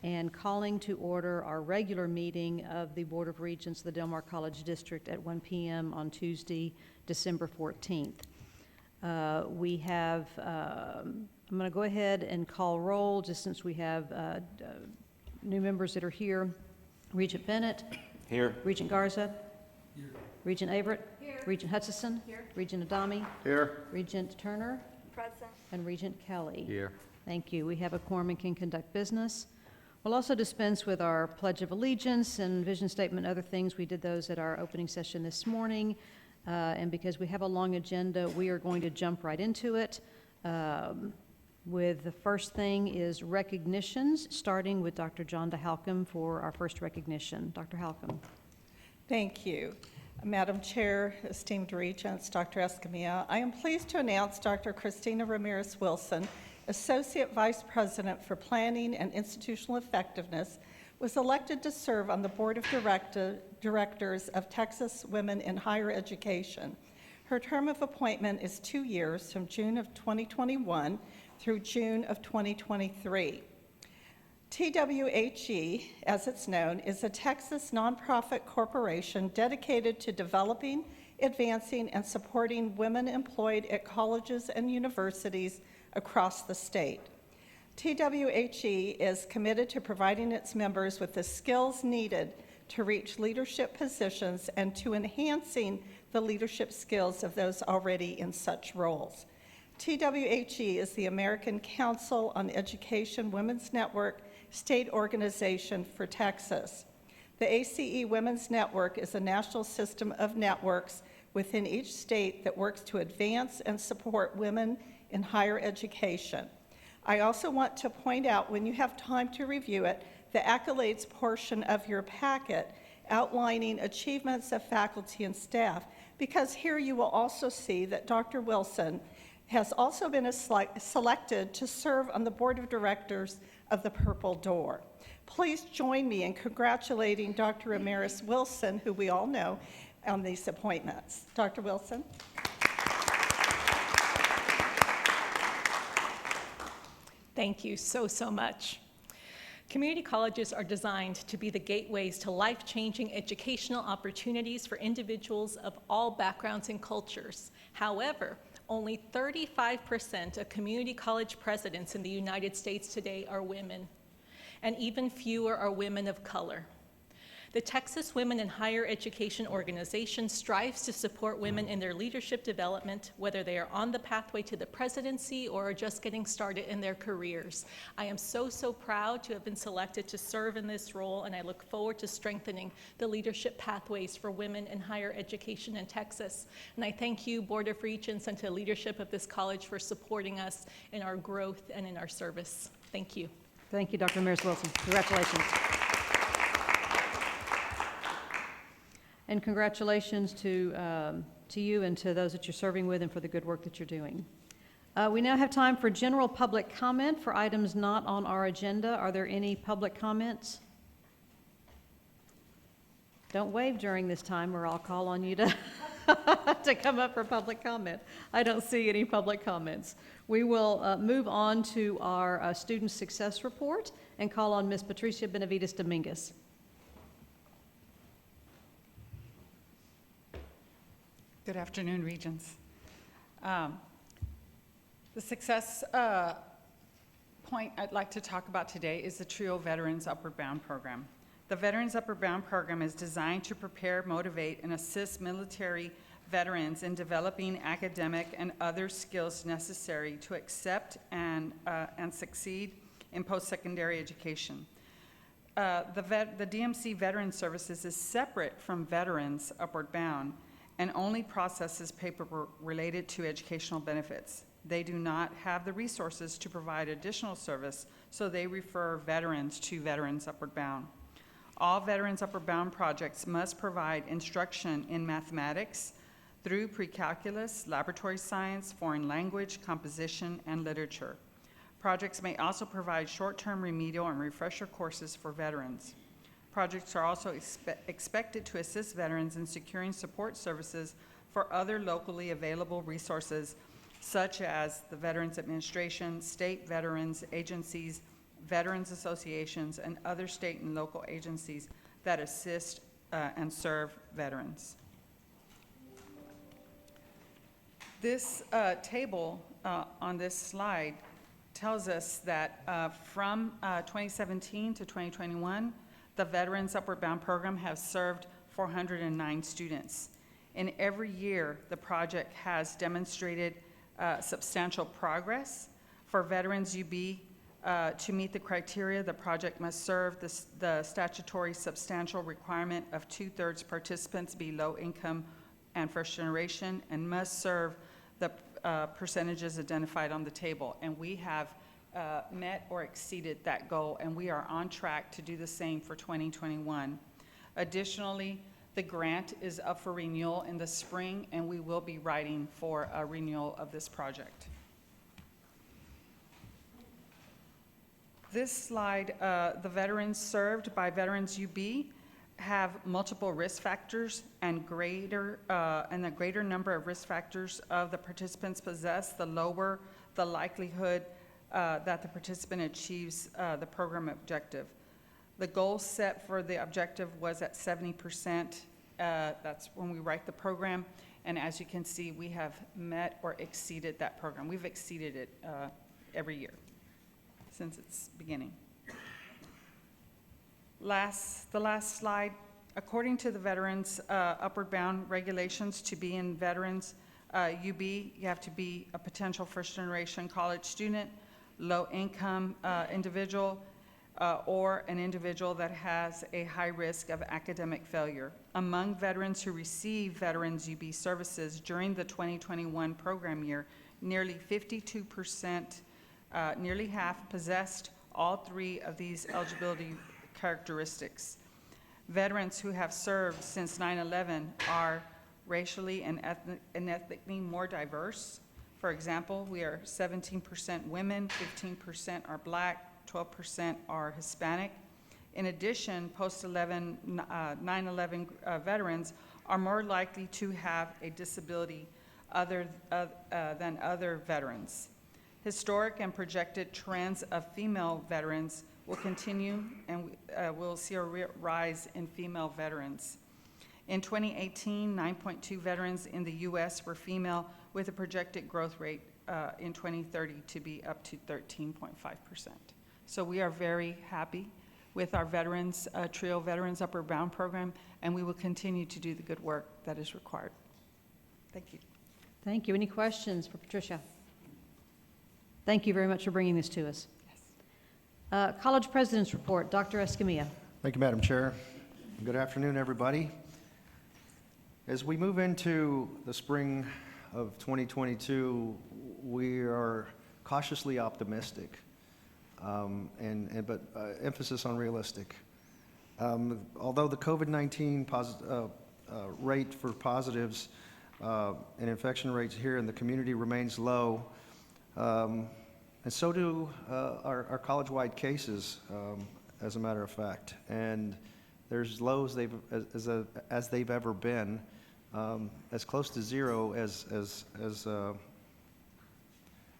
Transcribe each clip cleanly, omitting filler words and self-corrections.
and calling to order our regular meeting of the Board of Regents of the Del Mar College District at 1 p.m. on Tuesday, December 14th. I'm going to go ahead and call roll, just since we have new members that are here. Regent Bennett. Here. Regent Garza. Here. Regent Averett. Here. Regent Hutchison. Here. Regent Adami. Here. Regent Turner. Present. And Regent Kelly. Here. Thank you. We have a quorum and can conduct business. We'll also dispense with our Pledge of Allegiance and vision statement and other things. We did those at our opening session this morning. And because we have a long agenda, we are going to jump right into it. With the first thing is recognitions, starting with Dr. John DeHalcom for our first recognition. Dr. Halcom. Thank you. Madam Chair, esteemed Regents, Dr. Escamilla, I am pleased to announce Dr. Christina Ramirez-Wilson, Associate Vice President for Planning and Institutional Effectiveness, was elected to serve on the Board of Directors of Texas Women in Higher Education. Her term of appointment is 2 years, from June of 2021 through June of 2023. TWHE, as it's known, is a Texas nonprofit corporation dedicated to developing, advancing, and supporting women employed at colleges and universities across the state. TWHE is committed to providing its members with the skills needed to reach leadership positions and to enhancing the leadership skills of those already in such roles. TWHE is the American Council on Education Women's Network state organization for Texas. The ACE Women's Network is a national system of networks within each state that works to advance and support women in higher education. I also want to point out, when you have time to review it, the accolades portion of your packet outlining achievements of faculty and staff, because here you will also see that Dr. Wilson has also been selected to serve on the Board of Directors of the Purple Door. Please join me in congratulating Dr. Ramirez-Wilson, who we all know, on these appointments. Dr. Wilson. Thank you so much. Community colleges are designed to be the gateways to life-changing educational opportunities for individuals of all backgrounds and cultures. However, only 35% of community college presidents in the United States today are women, and even fewer are women of color. The Texas Women in Higher Education organization strives to support women in their leadership development, whether they are on the pathway to the presidency or are just getting started in their careers. I am so proud to have been selected to serve in this role, and I look forward to strengthening the leadership pathways for women in higher education in Texas. And I thank you, Board of Regents, and to the leadership of this college for supporting us in our growth and in our service. Thank you. Thank you, Dr. Ramirez-Wilson. Congratulations. And congratulations to you and to those that you're serving with and for the good work that you're doing. We now have time for general public comment for items not on our agenda. Are there any public comments? Don't wave during this time or I'll call on you to, to come up for public comment. I don't see any public comments. We will move on to our student success report and call on Ms. Patricia Benavides-Dominguez. Good afternoon, Regents. The success point I'd like to talk about today is the TRIO Veterans Upward Bound program. The Veterans Upward Bound program is designed to prepare, motivate, and assist military veterans in developing academic and other skills necessary to accept and succeed in post-secondary education. The DMC Veteran Services is separate from Veterans Upward Bound and only processes paperwork related to educational benefits. They do not have the resources to provide additional service, so they refer veterans to Veterans Upward Bound. All Veterans Upward Bound projects must provide instruction in mathematics through pre-calculus, laboratory science, foreign language, composition, and literature. Projects may also provide short-term remedial and refresher courses for veterans. Projects are also expected to assist veterans in securing support services for other locally available resources, such as the Veterans Administration, state veterans agencies, veterans associations, and other state and local agencies that assist and serve veterans. This table on this slide tells us that from 2017 to 2021, the Veterans Upward Bound program has served 409 students. In every year, the project has demonstrated substantial progress. For Veterans UB to meet the criteria, the project must serve the statutory substantial requirement of 2/3 participants be low income and first generation, and must serve the percentages identified on the table. And we have met or exceeded that goal, and we are on track to do the same for 2021. Additionally, the grant is up for renewal in the spring, and we will be writing for a renewal of this project. This slide, the veterans served by Veterans UB have multiple risk factors, and a greater number of risk factors of the participants possess, the lower the likelihood that the participant achieves the program objective. The goal set for the objective was at 70%. That's when we write the program, and as you can see, we have met or exceeded that program. We've exceeded it every year since its beginning. The last slide. According to the Veterans Upward Bound regulations, to be in Veterans UB, you have to be a potential first-generation college student, low-income individual, or an individual that has a high risk of academic failure. Among veterans who receive Veterans UB services during the 2021 program year, nearly 52%, nearly half, possessed all three of these eligibility characteristics. Veterans who have served since 9/11 are racially and ethnically more diverse. For example, we are 17% women, 15% are Black, 12% are Hispanic. In addition, post-9/11 veterans are more likely to have a disability than other veterans. Historic and projected trends of female veterans will continue, and we'll see a rise in female veterans. In 2018, 9.2 veterans in the U.S. were female, with a projected growth rate in 2030 to be up to 13.5%. So we are very happy with our veterans, TRIO Veterans Upward Bound program, and we will continue to do the good work that is required. Thank you. Thank you. Any questions for Patricia? Thank you very much for bringing this to us. Yes. College President's Report, Dr. Escamilla. Thank you, Madam Chair. Good afternoon, everybody. As we move into the spring of 2022, we are cautiously optimistic, but emphasis on realistic. Although the COVID-19 rate for positives and infection rates here in the community remains low, and so do our college-wide cases, as a matter of fact. And there's lows as they've ever been, as close to zero as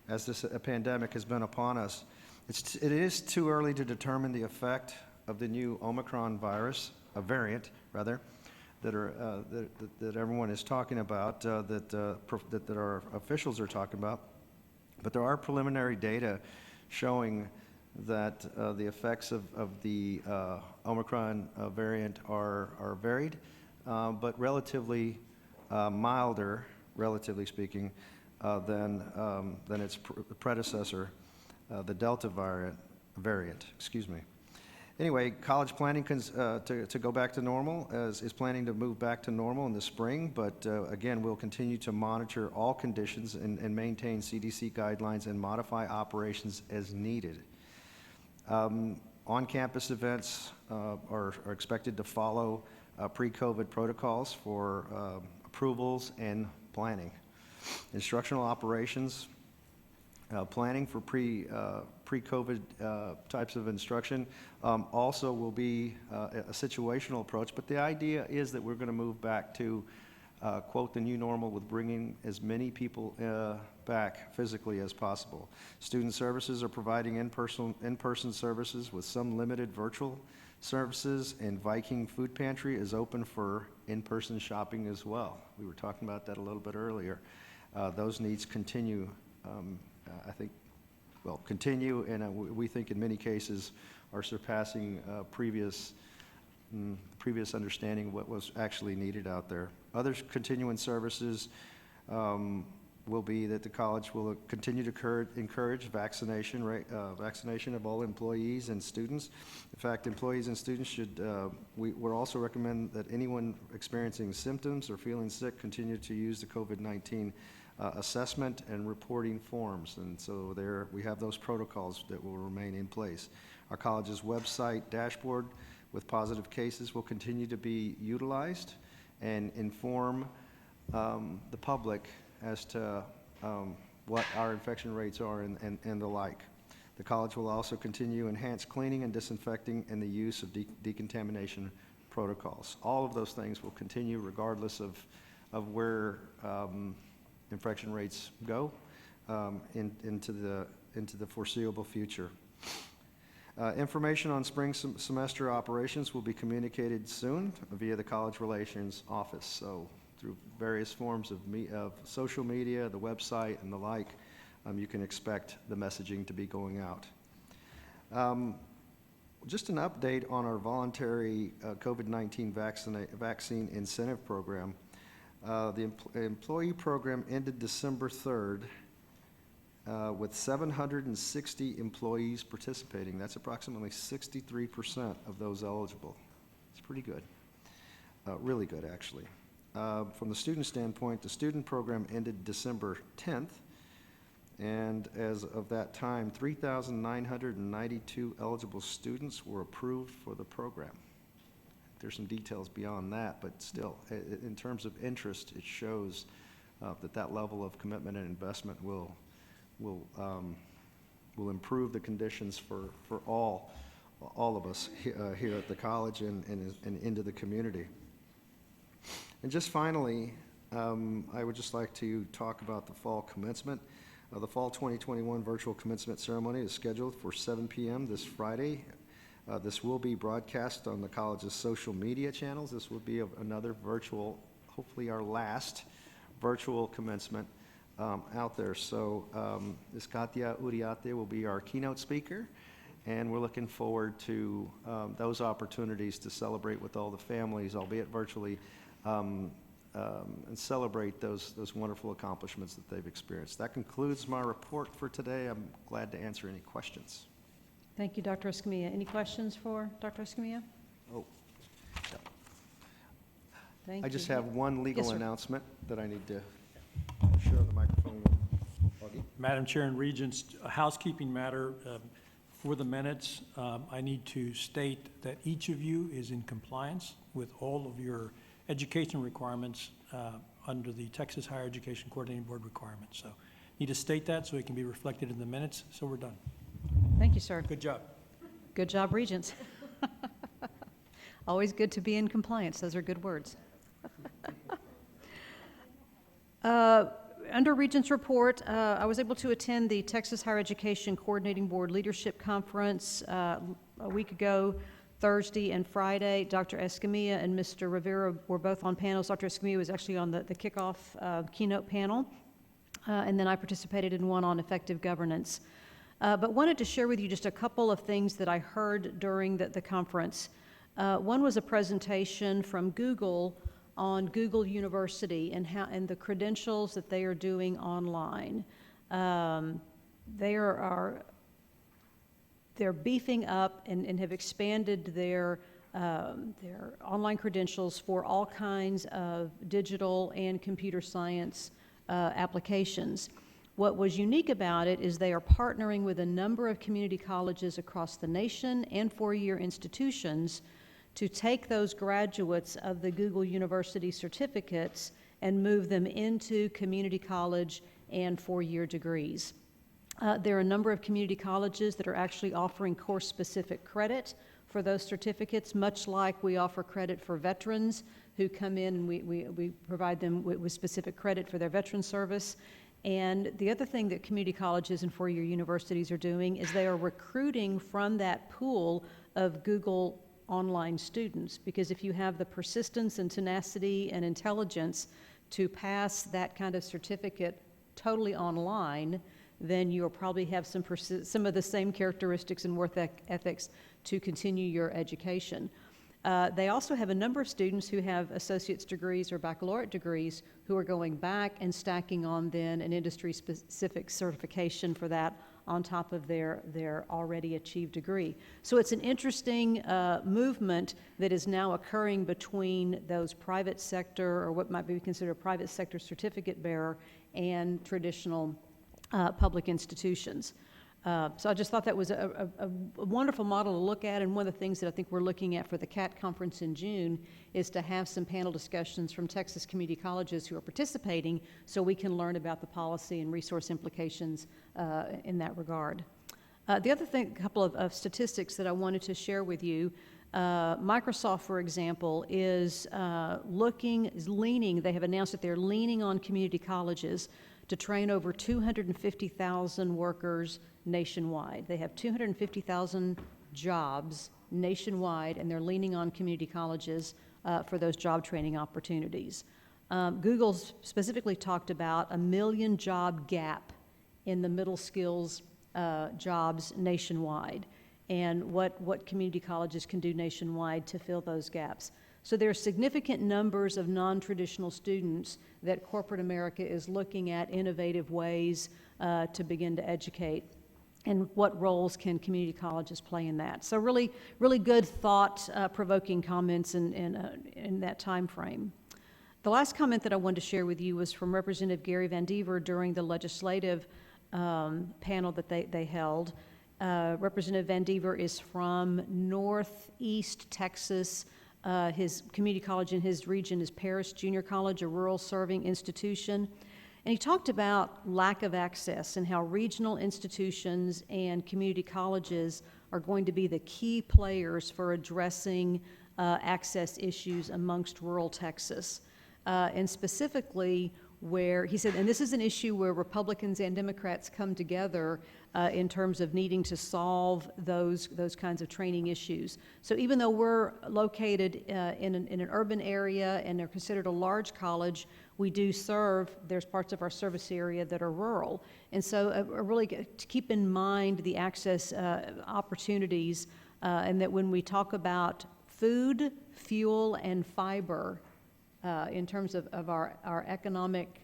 this pandemic has been upon us. It is too early to determine the effect of the new Omicron virus, a variant rather, that everyone is talking about, that our officials are talking about. But there are preliminary data showing that the effects of the Omicron variant are varied, but relatively milder, relatively speaking, than its predecessor, the Delta variant. Excuse me. Anyway, college planning to go back to normal is planning to move back to normal in the spring, but again, we'll continue to monitor all conditions and maintain CDC guidelines and modify operations as needed. On-campus events are expected to follow pre-COVID protocols for approvals and planning. Instructional operations, planning for pre-COVID types of instruction also will be a situational approach, but the idea is that we're going to move back to quote, the new normal with bringing as many people back physically as possible. Student services are providing in-person services with some limited virtual services, and Viking Food Pantry is open for in-person shopping as well. We were talking about that a little bit earlier. Those needs continue, continue, and we think in many cases are surpassing previous understanding of what was actually needed out there. Other continuing services will be that the college will continue to encourage vaccination of all employees and students. In fact, employees and students should, we're also recommend that anyone experiencing symptoms or feeling sick continue to use the COVID-19 assessment and reporting forms. And so there we have those protocols that will remain in place. Our college's website dashboard with positive cases will continue to be utilized and inform the public as to what our infection rates are and the like. The college will also continue enhanced cleaning and disinfecting and the use of decontamination protocols. All of those things will continue regardless of where infection rates go into the foreseeable future. Information on spring semester operations will be communicated soon via the College Relations Office. So through various forms of social media, the website, and the like, you can expect the messaging to be going out. Just an update on our voluntary COVID-19 vaccine incentive program. The employee program ended December 3rd with 760 employees participating. That's approximately 63% of those eligible. It's pretty good, really good actually. From the student standpoint, the student program ended December 10th, and as of that time, 3,992 eligible students were approved for the program. There's some details beyond that, but still, in terms of interest, it shows that level of commitment and investment will improve the conditions for all of us here at the college and into the community. And just finally, I would just like to talk about the fall commencement. The fall 2021 virtual commencement ceremony is scheduled for 7 p.m. this Friday. This will be broadcast on the college's social media channels. This will be another virtual, hopefully our last virtual commencement out there. So Ms. Katya Uriate will be our keynote speaker, and we're looking forward to those opportunities to celebrate with all the families, albeit virtually, and celebrate those wonderful accomplishments that they've experienced. That concludes my report for today. I'm glad to answer any questions. Thank you, Dr. Escamilla. Any questions for Dr. Escamilla? Oh, Thank I you. just have one legal Yes, sir. announcement that I need to share the microphone with. Augie. Madam Chair and Regents, a housekeeping matter for the minutes. I need to state that each of you is in compliance with all of your education requirements under the Texas Higher Education Coordinating Board requirements. So need to state that so it can be reflected in the minutes. So we're done. Thank you, sir. Good job. Good job, Regents. Always good to be in compliance. Those are good words. Under Regents Report, I was able to attend the Texas Higher Education Coordinating Board Leadership Conference a week ago, Thursday and Friday. Dr. Escamilla and Mr. Rivera were both on panels. Dr. Escamilla was actually on the kickoff keynote panel, and then I participated in one on effective governance. But wanted to share with you just a couple of things that I heard during the conference. One was a presentation from Google on Google University and the credentials that they are doing online. They're beefing up and have expanded their online credentials for all kinds of digital and computer science applications. What was unique about it is they are partnering with a number of community colleges across the nation and four-year institutions to take those graduates of the Google University certificates and move them into community college and four-year degrees. There are a number of community colleges that are actually offering course-specific credit for those certificates, much like we offer credit for veterans who come in and we provide them with specific credit for their veteran service. And the other thing that community colleges and four-year universities are doing is they are recruiting from that pool of Google online students, because if you have the persistence and tenacity and intelligence to pass that kind of certificate totally online, then you'll probably have some of the same characteristics and work ethics to continue your education. They also have a number of students who have associate's degrees or baccalaureate degrees who are going back and stacking on then an industry-specific certification for that on top of their already achieved degree. So it's an interesting movement that is now occurring between those private sector, or what might be considered a private sector certificate bearer, and traditional public institutions. So I just thought that was a wonderful model to look at, and one of the things that I think we're looking at for the CAT conference in June is to have some panel discussions from Texas community colleges who are participating so we can learn about the policy and resource implications in that regard. The other thing, a couple of statistics that I wanted to share with you. Microsoft, for example, is leaning, they have announced that they're leaning on community colleges to train over 250,000 workers nationwide. They have 250,000 jobs nationwide, and they're leaning on community colleges for those job training opportunities. Google specifically talked about a 1 million job gap in the middle skills jobs nationwide, and what community colleges can do nationwide to fill those gaps. So there are significant numbers of non-traditional students that corporate America is looking at innovative ways to begin to educate, and what roles can community colleges play in that. So really, really good thought-provoking comments in that time frame. The last comment that I wanted to share with you was from Representative Gary Van Dever during the legislative panel that they held. Representative Van Dever is from Northeast Texas. His community college in his region is Paris Junior College, a rural serving institution. And he talked about lack of access and how regional institutions and community colleges are going to be the key players for addressing access issues amongst rural Texas. And specifically where, he said, and this is an issue where Republicans and Democrats come together in terms of needing to solve those kinds of training issues. So even though we're located in an urban area and are considered a large college, we do serve, there's parts of our service area that are rural. And so really to keep in mind the access opportunities, and that when we talk about food, fuel, and fiber, in terms of our economic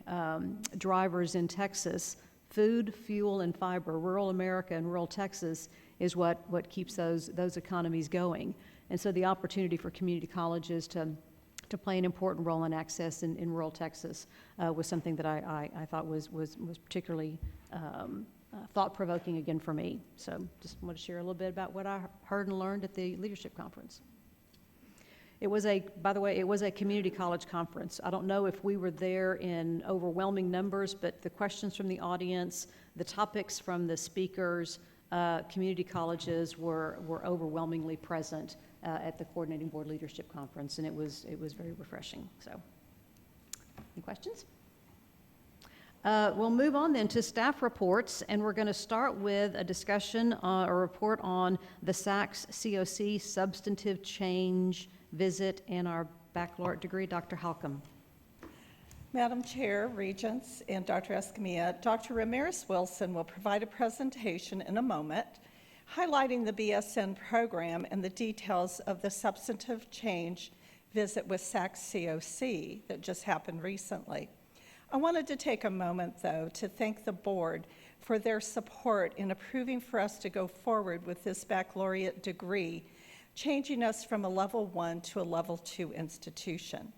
drivers in Texas, food, fuel, and fiber, rural America and rural Texas is what keeps those economies going. And so the opportunity for community colleges to play an important role in access in rural Texas was something that I thought was particularly thought-provoking again for me. So just want to share a little bit about what I heard and learned at the leadership conference. By the way, it was a community college conference. I don't know if we were there in overwhelming numbers, but the questions from the audience, the topics from the speakers, community colleges were overwhelmingly present at the Coordinating Board Leadership Conference, and it was very refreshing. So, any questions? We'll move on then to staff reports, and we're going to start with a discussion or report on the SACCOC substantive change visit and our baccalaureate degree. Dr. Halcomb. Madam Chair, Regents, and Dr. Escamilla, Dr. Ramirez-Wilson will provide a presentation in a moment highlighting the BSN program and the details of the substantive change visit with SACCOC that just happened recently. I wanted to take a moment, though, to thank the board for their support in approving for us to go forward with this baccalaureate degree, changing us from a level 1 to a level 2 institution.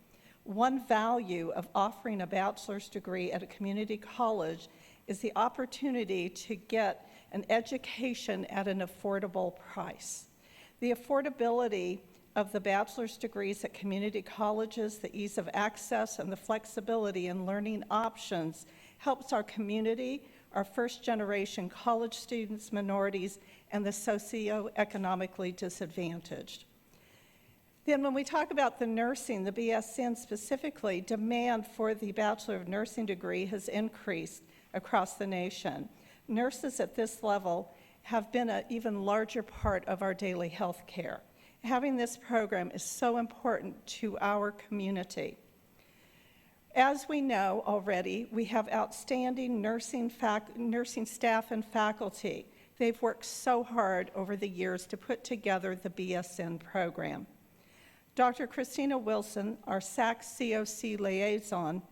One value of offering a bachelor's degree at a community college is the opportunity to get an education at an affordable price. The affordability of the bachelor's degrees at community colleges, the ease of access, and the flexibility in learning options helps our community, our first-generation college students, minorities, and the socioeconomically disadvantaged. Then when we talk about the nursing, the BSN specifically, demand for the Bachelor of Nursing degree has increased across the nation. Nurses at this level have been an even larger part of our daily health care. Having this program is so important to our community. As we know already, we have outstanding nursing staff and faculty. They've worked so hard over the years to put together the BSN program. Dr. Christina Wilson, our SACCOC liaison,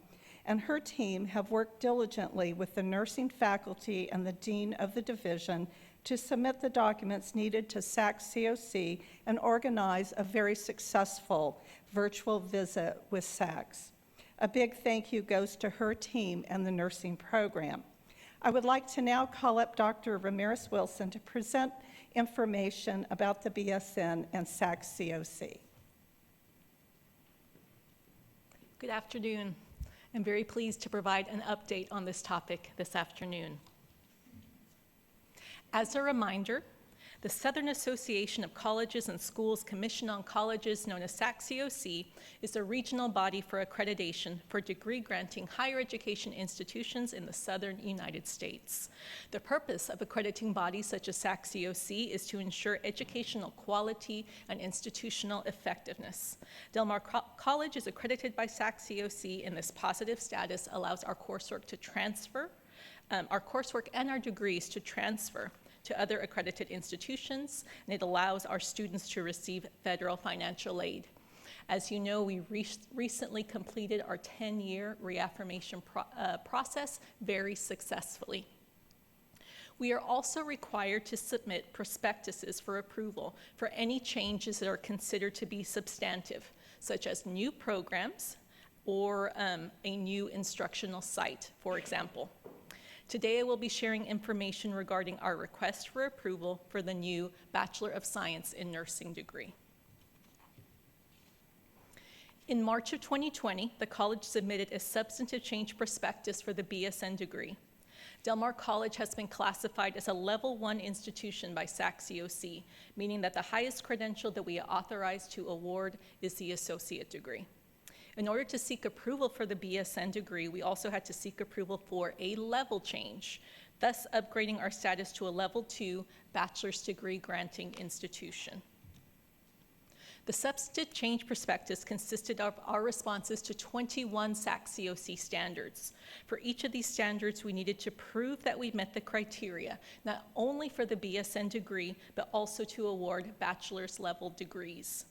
and her team have worked diligently with the nursing faculty and the dean of the division to submit the documents needed to SACCOC and organize a very successful virtual visit with SACS. A big thank you goes to her team and the nursing program. I would like to now call up Dr. Ramirez Wilson to present information about the BSN and SACCOC. Good afternoon. I'm very pleased to provide an update on this topic this afternoon. As a reminder, the Southern Association of Colleges and Schools Commission on Colleges, known as SACCOC, is a regional body for accreditation for degree-granting higher education institutions in the southern United States. The purpose of accrediting bodies such as SACCOC is to ensure educational quality and institutional effectiveness. Del Mar College is accredited by SACCOC, and this positive status allows our coursework to transfer, our coursework and our degrees to transfer to other accredited institutions, and it allows our students to receive federal financial aid. As you know, we recently completed our 10-year reaffirmation process very successfully. We are also required to submit prospectuses for approval for any changes that are considered to be substantive, such as new programs or a new instructional site, for example. Today I will be sharing information regarding our request for approval for the new Bachelor of Science in Nursing degree. In March of 2020, the college submitted a substantive change prospectus for the BSN degree. Del Mar College has been classified as a Level 1 institution by SACCOC, meaning that the highest credential that we are authorized to award is the associate degree. In order to seek approval for the BSN degree, we also had to seek approval for a level change, thus upgrading our status to a Level 2 bachelor's degree granting institution. The substantive change prospectus consisted of our responses to 21 SACCOC standards. For each of these standards, we needed to prove that we met the criteria, not only for the BSN degree, but also to award bachelor's level degrees.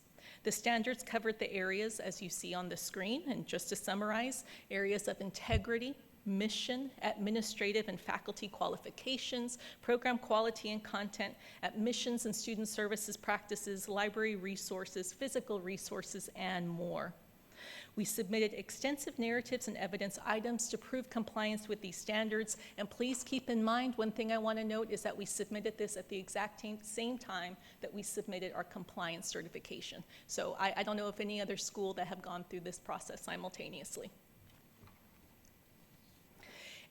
The standards covered the areas, as you see on the screen, and just to summarize, areas of integrity, mission, administrative and faculty qualifications, program quality and content, admissions and student services practices, library resources, physical resources, and more. We submitted extensive narratives and evidence items to prove compliance with these standards, and please keep in mind, one thing I want to note is that we submitted this at the exact same time that we submitted our compliance certification. So I don't know of any other school that have gone through this process simultaneously.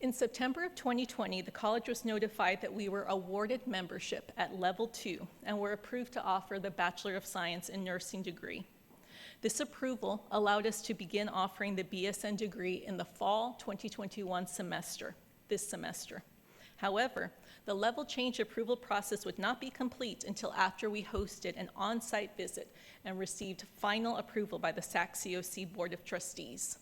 In September of 2020, the college was notified that we were awarded membership at Level 2 and were approved to offer the Bachelor of Science in Nursing degree. This approval allowed us to begin offering the BSN degree in the fall 2021 semester, this semester. However, the level change approval process would not be complete until after we hosted an on-site visit and received final approval by the SACCOC Board of Trustees.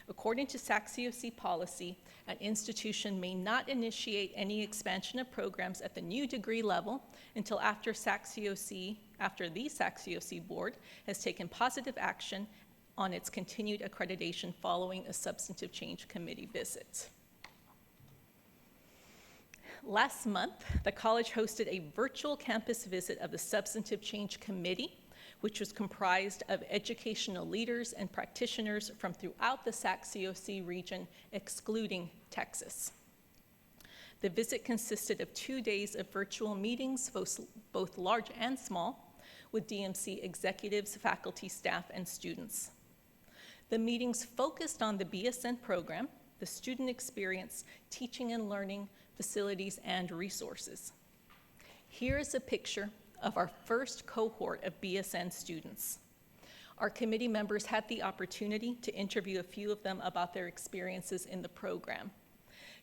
According to SACCOC policy, an institution may not initiate any expansion of programs at the new degree level until after the SACCOC board has taken positive action on its continued accreditation following a substantive change committee visit. Last month, the college hosted a virtual campus visit of the Substantive Change Committee, which was comprised of educational leaders and practitioners from throughout the SACCOC region, excluding Texas. The visit consisted of 2 days of virtual meetings, both large and small, with DMC executives, faculty, staff, and students. The meetings focused on the BSN program, the student experience, teaching and learning, facilities, and resources. Here is a picture of our first cohort of BSN students. Our committee members had the opportunity to interview a few of them about their experiences in the program.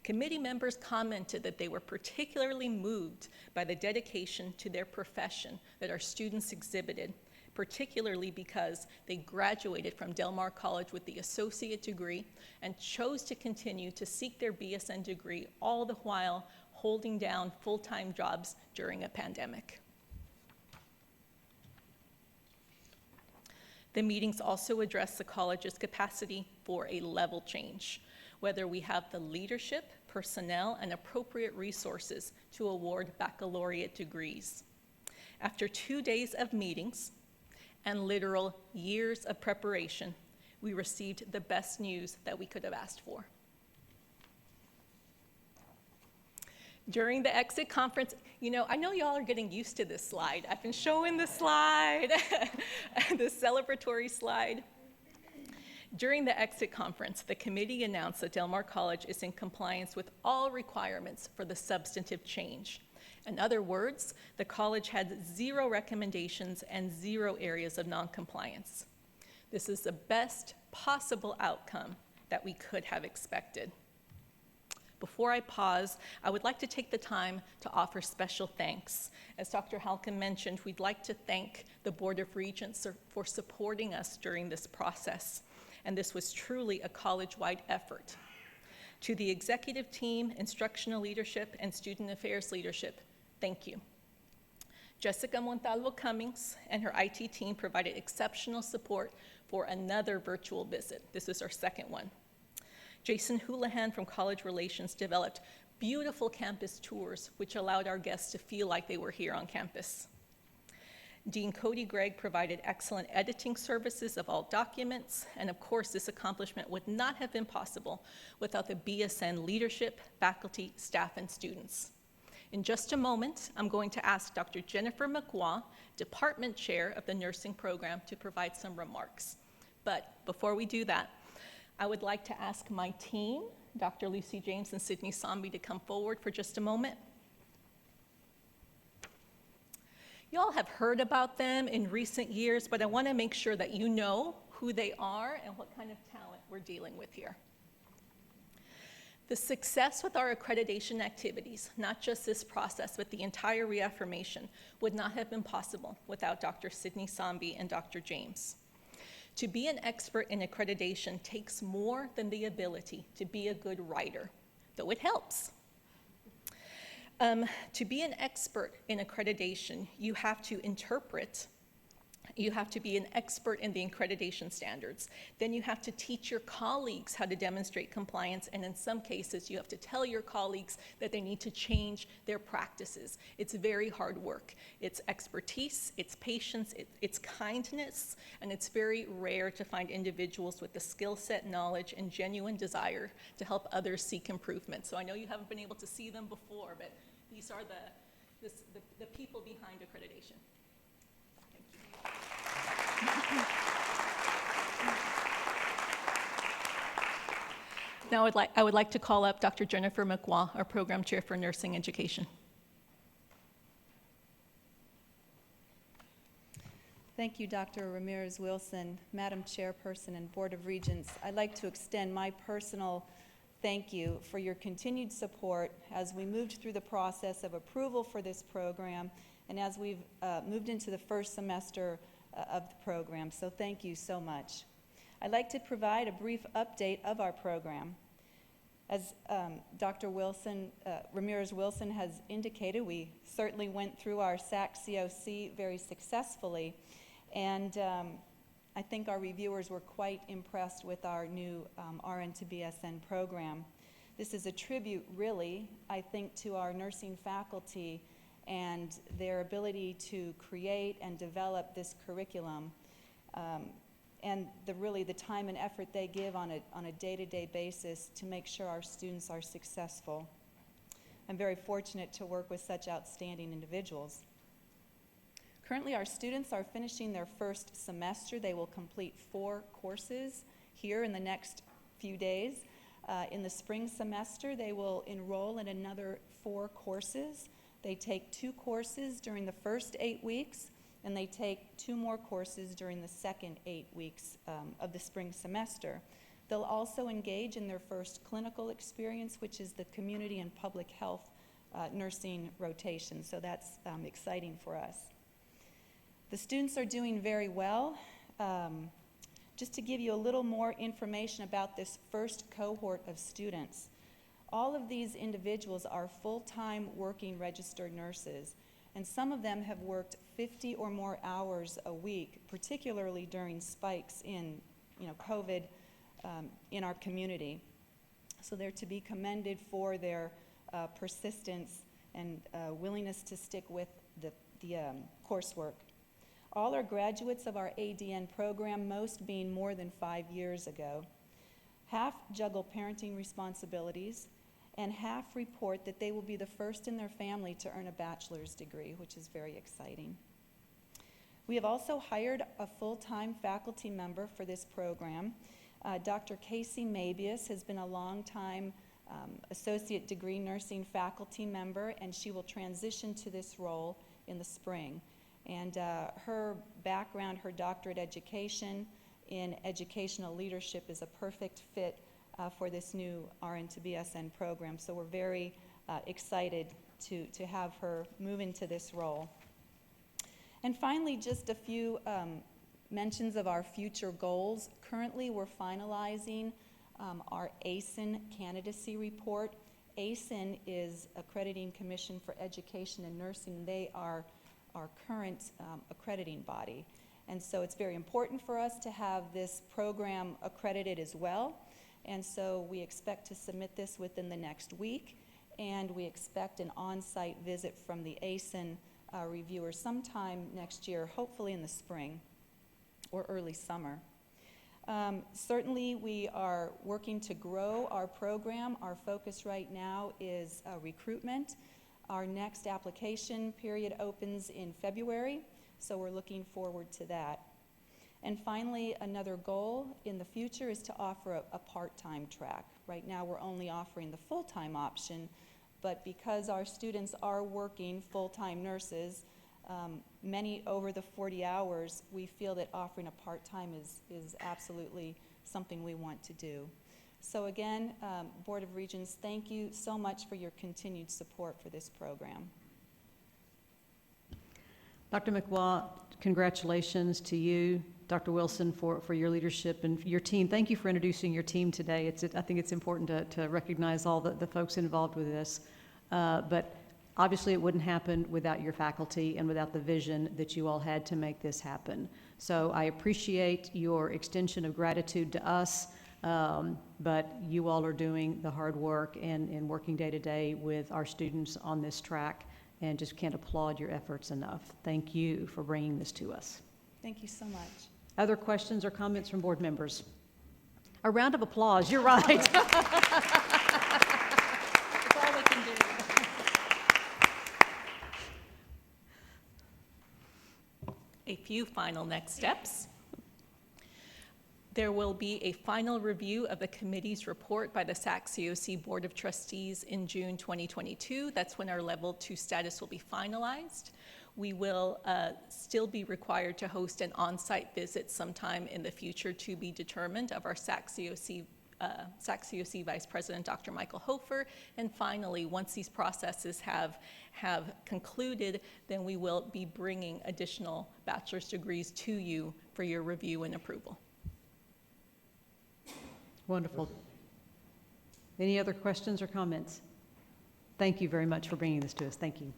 Committee members commented that they were particularly moved by the dedication to their profession that our students exhibited, particularly because they graduated from Del Mar College with the associate degree and chose to continue to seek their BSN degree, all the while holding down full-time jobs during a pandemic. The meetings also address the college's capacity for a level change, whether we have the leadership, personnel, and appropriate resources to award baccalaureate degrees. After 2 days of meetings and literal years of preparation, we received the best news that we could have asked for. During the exit conference, I know y'all are getting used to this slide. I've been showing this slide, the celebratory slide. During the exit conference, the committee announced that Del Mar College is in compliance with all requirements for the substantive change. In other words, the college had 0 recommendations and 0 areas of noncompliance. This is the best possible outcome that we could have expected. Before I pause, I would like to take the time to offer special thanks. As Dr. Halcon mentioned, we'd like to thank the Board of Regents for supporting us during this process, and this was truly a college-wide effort. To the executive team, instructional leadership, and student affairs leadership, thank you. Jessica Montalvo Cummings and her IT team provided exceptional support for another virtual visit. This is our second one. Jason Houlihan from College Relations developed beautiful campus tours, which allowed our guests to feel like they were here on campus. Dean Cody Gregg provided excellent editing services of all documents, and of course, this accomplishment would not have been possible without the BSN leadership, faculty, staff, and students. In just a moment, I'm going to ask Dr. Jennifer McWaugh, Department Chair of the Nursing Program, to provide some remarks. But before we do that, I would like to ask my team, Dr. Lucy James and Sydney Sambi, to come forward for just a moment. You all have heard about them in recent years, but I want to make sure that you know who they are and what kind of talent we're dealing with here. The success with our accreditation activities, not just this process, but the entire reaffirmation, would not have been possible without Dr. Sydney Sambi and Dr. James. To be an expert in accreditation takes more than the ability to be a good writer, though it helps. To be an expert in accreditation, you have to interpret. You have to be an expert in the accreditation standards. Then you have to teach your colleagues how to demonstrate compliance, and in some cases, you have to tell your colleagues that they need to change their practices. It's very hard work. It's expertise, it's patience, it's kindness, and it's very rare to find individuals with the skill set, knowledge, and genuine desire to help others seek improvement. So I know you haven't been able to see them before, but these are the people behind accreditation. Now I would like to call up Dr. Jennifer McWaugh, our Program Chair for Nursing Education. Thank you, Dr. Ramirez-Wilson, Madam Chairperson and Board of Regents. I'd like to extend my personal thank you for your continued support as we moved through the process of approval for this program and as we've moved into the first semester of the program. So thank you so much. I'd like to provide a brief update of our program. As Dr. Ramirez-Wilson has indicated, we certainly went through our SACCOC very successfully, and I think our reviewers were quite impressed with our new RN to BSN program. This is a tribute, really, I think, to our nursing faculty and their ability to create and develop this curriculum, and the time and effort they give on a day-to-day basis to make sure our students are successful. I'm very fortunate to work with such outstanding individuals. Currently, our students are finishing their first semester. They will complete 4 courses here in the next few days. In the spring semester, they will enroll in another 4 courses. They take 2 courses during the first 8 weeks, and they take 2 more courses during the second 8 weeks of the spring semester. They'll also engage in their first clinical experience, which is the community and public health nursing rotation, so that's exciting for us. The students are doing very well. Just to give you a little more information about this first cohort of students, all of these individuals are full-time working registered nurses, and some of them have worked 50 or more hours a week, particularly during spikes in COVID in our community. So they're to be commended for their persistence and willingness to stick with the coursework. All are graduates of our ADN program, most being more than 5 years ago. Half juggle parenting responsibilities, and half report that they will be the first in their family to earn a bachelor's degree, which is very exciting. We have also hired a full-time faculty member for this program. Dr. Casey Mabius has been a long-time associate degree nursing faculty member, and she will transition to this role in the spring. And her background, her doctorate education in educational leadership is a perfect fit for this new RN to BSN program. So we're very excited to have her move into this role. And finally, just a few mentions of our future goals. Currently, we're finalizing our ASIN candidacy report. ASIN is Accrediting Commission for Education and Nursing. They are our current accrediting body. And so it's very important for us to have this program accredited as well. And so we expect to submit this within the next week, and we expect an on-site visit from the ASIN reviewer sometime next year, hopefully in the spring or early summer. Certainly, we are working to grow our program. Our focus right now is recruitment. Our next application period opens in February, so we're looking forward to that. And finally, another goal in the future is to offer a part-time track. Right now, we're only offering the full-time option, but because our students are working full-time nurses, many over the 40 hours, we feel that offering a part-time is absolutely something we want to do. So again, Board of Regents, thank you so much for your continued support for this program. Dr. McWatt, congratulations to you, Dr. Wilson, for your leadership and your team. Thank you for introducing your team today. I think it's important to recognize all the folks involved with this. But obviously it wouldn't happen without your faculty and without the vision that you all had to make this happen. So I appreciate your extension of gratitude to us, but you all are doing the hard work and working day to day with our students on this track, and just can't applaud your efforts enough. Thank you for bringing this to us. Thank you so much. Other questions or comments from board members? A round of applause, you're right. That's all we can do. A few final next steps. There will be a final review of the committee's report by the SACCOC Board of Trustees in June 2022. That's when our level 2 status will be finalized. We will still be required to host an on-site visit sometime in the future to be determined of our SACCOC Vice President, Dr. Michael Hofer. And finally, once these processes have concluded, then we will be bringing additional bachelor's degrees to you for your review and approval. Wonderful. Any other questions or comments? Thank you very much for bringing this to us. Thank you.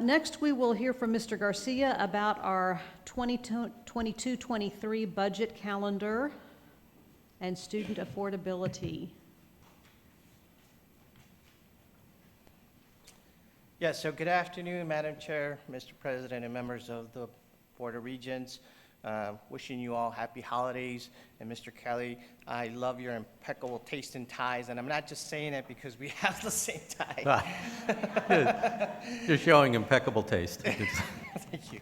Next, we will hear from Mr. Garcia about our 22-23 budget calendar and student affordability. Yes, so good afternoon, Madam Chair, Mr. President, and members of the Board of Regents. Wishing you all happy holidays. And Mr. Kelly, I love your impeccable taste in ties, and I'm not just saying it because we have the same tie. You're showing impeccable taste. Thank you.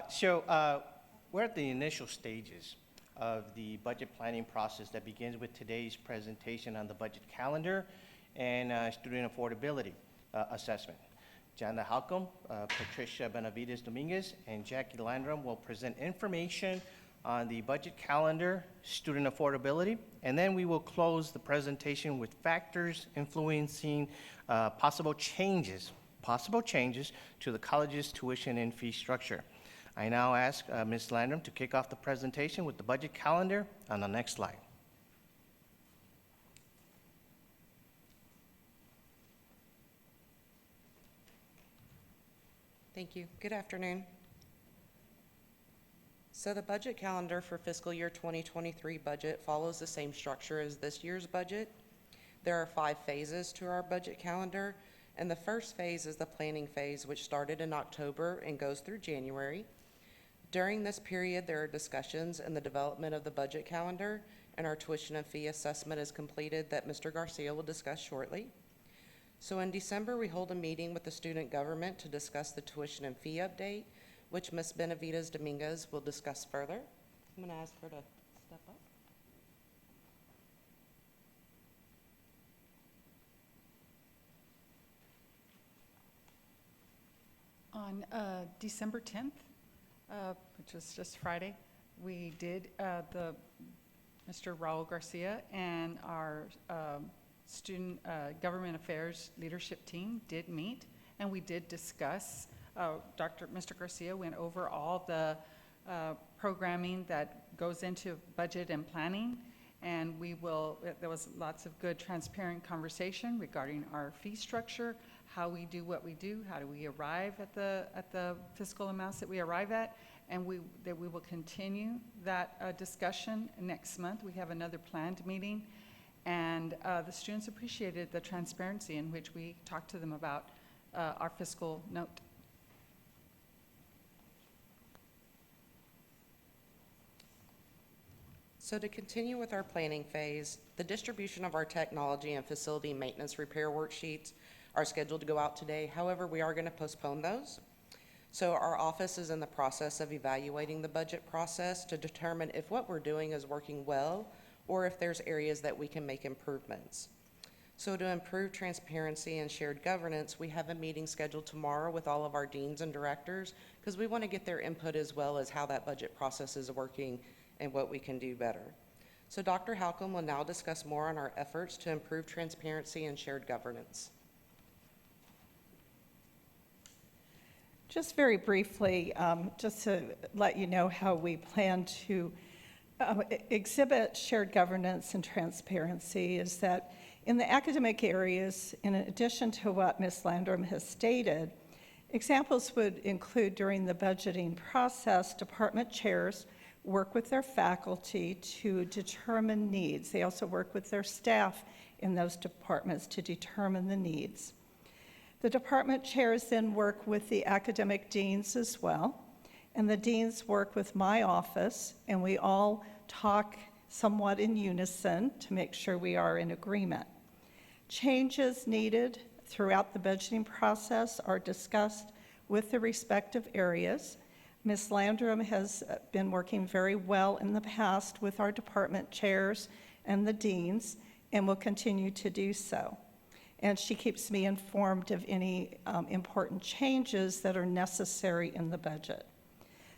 So we're at the initial stages of the budget planning process that begins with today's presentation on the budget calendar and student affordability assessment. Jana Halcom, Patricia Benavides Dominguez, and Jackie Landrum will present information on the budget calendar, student affordability, and then we will close the presentation with factors influencing possible changes to the college's tuition and fee structure. I now ask Ms. Landrum to kick off the presentation with the budget calendar on the next slide. Thank you. Good afternoon. So the budget calendar for fiscal year 2023 budget follows the same structure as this year's budget. There are 5 phases to our budget calendar, and the first phase is the planning phase, which started in October and goes through January. During this period, there are discussions in the development of the budget calendar, and our tuition and fee assessment is completed that Mr. Garcia will discuss shortly. So in December, we hold a meeting with the student government to discuss the tuition and fee update, which Ms. Benavides Dominguez will discuss further. I'm going to ask her to step up. On December 10th, which was just Friday, we did, Mr. Raul Garcia and our student government affairs leadership team did meet, and we did discuss, Mr. Garcia went over all the programming that goes into budget and planning, and there was lots of good transparent conversation regarding our fee structure, how we do what we do, how do we arrive at the fiscal amounts that we arrive at, and we will continue that discussion next month. We have another planned meeting, and the students appreciated the transparency in which we talked to them about our fiscal note. So to continue with our planning phase, the distribution of our technology and facility maintenance repair worksheets are scheduled to go out today. However, we are going to postpone those. So our office is in the process of evaluating the budget process to determine if what we're doing is working well or if there's areas that we can make improvements. So to improve transparency and shared governance, we have a meeting scheduled tomorrow with all of our deans and directors because we want to get their input as well as how that budget process is working and what we can do better. So Dr. Halcom will now discuss more on our efforts to improve transparency and shared governance. Just very briefly, just to let you know how we plan to exhibit shared governance and transparency is that in the academic areas, in addition to what Ms. Landrum has stated, examples would include during the budgeting process, department chairs work with their faculty to determine needs. They also work with their staff in those departments to determine the needs. The department chairs then work with the academic deans as well, and the deans work with my office, and we all talk somewhat in unison to make sure we are in agreement. Changes needed throughout the budgeting process are discussed with the respective areas. Ms. Landrum has been working very well in the past with our department chairs and the deans, and will continue to do so. And she keeps me informed of any important changes that are necessary in the budget.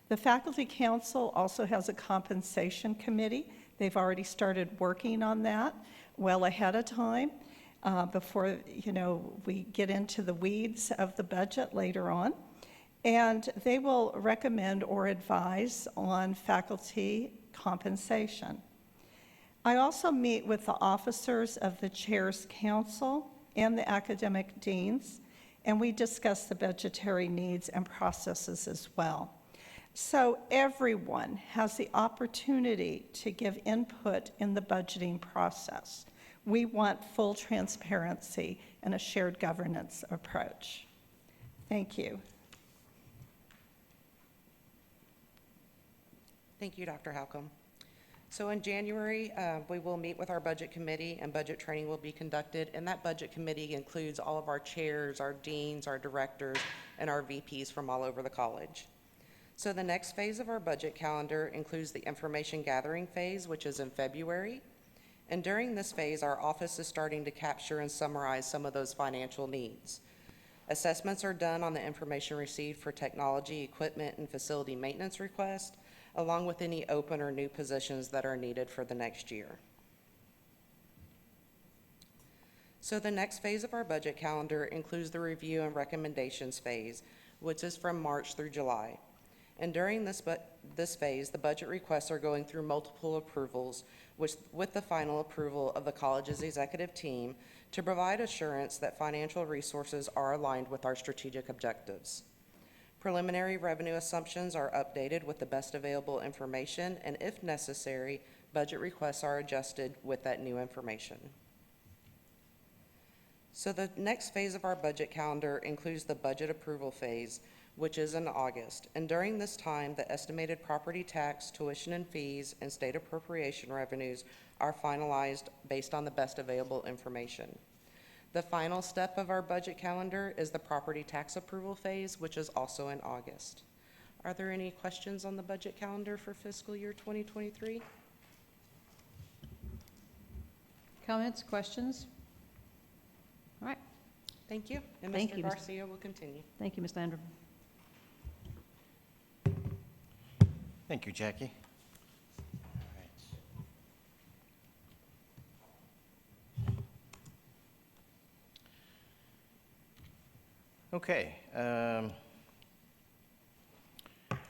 The Faculty Council also has a compensation committee. They've already started working on that well ahead of time before we get into the weeds of the budget later on. And they will recommend or advise on faculty compensation. I also meet with the officers of the Chair's Council and the academic deans, and we discuss the budgetary needs and processes as well. So everyone has the opportunity to give input in the budgeting process. We want full transparency and a shared governance approach. Thank you. Thank you, Dr. Halcom. So in January, we will meet with our budget committee and budget training will be conducted. And that budget committee includes all of our chairs, our deans, our directors, and our VPs from all over the college. So the next phase of our budget calendar includes the information gathering phase, which is in February. And during this phase, our office is starting to capture and summarize some of those financial needs. Assessments are done on the information received for technology, equipment, and facility maintenance requests, along with any open or new positions that are needed for the next year. So the next phase of our budget calendar includes the review and recommendations phase, which is from March through July. And during this phase, the budget requests are going through multiple approvals with the final approval of the college's executive team to provide assurance that financial resources are aligned with our strategic objectives. Preliminary revenue assumptions are updated with the best available information, and if necessary, budget requests are adjusted with that new information. So the next phase of our budget calendar includes the budget approval phase, which is in August. And during this time, the estimated property tax, tuition and fees, and state appropriation revenues are finalized based on the best available information. The final step of our budget calendar is the property tax approval phase, which is also in August. Are there any questions on the budget calendar for fiscal year 2023? Comments, questions? All right. Thank you. And Thank Mr. you, Ms. Garcia will continue. Thank you, Ms. Landrum. Thank you, Jackie. Okay.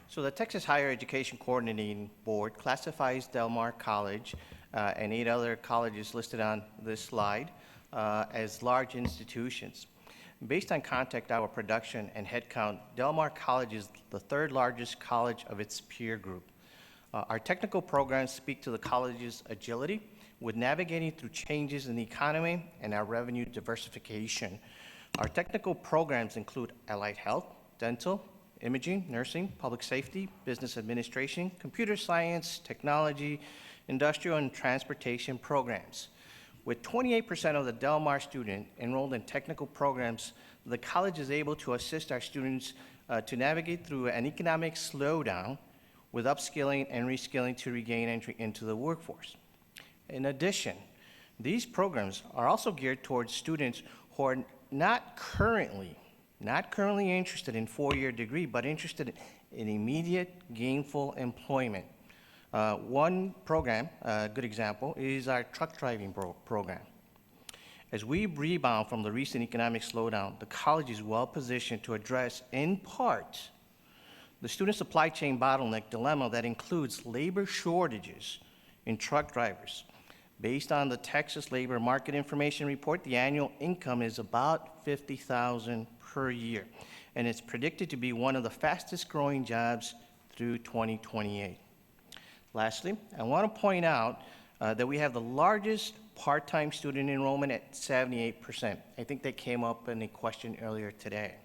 So the Texas Higher Education Coordinating Board classifies Del Mar College and 8 other colleges listed on this slide as large institutions. Based on contact hour production and headcount, Del Mar College is the 3rd largest college of its peer group. Our technical programs speak to the college's agility with navigating through changes in the economy and our revenue diversification. Our technical programs include allied health, dental, imaging, nursing, public safety, business administration, computer science, technology, industrial, and transportation programs. With 28% of the Del Mar students enrolled in technical programs, the college is able to assist our students to navigate through an economic slowdown with upskilling and reskilling to regain entry into the workforce. In addition, these programs are also geared towards students who are not currently interested in 4-year degree, but interested in immediate gainful employment. One program, a good example, is our truck driving program. As we rebound from the recent economic slowdown, the college is well positioned to address, in part, the student supply chain bottleneck dilemma that includes labor shortages in truck drivers. Based on the Texas Labor Market Information Report, the annual income is about $50,000 per year, and it's predicted to be one of the fastest growing jobs through 2028. Lastly, I want to point out that we have the largest part-time student enrollment at 78%. I think that came up in a question earlier today.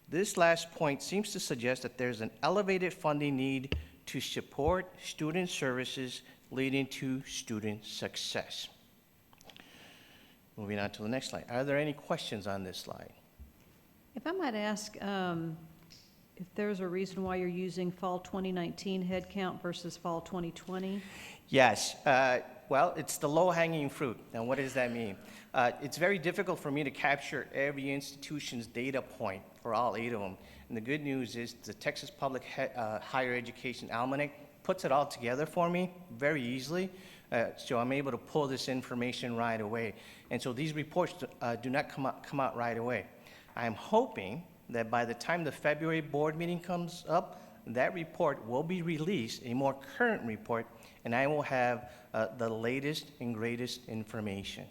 This last point seems to suggest that there's an elevated funding need to support student services leading to student success. Moving on to the next slide. Are there any questions on this slide? If I might ask, if there's a reason why you're using fall 2019 headcount versus fall 2020? Yes. Well, it's the low-hanging fruit. And what does that mean? It's very difficult for me to capture every institution's data point for all 8 of them. And the good news is the Texas Public Higher Education Almanac puts it all together for me very easily. So I'm able to pull this information right away. And so these reports do not come out right away. I'm hoping that by the time the February board meeting comes up, that report will be released, a more current report, and I will have the latest and greatest information.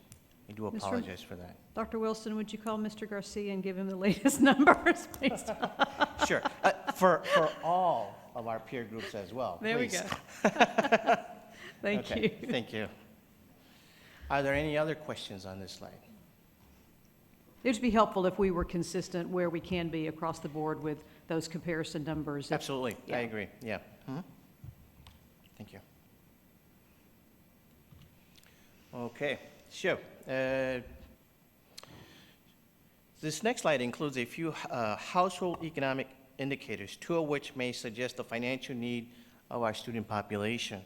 I do apologize for that. Dr. Wilson, would you call Mr. Garcia and give him the latest numbers, please? Sure. For all of our peer groups as well. There please. we go. Thank Okay, you. thank you. Are there any other questions on this slide? It would be helpful if we were consistent where we can be across the board with those comparison numbers. Absolutely, Yeah. I agree, yeah. Mhm. Thank you. Okay, so this next slide includes a few household economic indicators, two of which may suggest the financial need of our student population.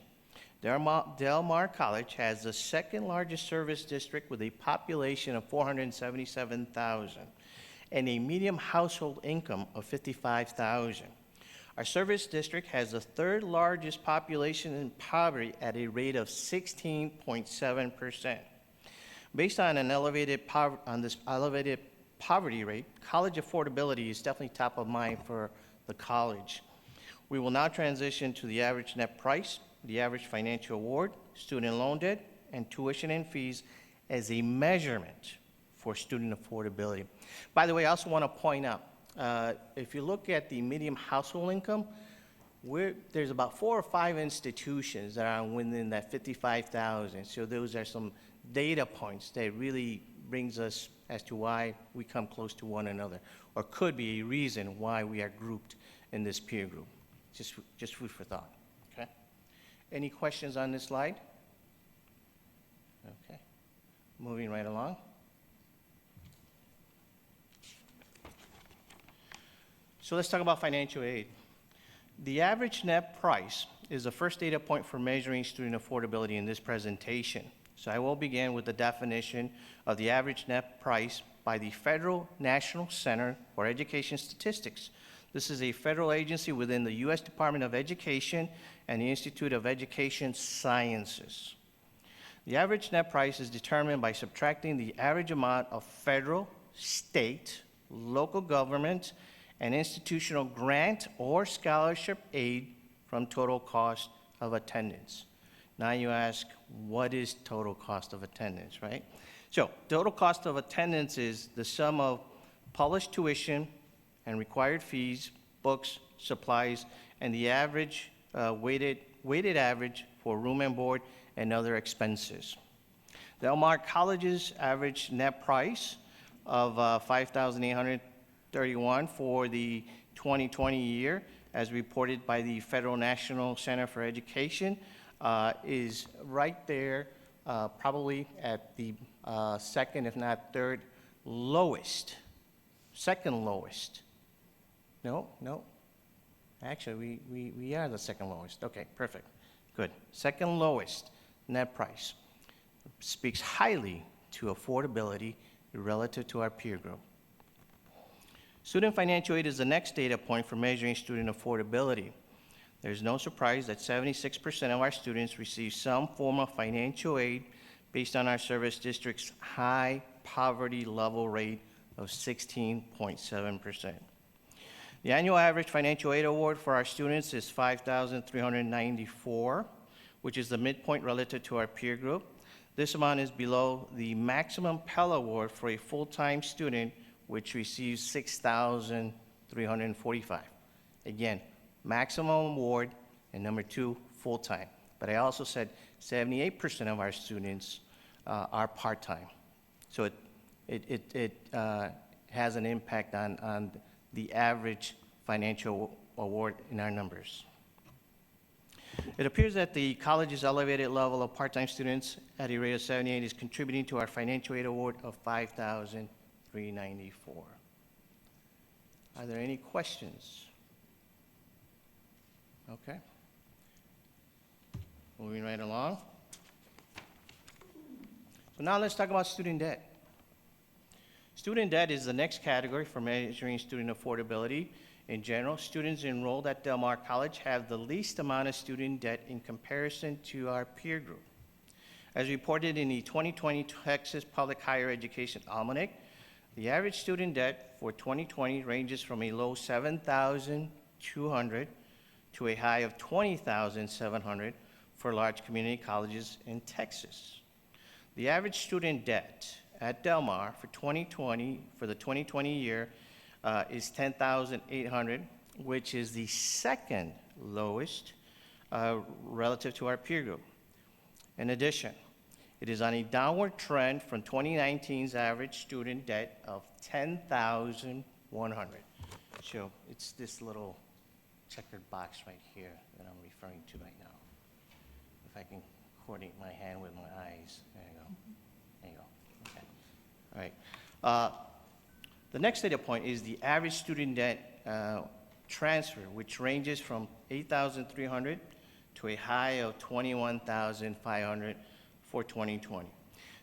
Del Mar College has the second largest service district with a population of 477,000 and a median household income of 55,000. Our service district has the third largest population in poverty at a rate of 16.7%. Based on this elevated poverty rate, college affordability is definitely top of mind for the college. We will now transition to the average net price, the average financial award, student loan debt, and tuition and fees as a measurement for student affordability. By the way, I also want to point out, if you look at the median household income, there's about 4 or 5 institutions that are within that 55,000. So those are some data points that really brings us as to why we come close to one another, or could be a reason why we are grouped in this peer group. Just food for thought, okay? Any questions on this slide? Okay, moving right along. So let's talk about financial aid. The average net price is the first data point for measuring student affordability in this presentation. So I will begin with the definition of the average net price by the Federal National Center for Education Statistics. This is a federal agency within the U.S. Department of Education and the Institute of Education Sciences. The average net price is determined by subtracting the average amount of federal, state, local government, and institutional grant or scholarship aid from total cost of attendance. Now you ask, what is total cost of attendance, right? So total cost of attendance is the sum of published tuition and required fees, books, supplies, and the average weighted average for room and board and other expenses. Del Mar College's average net price of $5,831 for the 2020 year, as reported by the Federal National Center for Education, is right there, probably at the second, if not third lowest. Second lowest. No. Actually, we are the second lowest. Okay, perfect. Good. Second lowest net price. Speaks highly to affordability relative to our peer group. Student financial aid is the next data point for measuring student affordability. There's no surprise that 76% of our students receive some form of financial aid based on our service district's high poverty level rate of 16.7%. The annual average financial aid award for our students is $5,394, which is the midpoint relative to our peer group. This amount is below the maximum Pell Award for a full-time student, which receives $6,345. Again, maximum award, and number 2, full-time. But I also said 78% of our students are part-time. So it has an impact on the average financial award in our numbers. It appears that the college's elevated level of part-time students at a rate of 78 is contributing to our financial aid award of $5,394. Are there any questions? Okay. Moving right along. So now let's talk about student debt. Student debt is the next category for measuring student affordability. In general, students enrolled at Del Mar College have the least amount of student debt in comparison to our peer group. As reported in the 2020 Texas Public Higher Education Almanac, the average student debt for 2020 ranges from a low $7,200 to a high of $20,700 for large community colleges in Texas. The average student debt at Del Mar for the 2020 year is $10,800, which is the second lowest relative to our peer group. In addition, it is on a downward trend from 2019's average student debt of $10,100. So it's this little checkered box right here that I'm referring to right now. If I can coordinate my hand with my eyes. There you go. There you go. Okay. All right. The next data point is the average student debt transfer, which ranges from 8,300 to a high of 21,500 for 2020.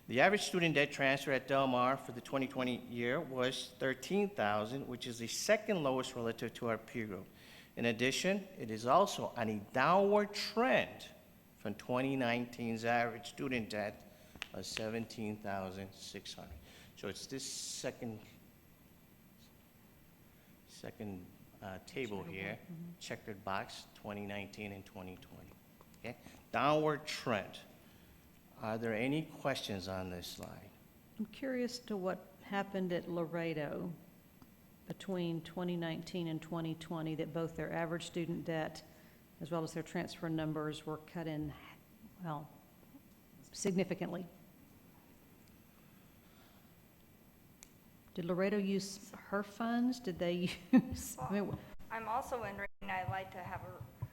The average student debt transfer at Del Mar for the 2020 year was 13,000, which is the second lowest relative to our peer group. In addition, it is also on a downward trend from 2019's average student debt of 17,600. So it's this second table here, checkered box, 2019 and 2020. Okay, downward trend. Are there any questions on this slide? I'm curious to what happened at Laredo between 2019 and 2020, that both their average student debt as well as their transfer numbers were cut in, well, significantly. Did Laredo use her funds? Did they use, I mean, I'm also wondering, I'd like to have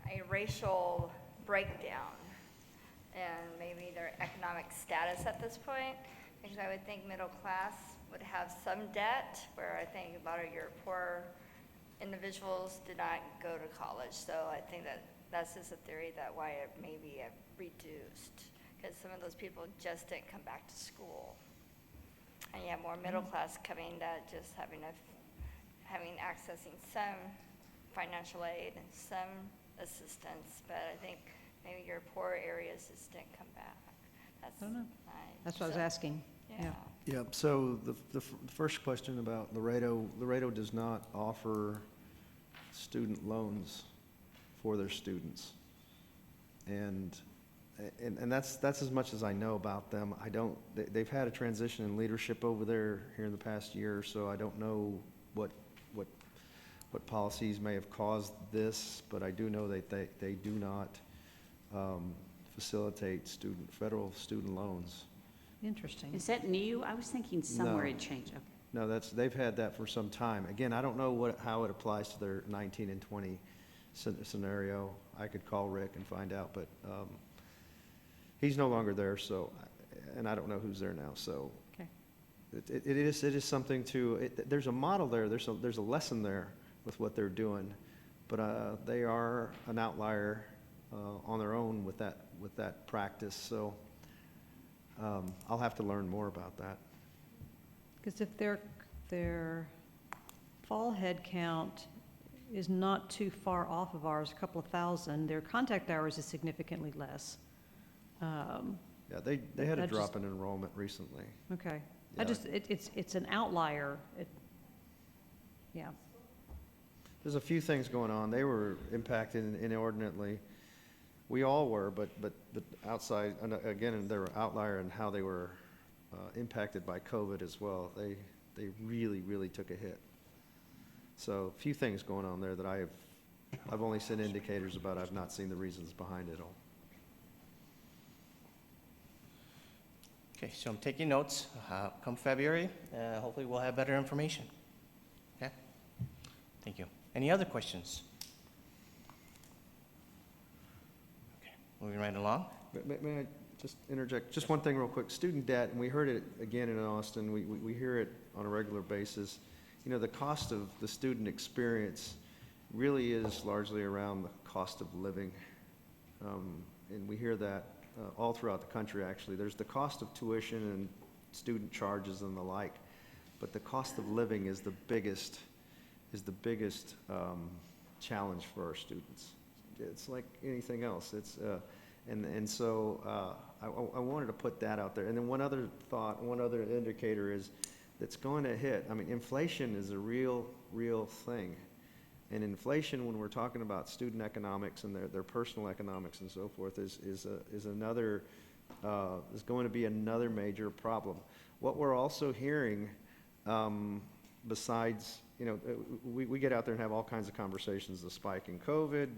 a racial breakdown and maybe their economic status at this point, because I would think middle class would have some debt, where I think a lot of your poor individuals did not go to college. So I think that's just a theory that why it may be reduced, because some of those people just didn't come back to school. And you have more middle class coming, that just accessing some financial aid and some assistance, but I think maybe your poor areas just didn't come back. I don't know. That's what I was asking. Yeah. Yeah, so the first question about Laredo does not offer student loans for their students. And that's as much as I know about them. They've had a transition in leadership over there here in the past year or so. I don't know what policies may have caused this, but I do know that they do not facilitate federal student loans. Interesting. Is that new? I was thinking somewhere No. it changed. Okay. No, they've had that for some time. Again, I don't know how it applies to their 19 and 20 scenario. I could call Rick and find out, but he's no longer there, so, and I don't know who's there now, so. Okay. It is something there's a model there, there's a lesson there with what they're doing, but they are an outlier on their own with that practice, so I'll have to learn more about that. Because if their fall head count is not too far off of ours, a couple of thousand, their contact hours is significantly less. Yeah, they had a drop in enrollment recently. Okay. Yeah. It's an outlier. Yeah. There's a few things going on. They were impacted inordinately. We all were, but outside, and again, they were outlier in how they were impacted by COVID as well. They really, really took a hit. So a few things going on there that I've only seen indicators about. I've not seen the reasons behind it all. Okay, so I'm taking notes. Come February, hopefully we'll have better information. Okay? Thank you. Any other questions? Okay, moving right along. May I just interject? Just one thing real quick. Student debt, and we heard it again in Austin. We hear it on a regular basis. You know, the cost of the student experience really is largely around the cost of living. And we hear that all throughout the country, actually. There's the cost of tuition and student charges and the like, but the cost of living is the biggest challenge for our students. It's like anything else. So I wanted to put that out there. And then one other indicator is that's going to hit. I mean, inflation is a real thing. And inflation, when we're talking about student economics and their personal economics and so forth, is going to be another major problem. What we're also hearing, besides, you know, we get out there and have all kinds of conversations. The spike in COVID,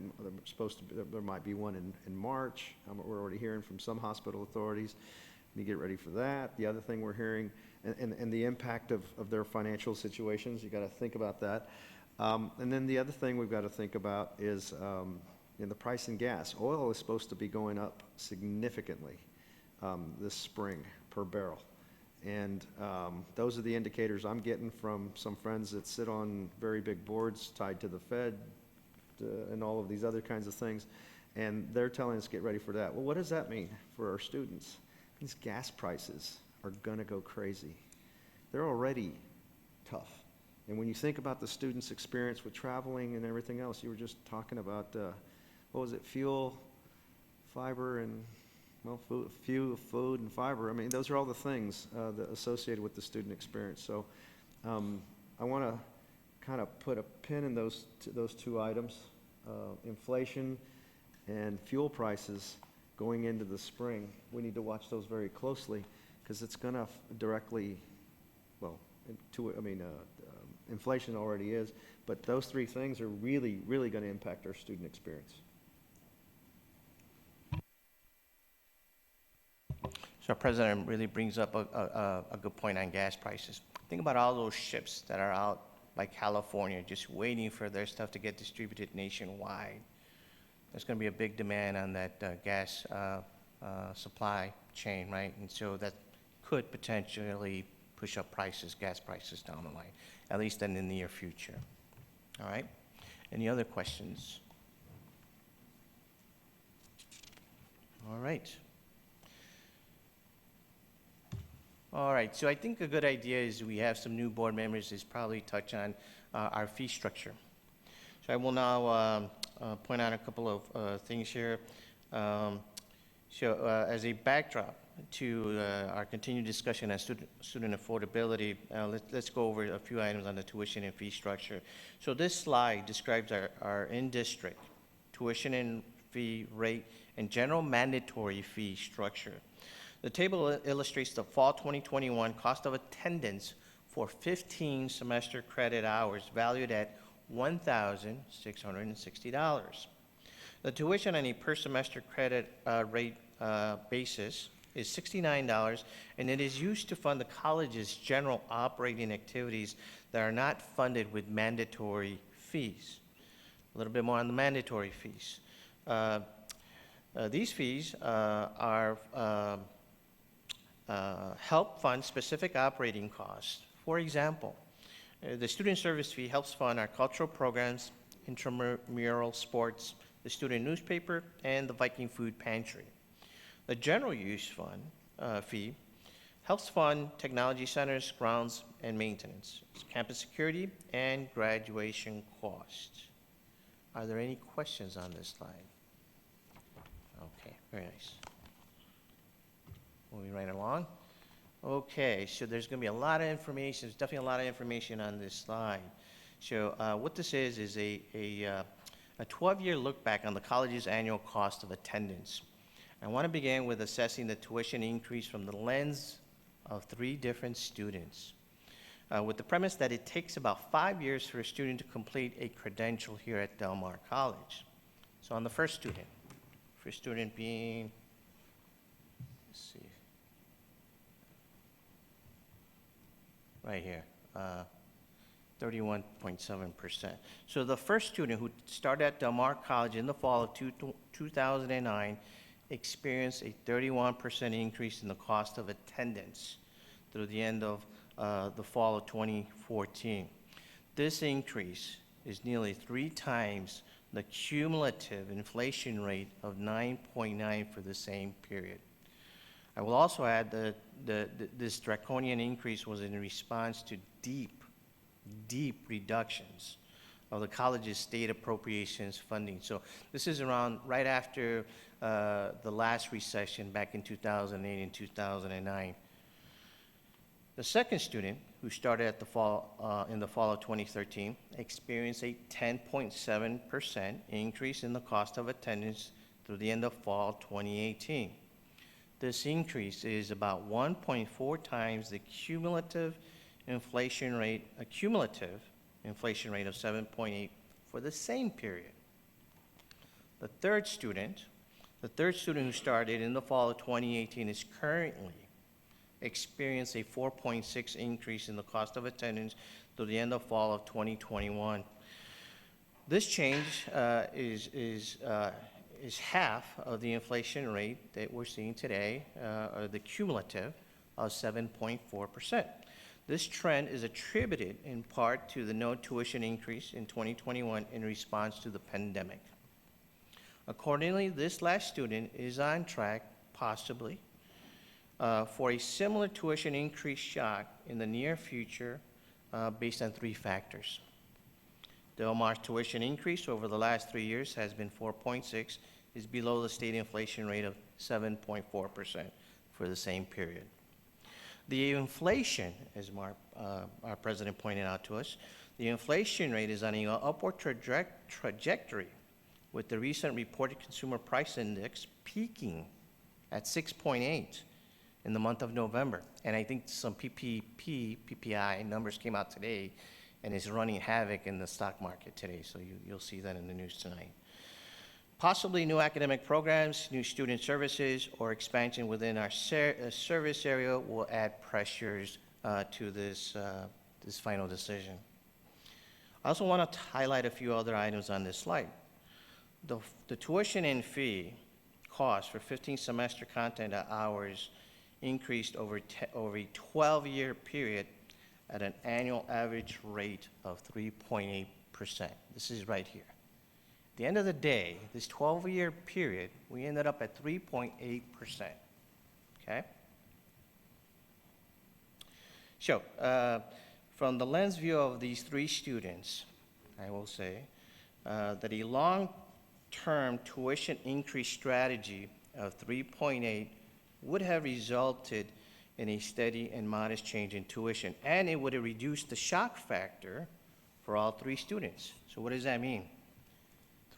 there might be one in March. We're already hearing from some hospital authorities. You get ready for that. The other thing we're hearing, and the impact of their financial situations, you got to think about that. And then the other thing we've got to think about is the price in gas. Oil is supposed to be going up significantly this spring per barrel. And those are the indicators I'm getting from some friends that sit on very big boards tied to the Fed and all of these other kinds of things. And they're telling us, get ready for that. Well, what does that mean for our students? These gas prices are gonna go crazy. They're already tough. And when you think about the students' experience with traveling and everything else, you were just talking about, what was it, fuel, fiber, and, well, food and fiber. I mean, those are all the things that associated with the student experience. So I want to kind of put a pin in those two items, inflation and fuel prices going into the spring. We need to watch those very closely because it's going to directly, well, inflation already is, but those three things are really, really going to impact our student experience. So President really brings up a good point on gas prices. Think about all those ships that are out by California just waiting for their stuff to get distributed nationwide. There's going to be a big demand on that gas supply chain, right? And so that could potentially push up prices, gas prices down the line, at least in the near future. All right? Any other questions? All right. All right, so I think a good idea is we have some new board members is probably touch on our fee structure. So I will now point out a couple of things here. As a backdrop to our continued discussion on student affordability, let's go over a few items on the tuition and fee structure. So this slide describes our in-district tuition and fee rate and general mandatory fee structure. The table illustrates the fall 2021 cost of attendance for 15 semester credit hours valued at $1,660. The tuition on a per semester credit rate basis is $69, and it is used to fund the college's general operating activities that are not funded with mandatory fees. A little bit more on the mandatory fees. These fees help fund specific operating costs. For example, the student service fee helps fund our cultural programs, intramural sports, the student newspaper, and the Viking food pantry. The general use fund fee helps fund technology centers, grounds, and maintenance, campus security, and graduation costs. Are there any questions on this slide? Okay, very nice. Moving right along. Okay, so there's going to be a lot of information. There's definitely a lot of information on this slide. So what this is a 12-year look back on the college's annual cost of attendance. I want to begin with assessing the tuition increase from the lens of 3 different students, with the premise that it takes about 5 years for a student to complete a credential here at Del Mar College. So on the first student being, let's see, right here, 31.7%. So the first student who started at Del Mar College in the fall of 2009 experienced a 31% increase in the cost of attendance through the end of the fall of 2014. This increase is nearly 3 times the cumulative inflation rate of 9.9 for the same period. I will also add that this draconian increase was in response to deep reductions of the college's state appropriations funding. So this is around right after the last recession back in 2008 and 2009. The second student, who started at in the fall of 2013, experienced a 10.7% increase in the cost of attendance through the end of fall 2018. This increase is about 1.4 times the cumulative inflation rate of 7.8 for the same period. The third student who started in the fall of 2018 is currently experienced a 4.6 increase in the cost of attendance through the end of fall of 2021. This change is half of the inflation rate that we're seeing today, or the cumulative of 7.4%. This trend is attributed in part to the no tuition increase in 2021 in response to the pandemic. Accordingly, this last student is on track, possibly, for a similar tuition increase shock in the near future based on 3 factors. Del Mar's tuition increase over the last 3 years has been 4.6, is below the state inflation rate of 7.4% for the same period. The inflation, as our president pointed out to us, the inflation rate is on an upward trajectory, with the recent reported consumer price index peaking at 6.8 in the month of November. And I think some PPI numbers came out today and is running havoc in the stock market today, so you'll see that in the news tonight. Possibly new academic programs, new student services, or expansion within our service area will add pressures to this final decision. I also want to highlight a few other items on this slide. The tuition and fee cost for 15 semester content hours increased over a 12-year period at an annual average rate of 3.8%. This is right here. At the end of the day, this 12-year period, we ended up at 3.8%, okay? So, from the lens view of these 3 students, I will say that a long-term tuition increase strategy of 3.8 would have resulted in a steady and modest change in tuition, and it would have reduced the shock factor for all 3 students. So what does that mean?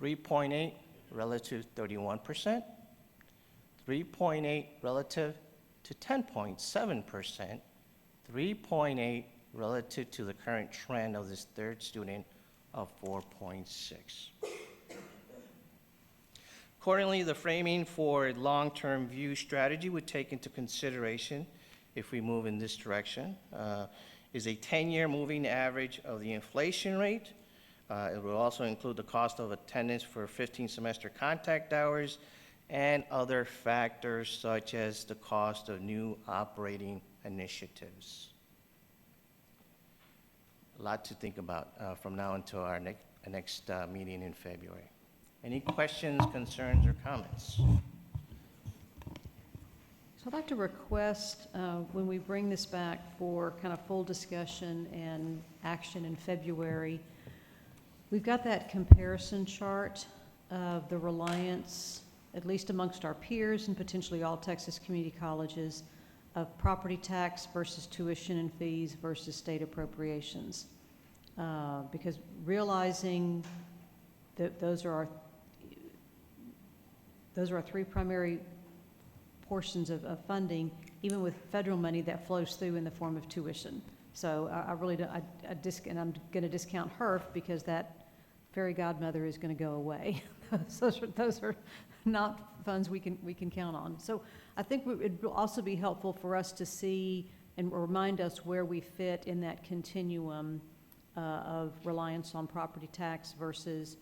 3.8 relative to 31%, 3.8 relative to 10.7%, 3.8 relative to the current trend of this 3rd student of 4.6. Accordingly, the framing for a long-term view strategy would take into consideration, if we move in this direction, is a 10-year moving average of the inflation rate. It will also include the cost of attendance for 15 semester contact hours and other factors such as the cost of new operating initiatives. A lot to think about from now until our next meeting in February. Any questions, concerns, or comments? So I'd like to request, when we bring this back for kind of full discussion and action in February, we've got that comparison chart of the reliance, at least amongst our peers and potentially all Texas community colleges, of property tax versus tuition and fees versus state appropriations. Because realizing that those are our 3 primary portions of funding, even with federal money that flows through in the form of tuition. So I really don't, and I'm going to discount HERF because that fairy godmother is going to go away. those are not funds we can count on. So I think it will also be helpful for us to see and remind us where we fit in that continuum of reliance on property tax versus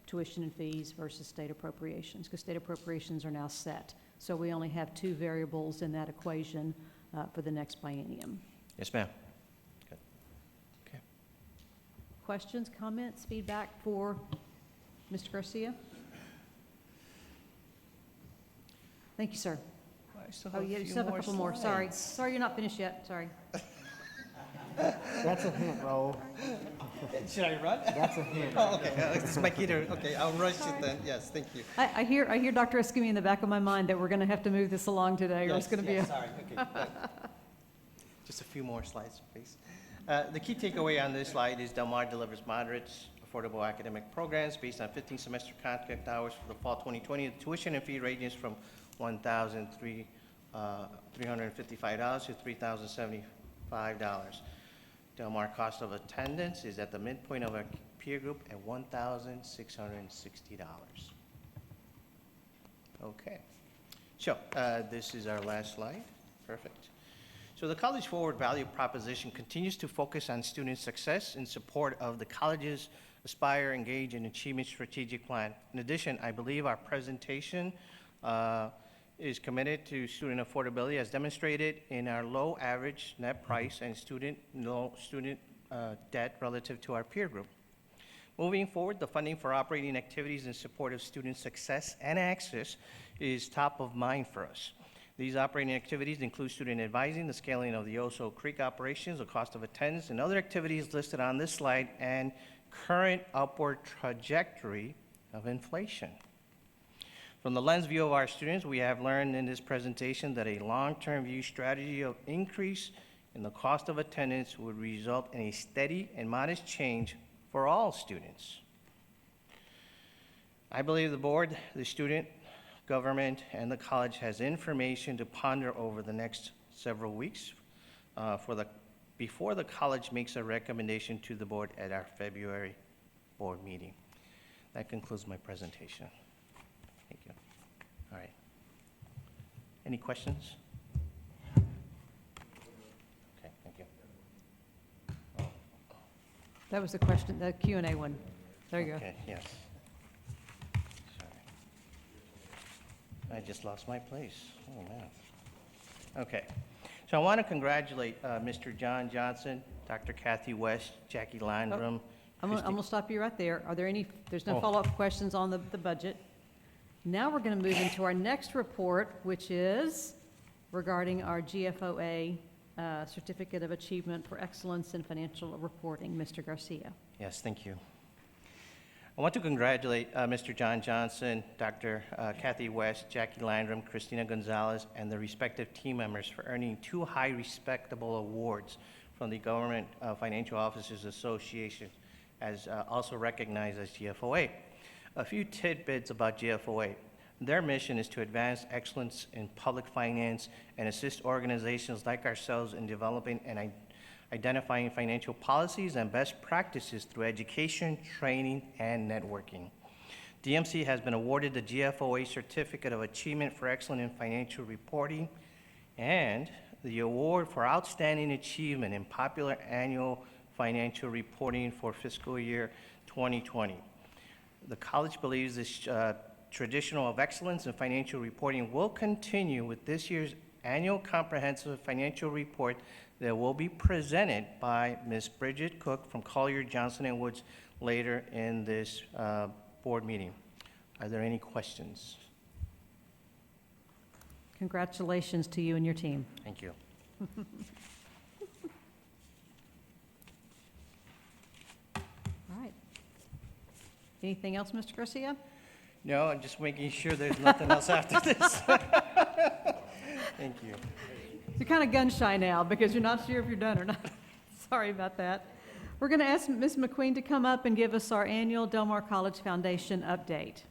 tuition and fees versus state appropriations, because state appropriations are now set. So we only have 2 variables in that equation for the next biennium. Yes, ma'am. Good. Okay. Questions, comments, feedback for Mr. Garcia? Thank you, sir. I still Oh, have yeah, a you few still have a couple more. Sorry. slides. Sorry, you're not finished yet. Sorry. That's a hint, Raul. Should I run? That's a hint. Oh, okay. It's my kiddo. Okay, I'll rush it then. Yes, thank you. I hear Dr. Escamilla in the back of my mind that we're going to have to move this along today, or it's going to be a... Sorry. Okay. Good. Just a few more slides, please. The key takeaway on this slide is Del Mar delivers moderate, affordable academic programs based on 15 semester contact hours for the fall 2020. The tuition and fee ranges from $1,355 to $3,075. Del Mar cost of attendance is at the midpoint of our peer group at $1,660. Okay. So this is our last slide. Perfect. So the College Forward value proposition continues to focus on student success in support of the college's Aspire, Engage, and Achievement strategic plan. In addition, I believe our presentation is committed to student affordability as demonstrated in our low average net price and low student debt relative to our peer group. Moving forward, the funding for operating activities in support of student success and access is top of mind for us. These operating activities include student advising, the scaling of the Oso Creek operations, the cost of attendance, and other activities listed on this slide, and current upward trajectory of inflation. From the lens view of our students, we have learned in this presentation that a long-term view strategy of increase in the cost of attendance would result in a steady and modest change for all students. I believe the board, the student, government, and the college has information to ponder over the next several weeks before the college makes a recommendation to the board at our February board meeting. That concludes my presentation. Thank you. All right. Any questions? Okay, thank you. That was the question, the Q&A one. There you go. Okay, yes. Sorry. I just lost my place. Oh, man. Okay. So I want to congratulate Mr. John Johnson, Dr. Kathy West, Jackie Landrum. I'm going to stop you right there. Are there any, there's no Oh. follow-up questions on the budget. Now we're going to move into our next report, which is regarding our GFOA Certificate of Achievement for Excellence in Financial Reporting. Mr. Garcia. Yes, thank you. I want to congratulate Mr. John Johnson, Dr. Kathy West, Jackie Landrum, Christina Gonzalez, and the respective team members for earning 2 high respectable awards from the Government Financial Officers Association, as also recognized as GFOA. A few tidbits about GFOA. Their mission is to advance excellence in public finance and assist organizations like ourselves in developing and identifying financial policies and best practices through education, training, and networking. DMC has been awarded the GFOA Certificate of Achievement for Excellence in Financial Reporting and the Award for Outstanding Achievement in Popular Annual Financial Reporting for fiscal year 2020. The college believes this tradition of excellence in financial reporting will continue with this year's annual comprehensive financial report that will be presented by Ms. Bridget Cook from Collier, Johnson & Woods later in this board meeting. Are there any questions? Congratulations to you and your team. Thank you. All right. Anything else, Mr. Garcia? No, I'm just making sure there's nothing else after this. Thank you. You're kind of gun shy now because you're not sure if you're done or not. Sorry about that. We're going to ask Ms. McQueen to come up and give us our annual Del Mar College Foundation update.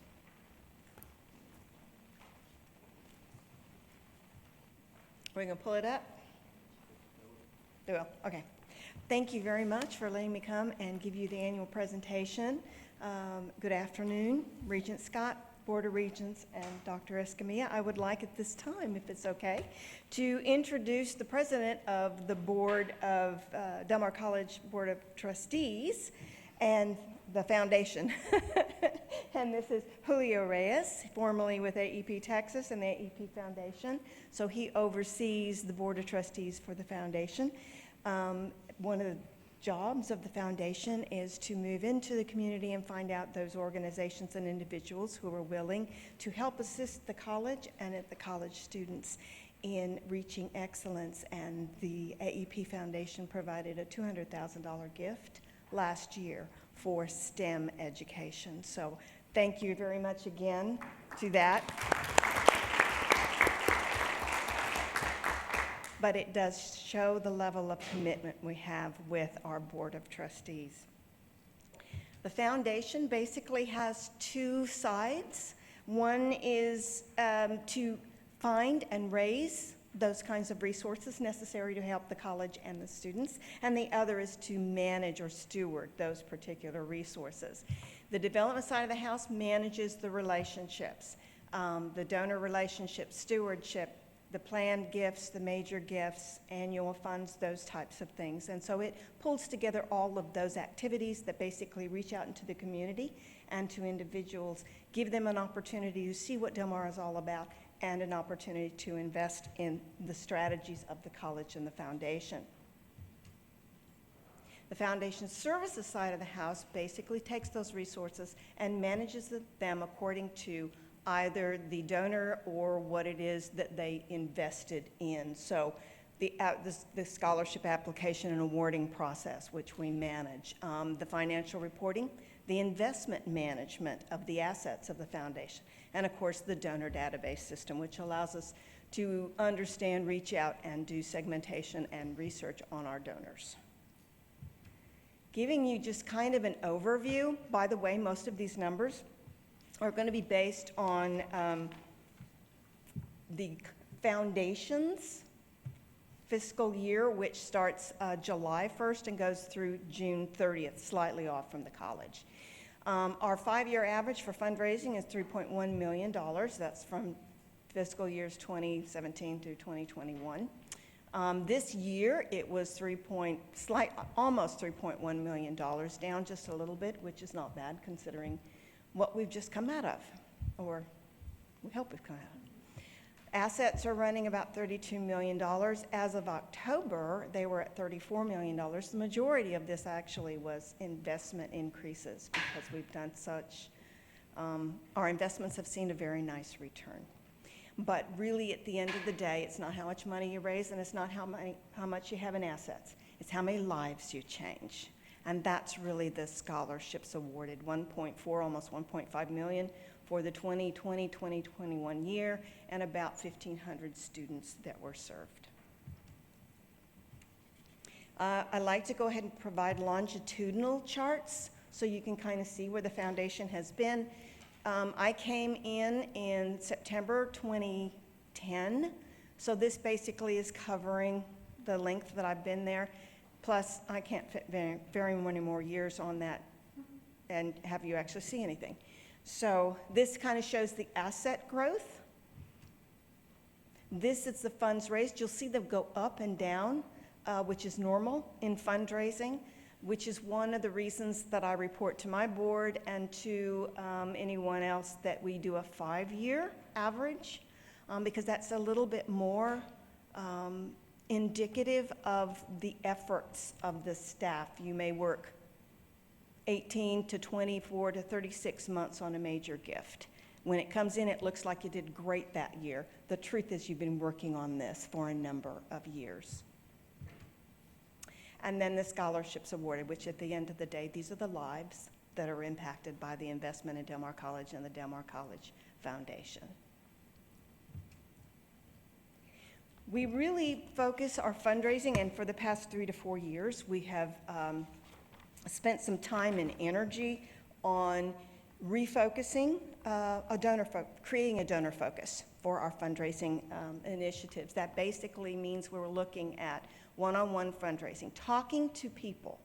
We're going to pull it up? They will, okay. Thank you very much for letting me come and give you the annual presentation. Good afternoon, Regent Scott, Board of Regents, and Dr. Escamilla. I would like at this time, if it's okay, to introduce the president of the Board of Del Mar College Board of Trustees and the foundation. And this is Julio Reyes, formerly with AEP Texas and the AEP Foundation. So he oversees the Board of Trustees for the foundation. One of the jobs of the foundation is to move into the community and find out those organizations and individuals who are willing to help assist the college and the college students in reaching excellence. And the AEP Foundation provided a $200,000 gift last year for STEM education. So thank you very much again to that. But it does show the level of commitment we have with our Board of Trustees. The foundation basically has 2 sides. One is to find and raise those kinds of resources necessary to help the college and the students, and the other is to manage or steward those particular resources. The development side of the house manages the relationships, the donor relationship, stewardship, the planned gifts, the major gifts, annual funds, those types of things. And so it pulls together all of those activities that basically reach out into the community and to individuals, give them an opportunity to see what Del Mar is all about, and an opportunity to invest in the strategies of the college and the foundation. The foundation services side of the house basically takes those resources and manages them according to either the donor or what it is that they invested in. So the scholarship application and awarding process, which we manage, the financial reporting, the investment management of the assets of the foundation, and of course the donor database system, which allows us to understand, reach out, and do segmentation and research on our donors. Giving you just kind of an overview, by the way, most of these numbers are going to be based on the foundation's fiscal year, which starts July 1st and goes through June 30th, slightly off from the college. Our 5-year average for fundraising is $3.1 million. That's from fiscal years 2017 through 2021. This year, it was almost $3.1 million, down just a little bit, which is not bad considering what we've just come out of, or we hope we've come out of. Assets are running about $32 million. As of October, they were at $34 million. The majority of this actually was investment increases because we've done such, our investments have seen a very nice return. But really, at the end of the day, it's not how much money you raise, and it's not how much you have in assets. It's how many lives you change. And that's really the scholarships awarded, 1.4, almost 1.5 million for the 2020-2021 year, and about 1,500 students that were served. I like to go ahead and provide longitudinal charts so you can kind of see where the foundation has been. I came in September 2010, so this basically is covering the length that I've been there. Plus, I can't fit very many more years on that and have you actually see anything. So this kind of shows the asset growth. This is the funds raised. You'll see them go up and down, which is normal in fundraising, which is one of the reasons that I report to my board and to anyone else that we do a 5-year average, because that's a little bit more indicative of the efforts of the staff. You may work 18 to 24 to 36 months on a major gift. When it comes in, it looks like you did great that year. The truth is you've been working on this for a number of years. And then the scholarships awarded, which at the end of the day, these are the lives that are impacted by the investment in Del Mar College and the Del Mar College Foundation. We really focus our fundraising, and for the past 3 to 4 years, we have spent some time and energy on refocusing creating a donor focus for our fundraising initiatives. That basically means we're looking at one-on-one fundraising, talking to people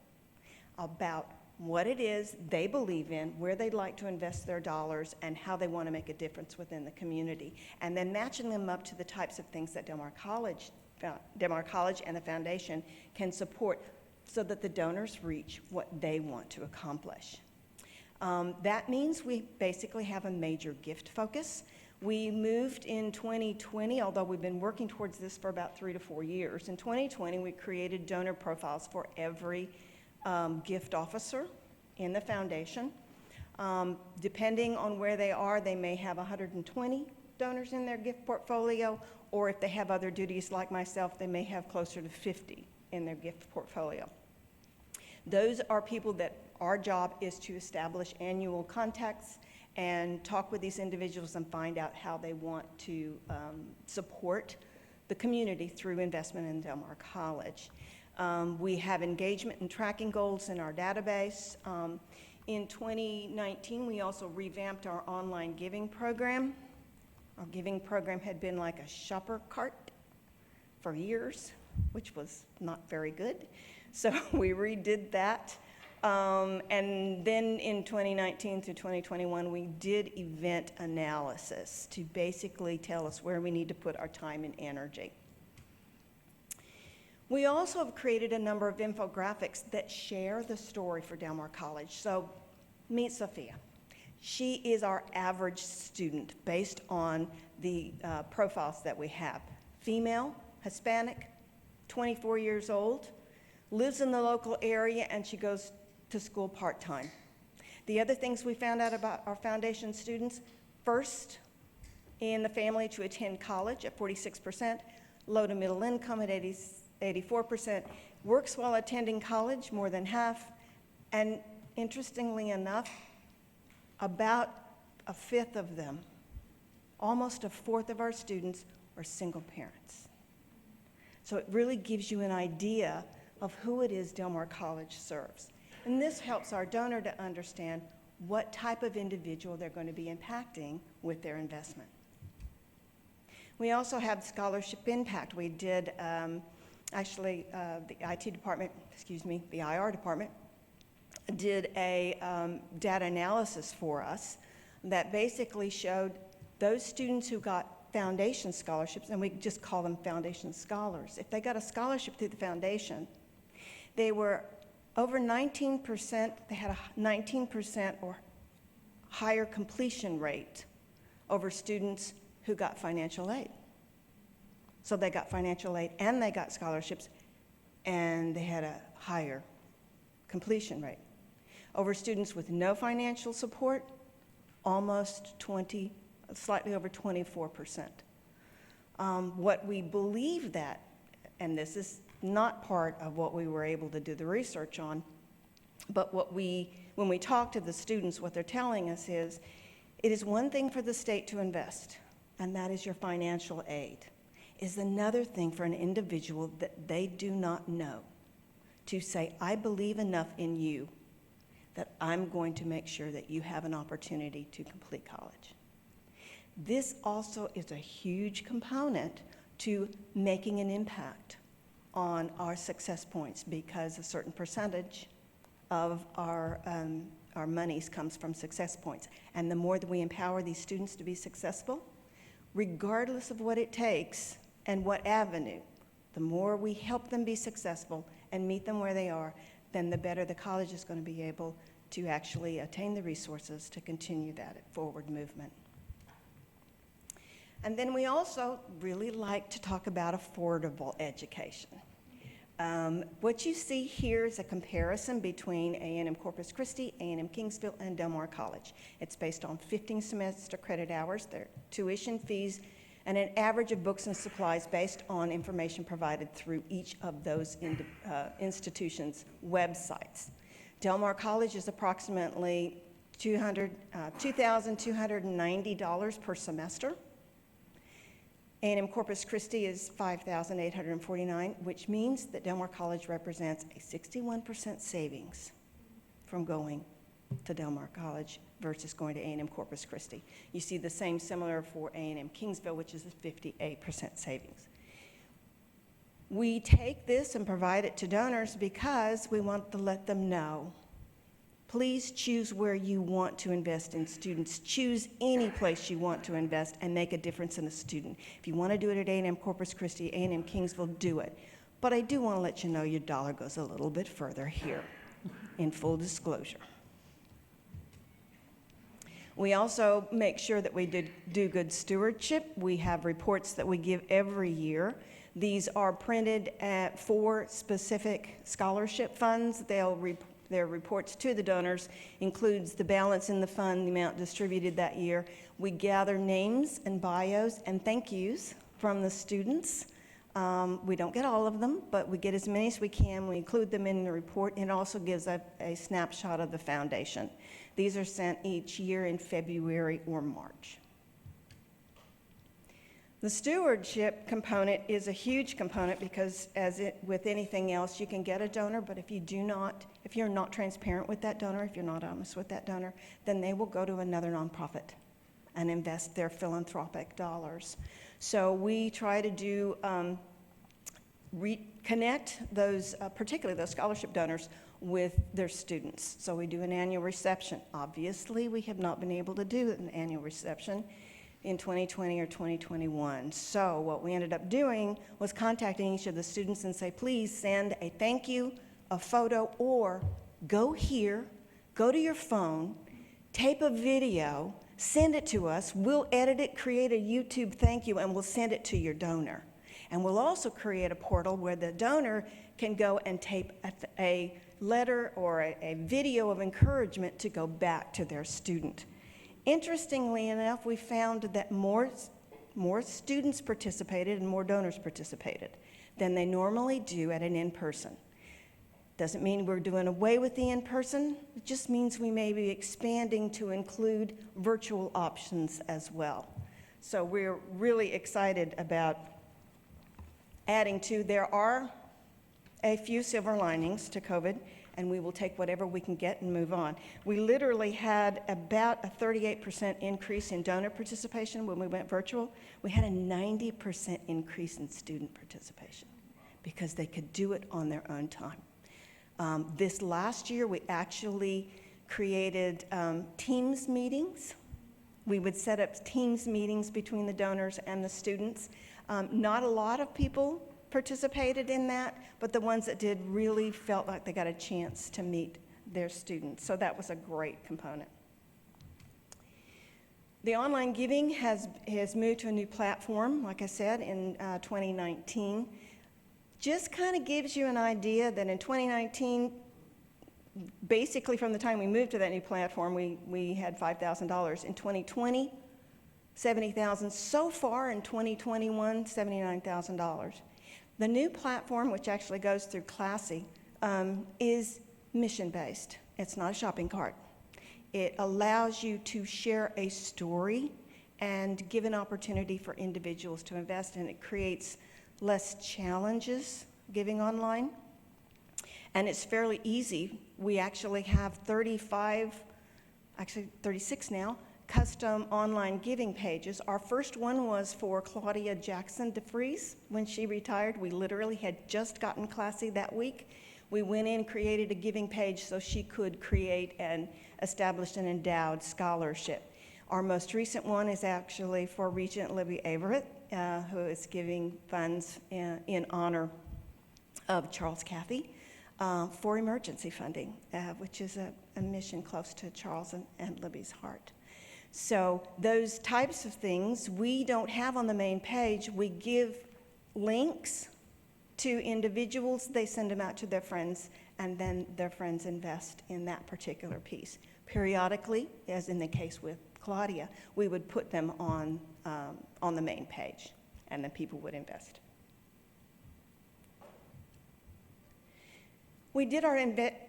about what it is they believe in, where they'd like to invest their dollars, and how they want to make a difference within the community, and then matching them up to the types of things that Del Mar College and the foundation can support so that the donors reach what they want to accomplish. That means we basically have a major gift focus. We moved in 2020, although we've been working towards this for about 3 to 4 years. In 2020, we created donor profiles for every gift officer in the foundation. Depending on where they are, they may have 120 donors in their gift portfolio, or if they have other duties like myself, they may have closer to 50 in their gift portfolio. Those are people that our job is to establish annual contacts and talk with these individuals and find out how they want to support the community through investment in Del Mar College. We have engagement and tracking goals in our database. In 2019, we also revamped our online giving program. Our giving program had been like a shopper cart for years, which was not very good. So we redid that. And then in 2019 through 2021, we did event analysis to basically tell us where we need to put our time and energy. We also have created a number of infographics that share the story for Del Mar College. So meet Sophia. She is our average student based on the profiles that we have. Female, Hispanic, 24 years old, lives in the local area, and she goes to school part-time. The other things we found out about our foundation students: first in the family to attend college at 46%, low to middle income at 84%, works while attending college more than half, and interestingly enough, about a fifth of them, almost a fourth of our students, are single parents. So it really gives you an idea of who it is Del Mar College serves. And this helps our donor to understand what type of individual they're going to be impacting with their investment. We also have scholarship impact. We did, the IT department, the IR department, did a data analysis for us that basically showed those students who got foundation scholarships, and we just call them foundation scholars. If they got a scholarship through the foundation, they were over 19%, they had a 19% or higher completion rate over students who got financial aid. So they got financial aid and they got scholarships, and they had a higher completion rate. Over students with no financial support, almost 20, slightly over 24%. What we believe that, and this is not part of what we were able to do the research on, but when we talk to the students, what they're telling us is, it is one thing for the state to invest, and that is your financial aid. Is another thing for an individual that they do not know to say, I believe enough in you that I'm going to make sure that you have an opportunity to complete college. This also is a huge component to making an impact on our success points, because a certain percentage of our monies comes from success points. And the more that we empower these students to be successful, regardless of what it takes and what avenue, the more we help them be successful and meet them where they are, then the better the college is going to be able to actually attain the resources to continue that forward movement. And then we also really like to talk about affordable education. What you see here is a comparison between A&M Corpus Christi, A&M Kingsville, and Del Mar College. It's based on 15 semester credit hours, their tuition fees, and an average of books and supplies based on information provided through each of those institutions' websites. Del Mar College is approximately $2,290 per semester. A&M Corpus Christi is $5,849, which means that Del Mar College represents a 61% savings from going to Del Mar College versus going to A&M Corpus Christi. You see the same similar for A&M Kingsville, which is a 58% savings. We take this and provide it to donors because we want to let them know, please choose where you want to invest in students. Choose any place you want to invest and make a difference in a student. If you want to do it at A&M Corpus Christi, A&M Kingsville, do it. But I do want to let you know your dollar goes a little bit further here, in full disclosure. We also make sure that we do good stewardship. We have reports that we give every year. These are printed for specific scholarship funds. Their reports to the donors includes the balance in the fund, the amount distributed that year. We gather names and bios and thank yous from the students. We don't get all of them, but we get as many as we can. We include them in the report, and it also gives a snapshot of the foundation. These are sent each year in February or March. The stewardship component is a huge component because, with anything else, you can get a donor, but if you're not transparent with that donor, if you're not honest with that donor, then they will go to another nonprofit and invest their philanthropic dollars. So we try to do reconnect those, particularly those scholarship donors, with their students. So we do an annual reception. Obviously, we have not been able to do an annual reception in 2020 or 2021. So what we ended up doing was contacting each of the students and say, please send a thank you, a photo, or go here, go to your phone, tape a video, send it to us. We'll edit it, create a YouTube thank you, and we'll send it to your donor. And we'll also create a portal where the donor can go and tape a letter or a video of encouragement to go back to their student. Interestingly enough, we found that more students participated and more donors participated than they normally do at an in-person. Doesn't mean we're doing away with the in-person, it just means we may be expanding to include virtual options as well. So we're really excited about adding to. There are a few silver linings to COVID, and we will take whatever we can get and move on. We literally had about a 38% increase in donor participation when we went virtual. We had a 90% increase in student participation because they could do it on their own time. This last year, we actually created Teams meetings. We would set up Teams meetings between the donors and the students. Not a lot of people participated in that, but the ones that did really felt like they got a chance to meet their students. So that was a great component. The online giving has moved to a new platform, like I said, in 2019. Just kind of gives you an idea that in 2019, basically from the time we moved to that new platform, we had $5,000. In 2020, $70,000. So far in 2021, $79,000. The new platform, which actually goes through Classy, is mission-based. It's not a shopping cart. It allows you to share a story and give an opportunity for individuals to invest, and it creates less challenges giving online. And it's fairly easy. We actually have 36 now, custom online giving pages. Our first one was for Claudia Jackson DeFries. When she retired, we literally had just gotten Classy that week. We went in and created a giving page so she could create and establish an endowed scholarship. Our most recent one is actually for Regent Libby Averett, who is giving funds in honor of Charles Cathy for emergency funding, which is a mission close to Charles and Libby's heart. So those types of things we don't have on the main page. We give links to individuals, they send them out to their friends, and then their friends invest in that particular piece. Periodically, as in the case with Claudia, we would put them on the main page, and then people would invest. We did our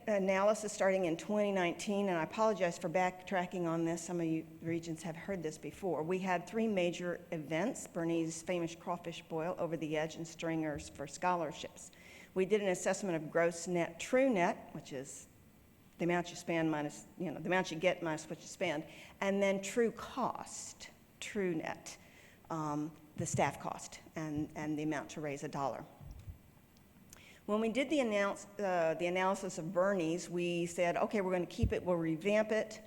analysis starting in 2019, and I apologize for backtracking on this. Some of you Regents have heard this before. We had 3 major events: Bernie's famous crawfish boil, Over the Edge, and Stringers for scholarships. We did an assessment of gross net, true net, which is the amount you spend minus, the amount you get minus what you spend, and then true cost, true net, the staff cost, and the amount to raise $1. When we did the analysis of Bernie's, we said, okay, we're going to keep it, we'll revamp it,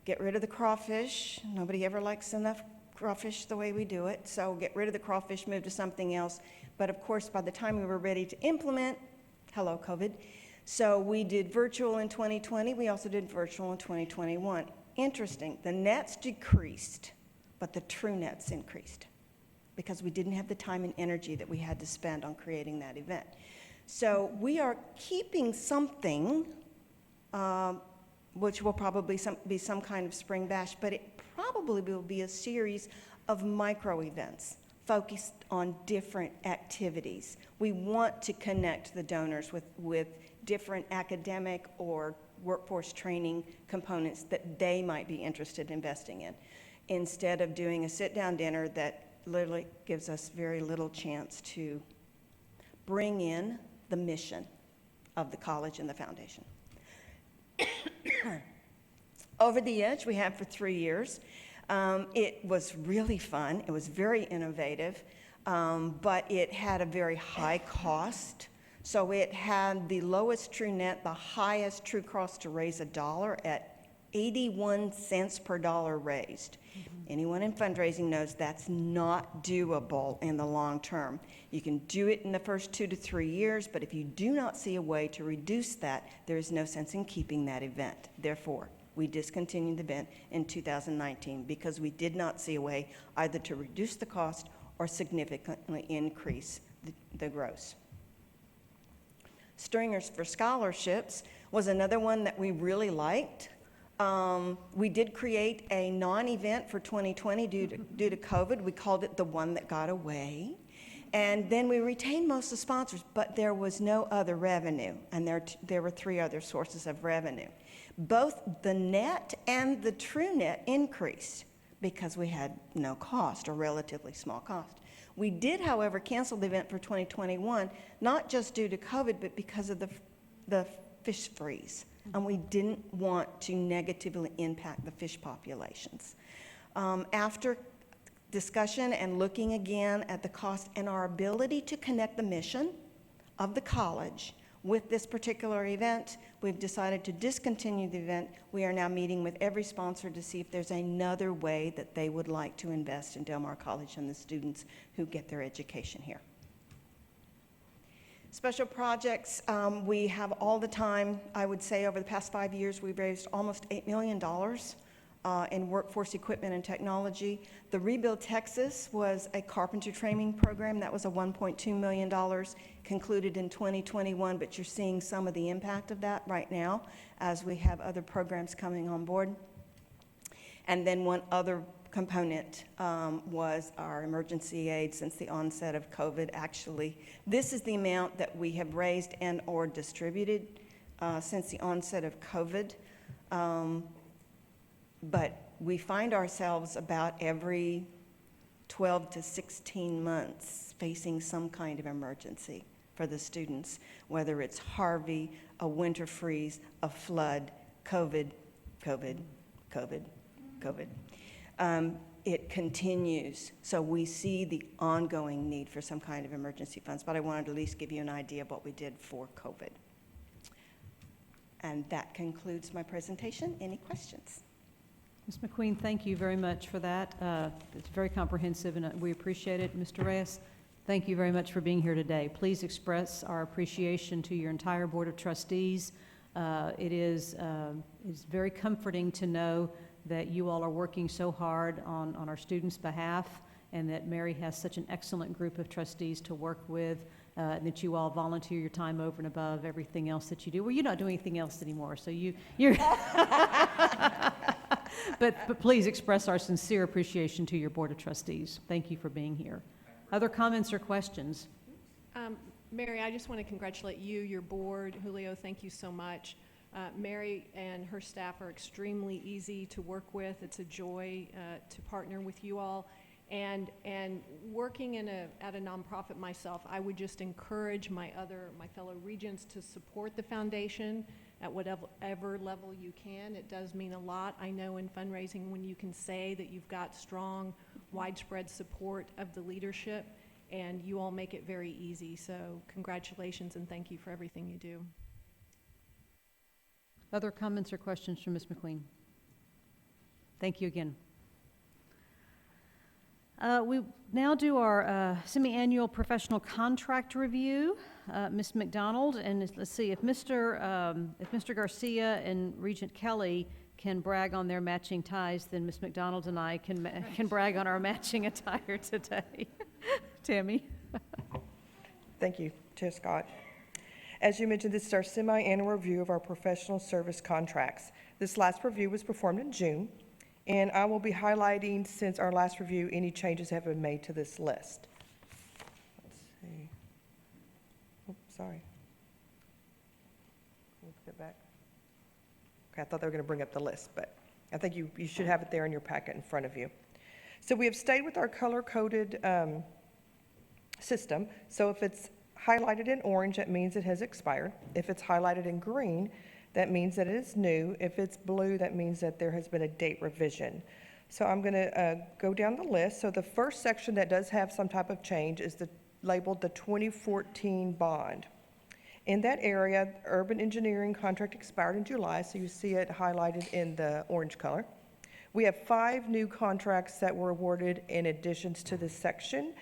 get rid of the crawfish. Nobody ever likes enough crawfish the way we do it, so get rid of the crawfish, move to something else. But of course, by the time we were ready to implement, hello, COVID, so we did virtual in 2020, we also did virtual in 2021. Interesting, the nets decreased, but the true nets increased because we didn't have the time and energy that we had to spend on creating that event. So we are keeping something, which will probably be some kind of spring bash, but it probably will be a series of micro events focused on different activities. We want to connect the donors with different academic or workforce training components that they might be interested in investing in, instead of doing a sit-down dinner that literally gives us very little chance to bring in the mission of the college and the foundation. Over the Edge we had for 3 years. It was really fun. It was very innovative, but it had a very high cost. So it had the lowest true net, the highest true cost to raise $1 at 81 cents per dollar raised. Anyone in fundraising knows that's not doable in the long term. You can do it in the first 2 to 3 years, but if you do not see a way to reduce that, there is no sense in keeping that event. Therefore, we discontinued the event in 2019 because we did not see a way either to reduce the cost or significantly increase the gross. Stringers for Scholarships was another one that we really liked. We did create a non-event for 2020 due to COVID. We called it the one that got away. And then we retained most of the sponsors, but there was no other revenue, and there were 3 other sources of revenue. Both the net and the true net increased because we had no cost or relatively small cost. We did, however, cancel the event for 2021, not just due to COVID, but because of the fish freeze. And we didn't want to negatively impact the fish populations. After discussion and looking again at the cost and our ability to connect the mission of the college with this particular event, we've decided to discontinue the event. We are now meeting with every sponsor to see if there's another way that they would like to invest in Del Mar College and the students who get their education here. Special projects, we have all the time. I would say over the past 5 years, we've raised almost $8 million in workforce equipment and technology. The Rebuild Texas was a carpenter training program. That was a $1.2 million, concluded in 2021, but you're seeing some of the impact of that right now as we have other programs coming on board. And then one other component was our emergency aid since the onset of COVID. Actually, this is the amount that we have raised and or distributed since the onset of COVID. But we find ourselves about every 12 to 16 months facing some kind of emergency for the students, whether it's Harvey, a winter freeze, a flood, COVID. It continues. So we see the ongoing need for some kind of emergency funds, but I wanted to at least give you an idea of what we did for COVID. And that concludes my presentation. Any questions? Ms. McQueen, thank you very much for that. It's very comprehensive, and we appreciate it. Mr. Reyes, thank you very much for being here today. Please express our appreciation to your entire Board of Trustees. It's very comforting to know that you all are working so hard on our students' behalf, and that Mary has such an excellent group of trustees to work with, and that you all volunteer your time over and above everything else that you do. Well, you're not doing anything else anymore, so you're... But please express our sincere appreciation to your Board of Trustees. Thank you for being here. Other comments or questions? Mary, I just want to congratulate you, your board. Julio, thank you so much. Mary and her staff are extremely easy to work with. It's a joy to partner with you all. And working at a nonprofit myself, I would just encourage my fellow regents to support the foundation at whatever level you can. It does mean a lot, I know, in fundraising when you can say that you've got strong, widespread support of the leadership, and you all make it very easy. So congratulations and thank you for everything you do. Other comments or questions from Ms. McQueen? Thank you again. We now do our semi-annual professional contract review. Ms. McDonald, and let's see if Mr. Garcia and Regent Kelly can brag on their matching ties, then Ms. McDonald and I can brag on our matching attire today. Tammy. Thank you, Chair Scott. As you mentioned, this is our semi-annual review of our professional service contracts. This last review was performed in June, and I will be highlighting, since our last review, any changes have been made to this list. Let's see. Oops, sorry. Can we put it back? Okay, I thought they were going to bring up the list, but I think you should have it there in your packet in front of you. So we have stayed with our color-coded system. So if it's highlighted in orange, that means it has expired. If it's highlighted in green, that means that it is new. If it's blue, that means that there has been a date revision. So I'm going to go down the list. So the first section that does have some type of change is labeled the 2014 bond. In that area, urban engineering contract expired in July, so you see it highlighted in the orange color. We have 5 new contracts that were awarded in additions to this section.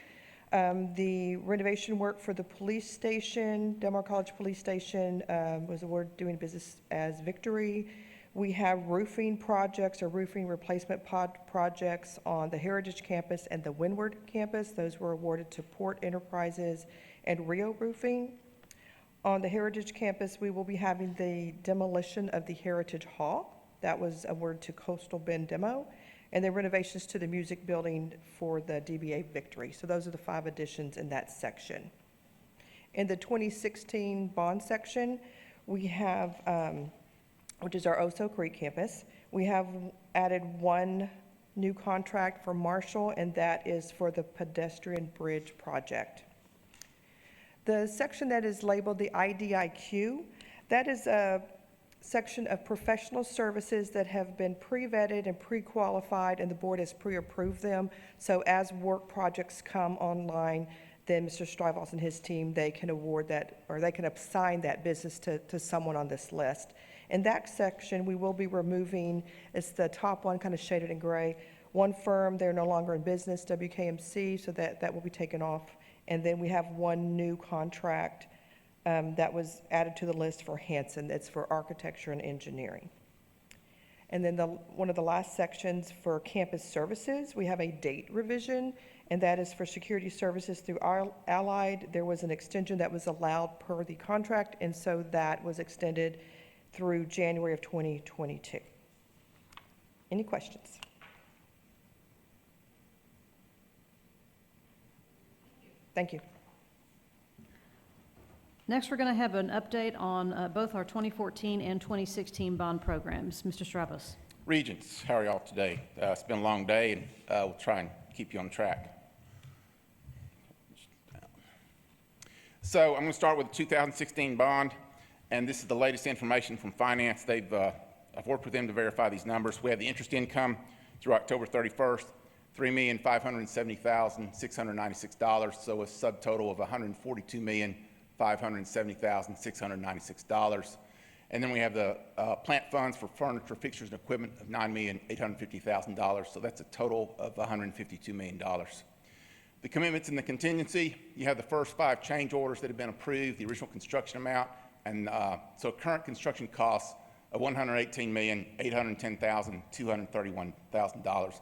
The renovation work for the police station, Del Mar College Police Station, was awarded doing business as Victory. We have roofing projects or roofing replacement projects on the Heritage Campus and the Windward Campus. Those were awarded to Port Enterprises and Rio Roofing. On the Heritage Campus, we will be having the demolition of the Heritage Hall. That was awarded to Coastal Bend Demo, and the renovations to the music building for the DBA Victory. So those are the 5 additions in that section. In the 2016 bond section, we have, which is our Oso Creek campus, we have added 1 new contract for Marshall, and that is for the pedestrian bridge project. The section that is labeled the IDIQ, that is a section of professional services that have been pre-vetted and pre-qualified, and the board has pre-approved them. So as work projects come online, then Mr. Strivos and his team, they can award that, or they can assign that business to someone on this list. In that section, we will be removing, it's the top one kind of shaded in gray, 1 firm, they're no longer in business, WKMC, so that will be taken off. And then we have 1 new contract that was added to the list for Hanson. It's for architecture and engineering. And then one of the last sections for campus services, we have a date revision, and that is for security services through Allied. There was an extension that was allowed per the contract, and so that was extended through January of 2022. Any questions? Thank you. Next, we're going to have an update on both our 2014 and 2016 bond programs. Mr. Strauss. Regents, how are y'all today? It's been a long day, and we'll try and keep you on track. So I'm going to start with the 2016 bond, and this is the latest information from finance. I've worked with them to verify these numbers. We have the interest income through October 31st, $3,570,696, so a subtotal of $142,570,696. And then we have the plant funds for furniture, fixtures, and equipment of $9,850,000, so that's a total of $152 million. The commitments and the contingency, you have the first 5 change orders that have been approved, the original construction amount, and so current construction costs of $118,810,231,000.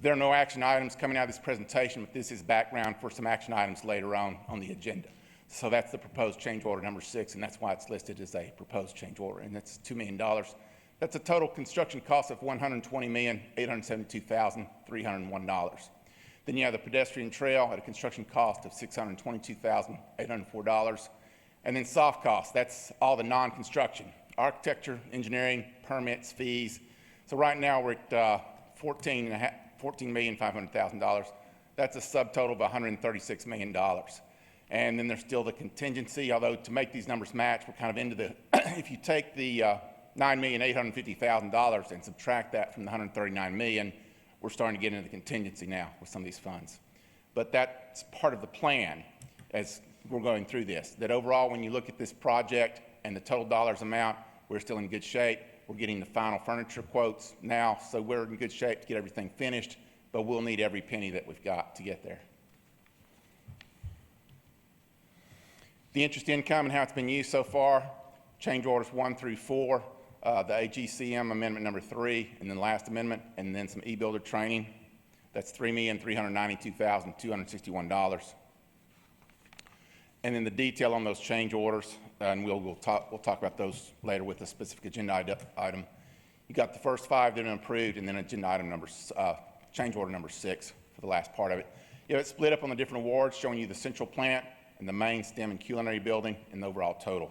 There are no action items coming out of this presentation, but this is background for some action items later on the agenda. So that's the proposed change order number 6, and that's why it's listed as a proposed change order, and that's $2 million. That's a total construction cost of $120,872,301. Then you have the pedestrian trail at a construction cost of $622,804. And then soft costs, that's all the non-construction, architecture, engineering, permits, fees. So right now we're at $14,500,000. That's a subtotal of $136 million. And then there's still the contingency, although to make these numbers match, we're kind of into the, if you take the $9,850,000 and subtract that from the $139 million, we're starting to get into the contingency now with some of these funds. But that's part of the plan as we're going through this, that overall when you look at this project and the total dollars amount, we're still in good shape. We're getting the final furniture quotes now, so we're in good shape to get everything finished, but we'll need every penny that we've got to get there. The interest income and how it's been used so far, change orders 1 through 4, the AGCM amendment number 3, and then last amendment, and then some e-builder training. That's $3,392,261. And then the detail on those change orders, and we'll talk about those later with a specific agenda item. You got the first 5 that have been approved, and then agenda item change order number 6 for the last part of it. You have it split up on the different awards, showing you the central plant and the main STEM and culinary building and the overall total.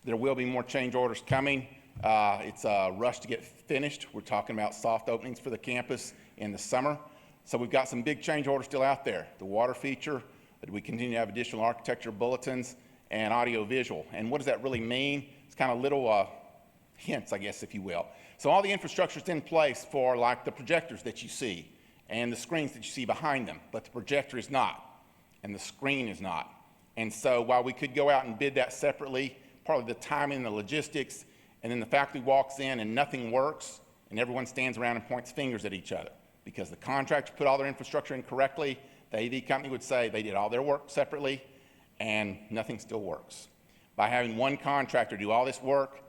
There will be more change orders coming. It's a rush to get finished. We're talking about soft openings for the campus in the summer. So we've got some big change orders still out there. The water feature, we continue to have additional architecture bulletins and audio visual. And what does that really mean? It's kind of little hints, I guess, if you will. So all the infrastructure is in place for like the projectors that you see and the screens that you see behind them, but the projector is not and the screen is not. And so while we could go out and bid that separately, part of the timing and the logistics, and then the faculty walks in and nothing works and everyone stands around and points fingers at each other because the contractor put all their infrastructure in correctly. The AV company would say they did all their work separately and nothing still works. By having one contractor do all this work,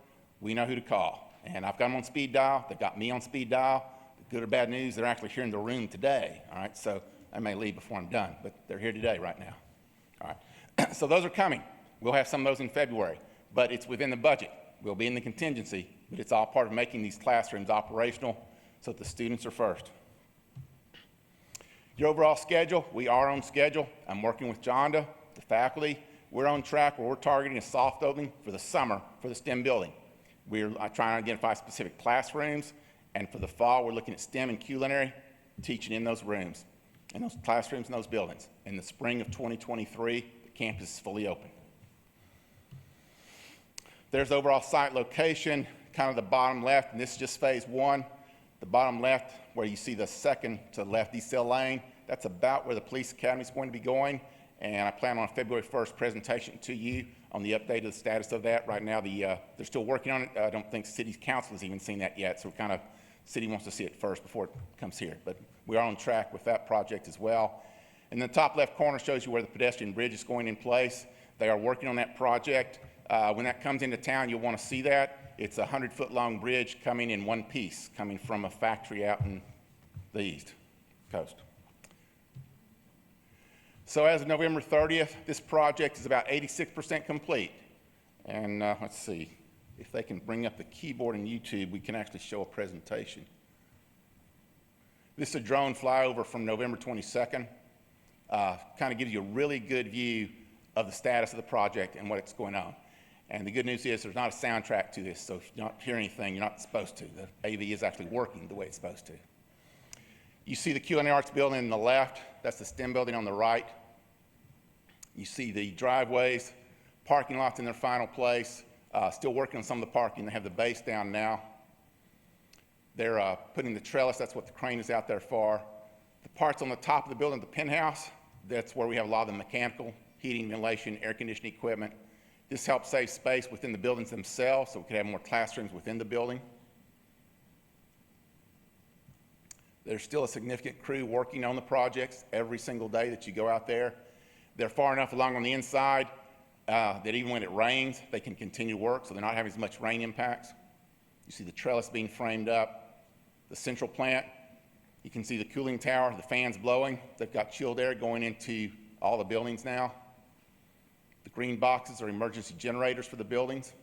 we know who to call. And I've got them on speed dial. They've got me on speed dial. The good or bad news, they're actually here in the room today, all right? So I may leave before I'm done, but they're here today right now, all right? So those are coming. We'll have some of those in February, but it's within the budget. We'll be in the contingency, but it's all part of making these classrooms operational so that the students are first. Your overall schedule, we are on schedule. I'm working with Jonda, the faculty. We're on track where we're targeting a soft opening for the summer for the STEM building. We're trying to identify specific classrooms, and for the fall, we're looking at STEM and culinary teaching in those rooms, in those classrooms and those buildings. In the spring of 2023, the campus is fully open. There's the overall site location, kind of the bottom left, and this is just phase one. The bottom left, where you see the second to the left decel lane, that's about where the police academy is going to be going. And I plan on a February 1st presentation to you on the update of the status of that. Right now, they're still working on it. I don't think City Council has even seen that yet, so City wants to see it first before it comes here. But we are on track with that project as well. And the top left corner shows you where the pedestrian bridge is going in place. They are working on that project. When that comes into town, you'll want to see that. It's a 100-foot long bridge coming in one piece, coming from a factory out in the east coast. So as of November 30th, this project is about 86% complete. And let's see, if they can bring up the keyboard in YouTube, we can actually show a presentation. This is a drone flyover from November 22nd. Kind of gives you a really good view of the status of the project and what's going on. And the good news is there's not a soundtrack to this, so if you don't hear anything, you're not supposed to. The AV is actually working the way it's supposed to. You see the culinary arts building on the left. That's the STEM building on the right. You see the driveways, parking lots in their final place. Still working on some of the parking. They have the base down now. They're putting the trellis. That's what the crane is out there for. The parts on the top of the building, the penthouse, that's where we have a lot of the mechanical, heating, ventilation, air conditioning equipment. This helps save space within the buildings themselves, so we could have more classrooms within the building. There's still a significant crew working on the projects every single day that you go out there. They're far enough along on the inside that even when it rains, they can continue work, so they're not having as much rain impacts. You see the trellis being framed up, the central plant. You can see the cooling tower, the fans blowing. They've got chilled air going into all the buildings now. The green boxes are emergency generators for the buildings.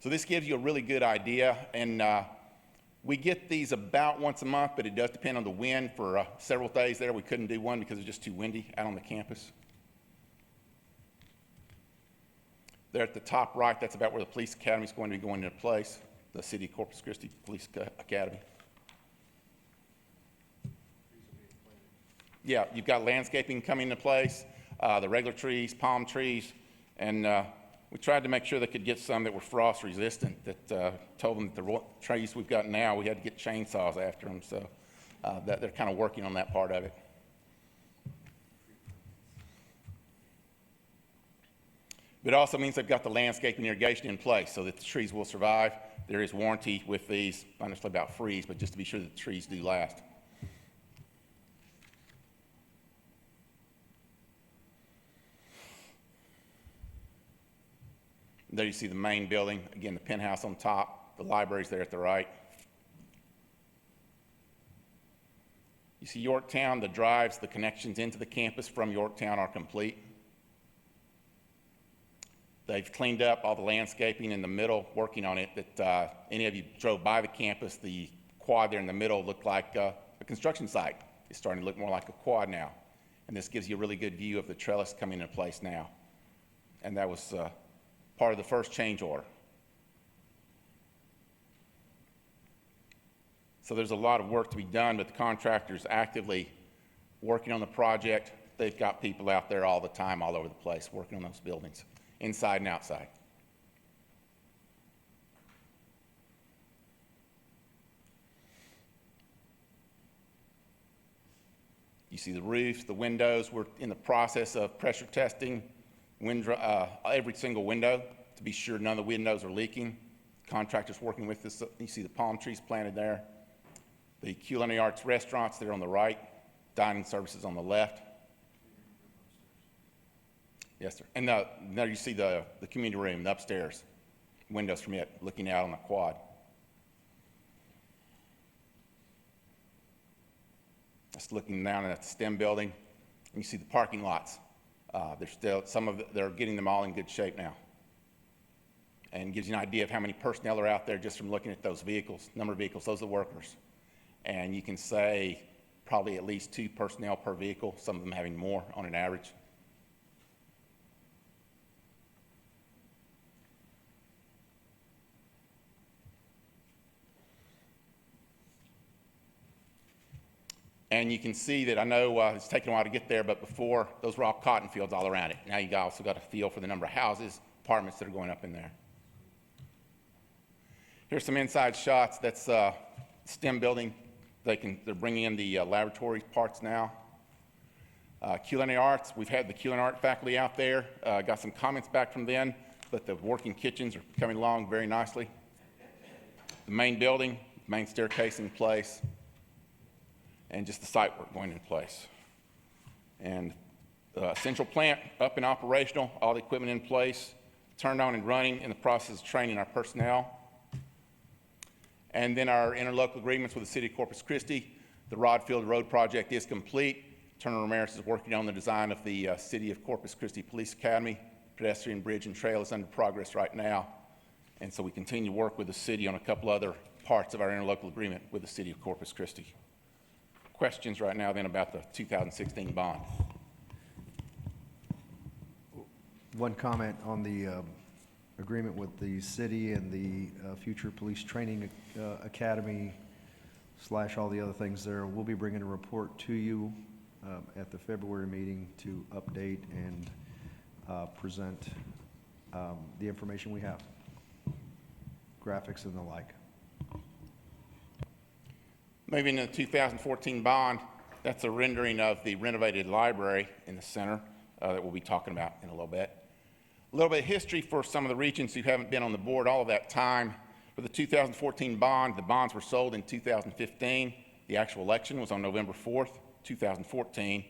So this gives you a really good idea, and we get these about once a month, but it does depend on the wind. For several days there, we couldn't do one because it was just too windy out on the campus. There at the top right, that's about where the police academy is going to be going into place, the City of Corpus Christi Police Academy. Yeah, you've got landscaping coming into place, the regular trees, palm trees, and we tried to make sure they could get some that were frost resistant. That told them that the trees we've got now, we had to get chainsaws after them, so that they're kind of working on that part of it. But it also means they've got the landscaping irrigation in place so that the trees will survive. There is warranty with these, not necessarily about freeze, but just to be sure that the trees do last. There you see the main building, again, the penthouse on top, the library's there at the right. You see Yorktown, the drives, the connections into the campus from Yorktown are complete. They've cleaned up all the landscaping in the middle, working on it, that any of you drove by the campus, the quad there in the middle looked like a construction site. It's starting to look more like a quad now. And this gives you a really good view of the trellis coming into place now. And that was part of the first change order. So there's a lot of work to be done, but the contractor's actively working on the project. They've got people out there all the time, all over the place, working on those buildings, inside and outside. You see the roofs, the windows. We're in the process of pressure testing every single window to be sure none of the windows are leaking. Contractors working with this. You see the palm trees planted there. The culinary arts restaurants there on the right, dining services on the left. Yes, sir. And there you see the community room, the upstairs windows from it, looking out on the quad. Just looking down at the STEM building, and you see the parking lots. There's still they're getting them all in good shape now. And gives you an idea of how many personnel are out there just from looking at those vehicles, number of vehicles, those are the workers. And you can say probably at least 2 personnel per vehicle, some of them having more on an average. And you can see that I know it's taken a while to get there, but before, those were all cotton fields all around it. Now you also got a feel for the number of houses, apartments that are going up in there. Here's some inside shots. That's STEM building. They're bringing in the laboratory parts now. Culinary arts, we've had the culinary art faculty out there. Got some comments back from them, but the working kitchens are coming along very nicely. The main building, main staircase in place, and just the site work going in place. And central plant up and operational, all the equipment in place, turned on and running, in the process of training our personnel. And then our interlocal agreements with the City of Corpus Christi. The Rodfield Road project is complete. Turner Ramirez is working on the design of the City of Corpus Christi Police Academy. Pedestrian bridge and trail is under progress right now. And so we continue to work with the city on a couple other parts of our interlocal agreement with the City of Corpus Christi. Questions right now then about the 2016 bond? One comment on the agreement with the city and the future police training academy / all the other things there. We'll be bringing a report to you at the February meeting to update and present the information we have, graphics and the like. Moving to the 2014 bond, that's a rendering of the renovated library in the center that we'll be talking about in a little bit. A little bit of history for some of the regents who haven't been on the board all of that time. For the 2014 bond, the bonds were sold in 2015. The actual election was on November 4th, 2014.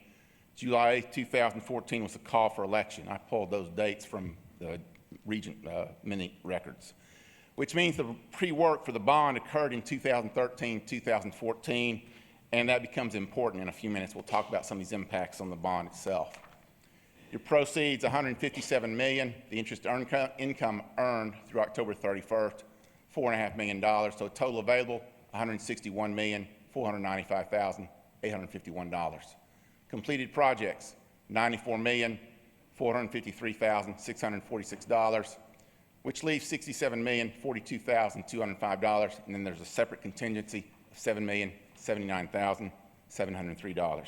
July 8th, 2014 was the call for election. I pulled those dates from the regent mini records, which means the pre-work for the bond occurred in 2013, 2014, and that becomes important in a few minutes. We'll talk about some of these impacts on the bond itself. Your proceeds, $157 million. The interest income earned through October 31st, $4.5 million. So a total available, $161,495,851. Completed projects, $94,453,646, which leaves $67,042,205. And then there's a separate contingency of $7,079,703.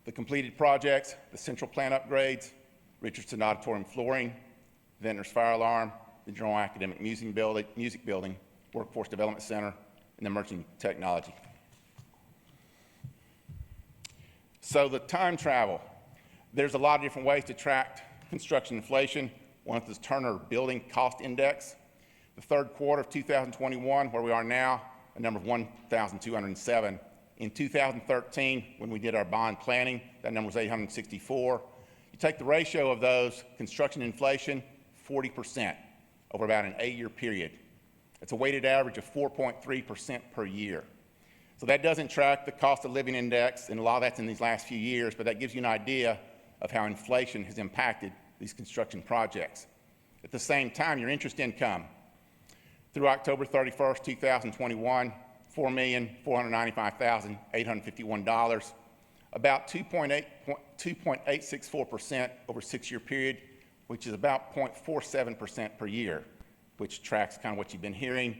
The completed projects, the central plant upgrades, Richardson Auditorium flooring, Ventnor's fire alarm, the General Academic Music Building, Workforce Development Center, and emerging technology. So the time travel, there's a lot of different ways to track construction inflation. One is the Turner Building Cost Index. The third quarter of 2021, where we are now, a number of 1,207. In 2013, when we did our bond planning, that number was 864. You take the ratio of those, construction inflation, 40% over about an 8-year period. It's a weighted average of 4.3% per year. So that doesn't track the cost of living index, and a lot of that's in these last few years, but that gives you an idea of how inflation has impacted these construction projects. At the same time, your interest income, through October 31st, 2021, $4,495,851, about 2.864% over a 6-year period, which is about 0.47% per year, which tracks kind of what you've been hearing.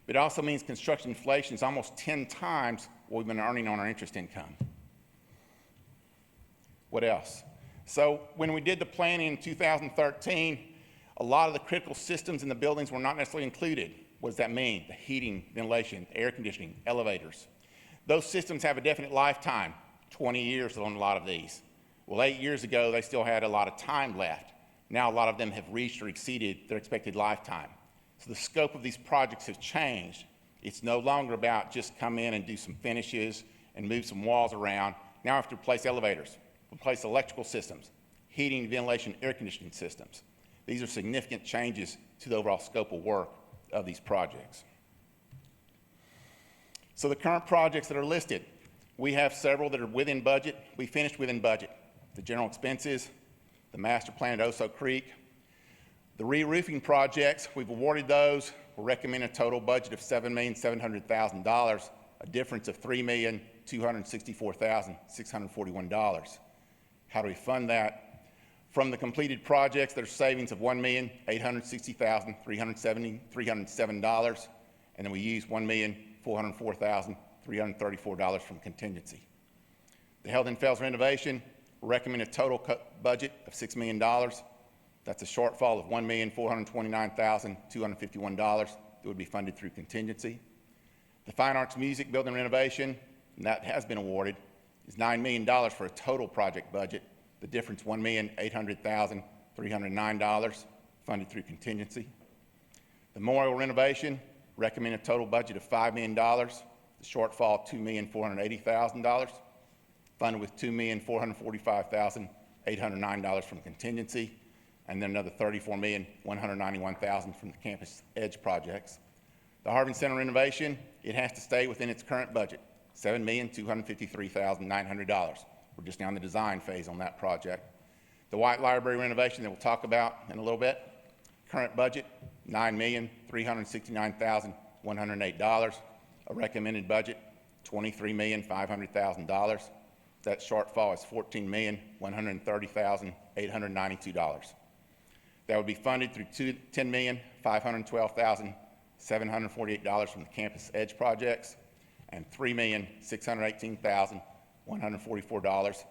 But it also means construction inflation is almost 10 times what we've been earning on our interest income. What else? So when we did the planning in 2013, a lot of the critical systems in the buildings were not necessarily included. What does that mean? The heating, ventilation, air conditioning, elevators. Those systems have a definite lifetime, 20 years on a lot of these. Well, 8 years ago, they still had a lot of time left. Now a lot of them have reached or exceeded their expected lifetime. So the scope of these projects have changed. It's no longer about just come in and do some finishes and move some walls around. Now I have to replace elevators, replace electrical systems, heating, ventilation, air conditioning systems. These are significant changes to the overall scope of work of these projects. So the current projects that are listed, we have several that are within budget. We finished within budget. The general expenses, the master plan at Oso Creek. The re-roofing projects, we've awarded those. We're recommending a total budget of $7,700,000, a difference of $3,264,641. How do we fund that? From the completed projects, there's savings of $1,860,307, and then we use $1,404,334 from contingency. The Health and Fells renovation, we recommend a total budget of $6 million. That's a shortfall of $1,429,251 that would be funded through contingency. The Fine Arts Music Building renovation, and that has been awarded, is $9 million for a total project budget. The difference, $1,800,309, funded through contingency. The memorial renovation, recommend a total budget of $5 million. The shortfall, $2,480,000, funded with $2,445,809 from contingency, and then another $34,191,000 from the Campus Edge projects. The Harvin Center renovation, it has to stay within its current budget, $7,253,900. We're just now in the design phase on that project. The White Library renovation that we'll talk about in a little bit, current budget, $9,369,108. A recommended budget, $23,500,000. That shortfall is $14,130,892. That would be funded through $10,512,748 from the Campus Edge projects and $3,618,144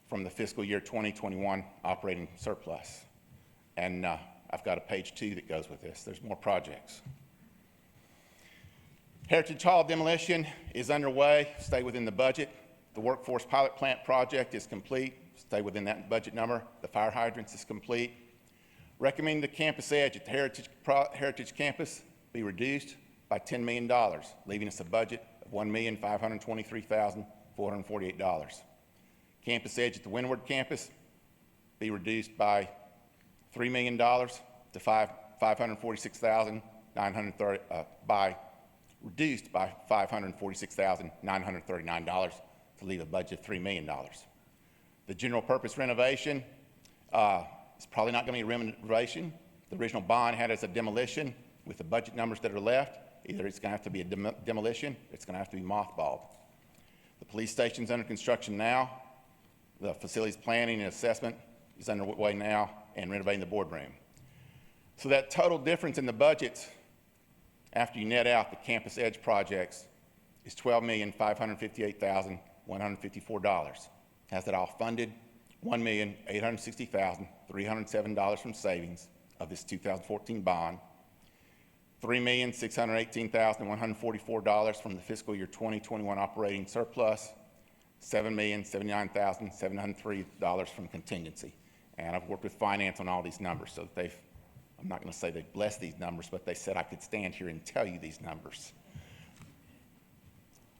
from the fiscal year 2021 operating surplus. And I've got a page 2 that goes with this. There's more projects. Heritage Hall demolition is underway. Stay within the budget. The workforce pilot plant project is complete. Stay within that budget number. The fire hydrants is complete. Recommend the Campus Edge at the Heritage Campus be reduced by $10 million, leaving us a budget of $1,523,448. Campus Edge at the Windward Campus be reduced by $3 million to $546,939 to leave a budget of $3 million. The general purpose renovation is probably not going to be a renovation. The original bond had as a demolition. With the budget numbers that are left, either it's going to have to be a demolition, or it's going to have to be mothballed. The police station's under construction now. The facilities planning and assessment is underway now, and renovating the boardroom. So that total difference in the budgets, after you net out the Campus Edge projects, is $12,558,154. Has that all funded? $1,860,307 from savings of this 2014 bond. $3,618,144 from the fiscal year 2021 operating surplus, $7,079,703 from contingency. And I've worked with finance on all these numbers, so I'm not going to say they blessed these numbers, but they said I could stand here and tell you these numbers.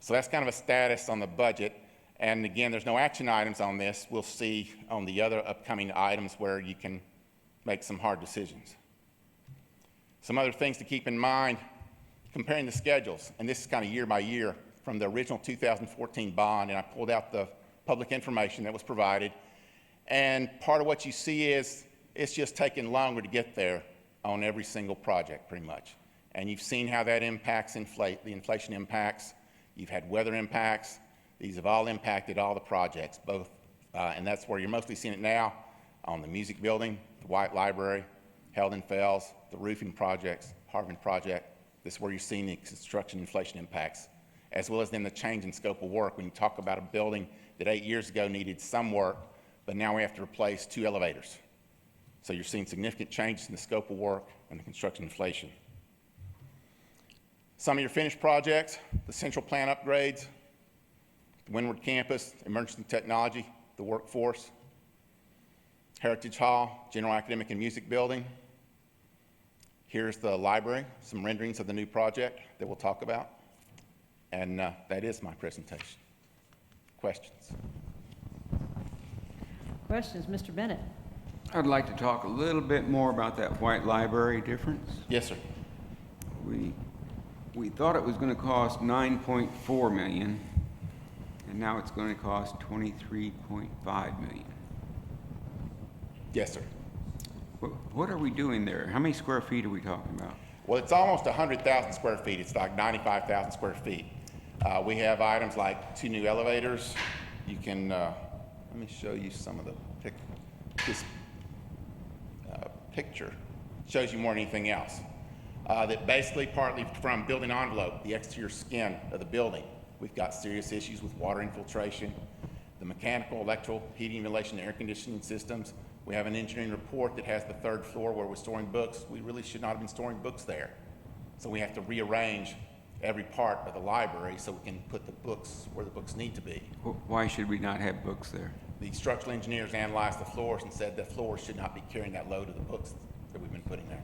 So that's kind of a status on the budget. And again, there's no action items on this. We'll see on the other upcoming items where you can make some hard decisions. Some other things to keep in mind, comparing the schedules, and this is kind of year by year from the original 2014 bond, and I pulled out the public information that was provided. And part of what you see is it's just taking longer to get there on every single project, pretty much. And you've seen how that impacts the inflation impacts. You've had weather impacts. These have all impacted all the projects, both, and that's where you're mostly seeing it now, on the music building, the White Library, Health and Fells, the roofing projects, Harvin project. This is where you're seeing the construction inflation impacts, as well as then the change in scope of work. When you talk about a building that 8 years ago needed some work, but now we have to replace 2 elevators. So you're seeing significant changes in the scope of work and the construction inflation. Some of your finished projects, the central plant upgrades, the Windward Campus, emergency technology, the workforce, Heritage Hall, general academic and music building. Here's the library, some renderings of the new project that we'll talk about. And that is my presentation. Questions? questions. Mr. Bennett? I'd like to talk a little bit more about that white library difference. Yes, sir. We thought it was going to cost $9.4 million, and now it's going to cost $23.5 million. Yes, sir. What are we doing there? How many square feet are we talking about? Well, it's almost 100,000 square feet. It's like 95,000 square feet. We have items like 2 new elevators. You can, let me show you some of the this picture shows you more than anything else. That basically partly from building envelope, the exterior skin of the building. We've got serious issues with water infiltration, the mechanical, electrical, heating, ventilation, and air conditioning systems. We have an engineering report that has the 3rd floor where we're storing books. We really should not have been storing books there. So we have to rearrange every part of the library so we can put the books where the books need to be. Why should we not have books there? The structural engineers analyzed the floors and said the floors should not be carrying that load of the books that we've been putting there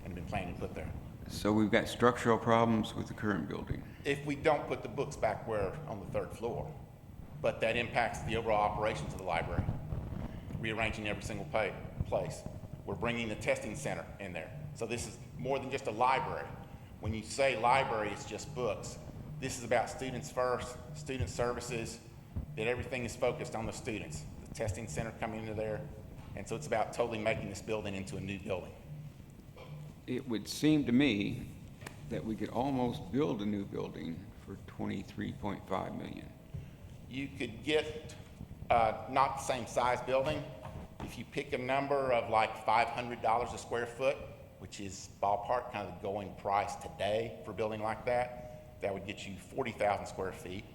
and been planning to put there. So we've got structural problems with the current building. If we don't put the books back where on the 3rd floor, but that impacts the overall operations of the library, rearranging every single place. We're bringing the testing center in there. So this is more than just a library. When you say library, it's just books. This is about students first, student services, that everything is focused on the students. The testing center coming into there, and so it's about totally making this building into a new building. It would seem to me that we could almost build a new building for $23.5 million. You could get not the same size building. If you pick a number of like $500 a square foot, which is ballpark kind of the going price today for a building like that, that would get you 40,000 square feet,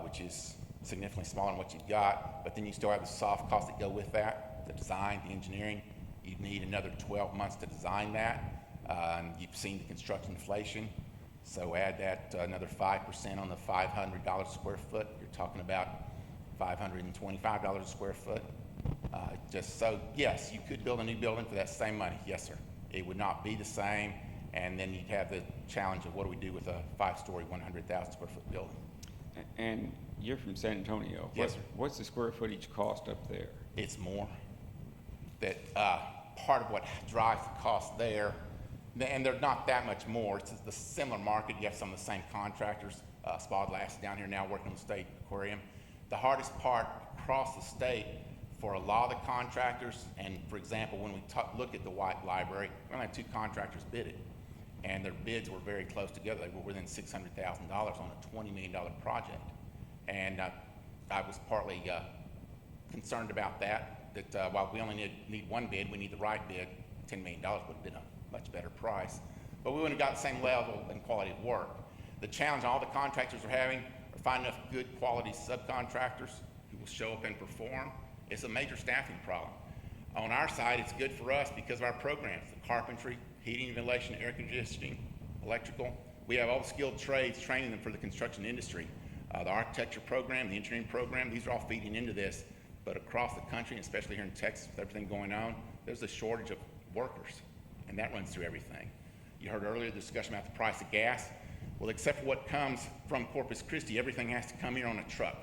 which is significantly smaller than what you've got. But then you still have the soft costs that go with that, the design, the engineering. You'd need another 12 months to design that. And you've seen the construction inflation. So add that another 5% on the $500 a square foot. You're talking about $525 a square foot. Just so, yes, you could build a new building for that same money. Yes, sir. It would not be the same. And then you'd have the challenge of what do we do with a 5-story, 100,000 square foot building. And you're from San Antonio. Yes, sir. What's the square footage cost up there? It's more. That part of what drives the cost there, and they're not that much more. It's the similar market. You have some of the same contractors. Spa Glass is down here now working on the state aquarium. The hardest part across the state for a lot of the contractors, and for example, when we look at the White Library, we only had 2 contractors bid it, and their bids were very close together. They were within $600,000 on a $20 million project. And I was partly concerned about that while we only need 1 bid, we need the right bid. $10 million would have been a much better price. But we wouldn't have got the same level and quality of work. The challenge all the contractors are having are finding enough good quality subcontractors who will show up and perform. It's a major staffing problem. On our side, it's good for us because of our programs, the carpentry, heating, ventilation, air conditioning, electrical. We have all the skilled trades, training them for the construction industry. The architecture program, the engineering program, these are all feeding into this. But across the country, and especially here in Texas with everything going on, there's a shortage of workers, and that runs through everything. You heard earlier the discussion about the price of gas. Well, except for what comes from Corpus Christi, everything has to come here on a truck.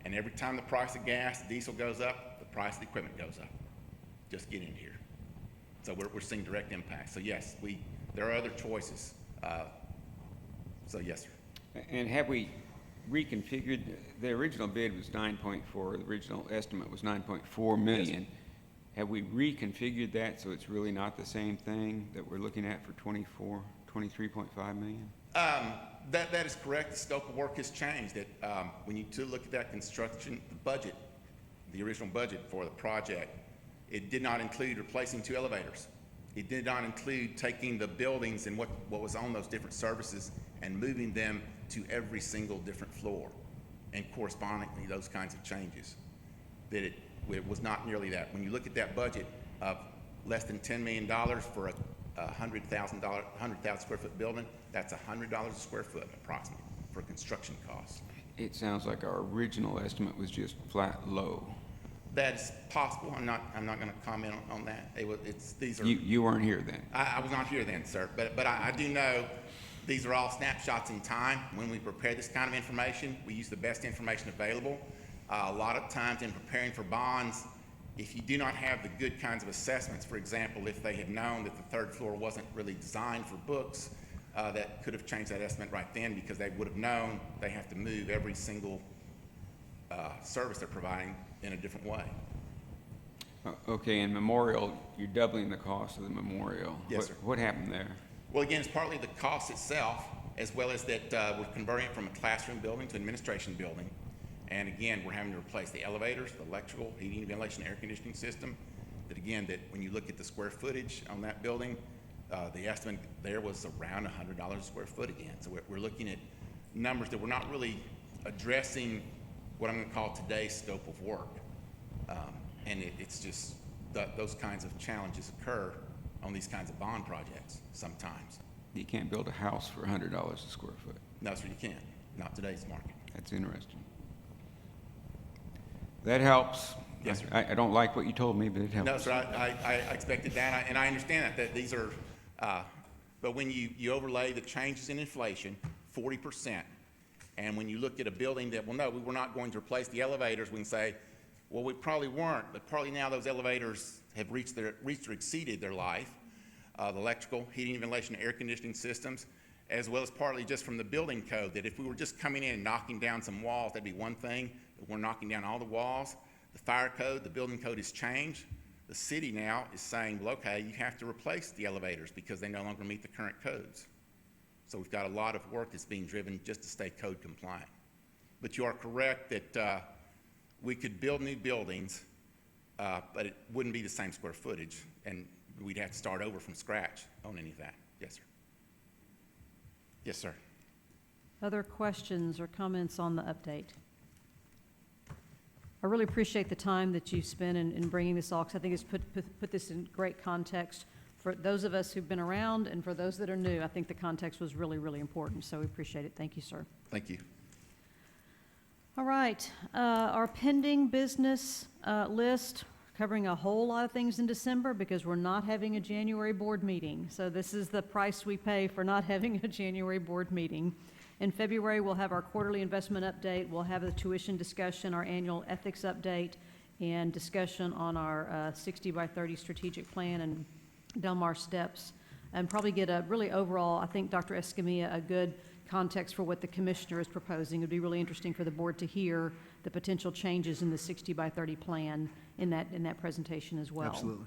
And every time the price of gas, diesel goes up, the price of the equipment goes up. Just get in here. So we're seeing direct impact. So yes, there are other choices. So yes, sir. And have we reconfigured? The original bid was 9.4. The original estimate was 9.4 million. Yes. Have we reconfigured that so it's really not the same thing that we're looking at for 23.5 million? That is correct. The scope of work has changed. When you look at that construction budget, the original budget for the project, it did not include replacing 2 elevators. It did not include taking the buildings and what was on those different services and moving them to every single different floor, and correspondingly those kinds of changes. That it was not nearly that. When you look at that budget of less than $10 million for a 100,000 square foot building, that's $100 a square foot approximately for construction costs. It sounds like our original estimate was just flat low. That's possible. I'm not going to comment on that. These are. You weren't here then. I was not here then, sir. But I do know these are all snapshots in time. When we prepare this kind of information, we use the best information available. A lot of times in preparing for bonds, if you do not have the good kinds of assessments, for example, if they had known that the third floor wasn't really designed for books, that could have changed that estimate right then, because they would have known they have to move every single service they're providing in a different way. Okay, and Memorial, you're doubling the cost of the Memorial. Yes, sir. What happened there? Well, again, it's partly the cost itself, as well as that we're converting it from a classroom building to an administration building. And again, we're having to replace the elevators, the electrical, heating, ventilation, air conditioning system. That again, that when you look at the square footage on that building, the estimate there was around $100 a square foot again. So we're looking at numbers that we're not really addressing what I'm going to call today's scope of work. And it's just those kinds of challenges occur on these kinds of bond projects sometimes. You can't build a house for $100 a square foot. No, sir, you can't. Not today's market. That's interesting. That helps. Yes, sir. I don't like what you told me, but it helps. No, sir, I expected that, and I understand that these are, but when you overlay the changes in inflation, 40%, and when you look at a building that, well, no, we were not going to replace the elevators, we can say, well, we probably weren't, but probably now those elevators have reached or exceeded their life. The electrical, heating, ventilation, air conditioning systems, as well as partly just from the building code, that if we were just coming in and knocking down some walls, that'd be one thing, but we're knocking down all the walls. The fire code, the building code has changed. The city now is saying, well, okay, you have to replace the elevators because they no longer meet the current codes. So we've got a lot of work that's being driven just to stay code compliant. But you are correct that we could build new buildings, but it wouldn't be the same square footage, and we'd have to start over from scratch on any of that. Yes, sir. Yes, sir. Other questions or comments on the update? I really appreciate the time that you spent in bringing this all, because I think it's put this in great context for those of us who've been around and for those that are new. I think the context was really, really important, so we appreciate it. Thank you, sir. Thank you. All right, our pending business list, covering a whole lot of things in December because we're not having a January board meeting. So this is the price we pay for not having a January board meeting. In February, we'll have our quarterly investment update. We'll have the tuition discussion, our annual ethics update, and discussion on our 60 by 30 strategic plan and Del Mar steps, and probably get a really overall, I think Dr. Escamilla, a good context for what the commissioner is proposing. It would be really interesting for the board to hear the potential changes in the 60 by 30 plan in that presentation as well. Absolutely.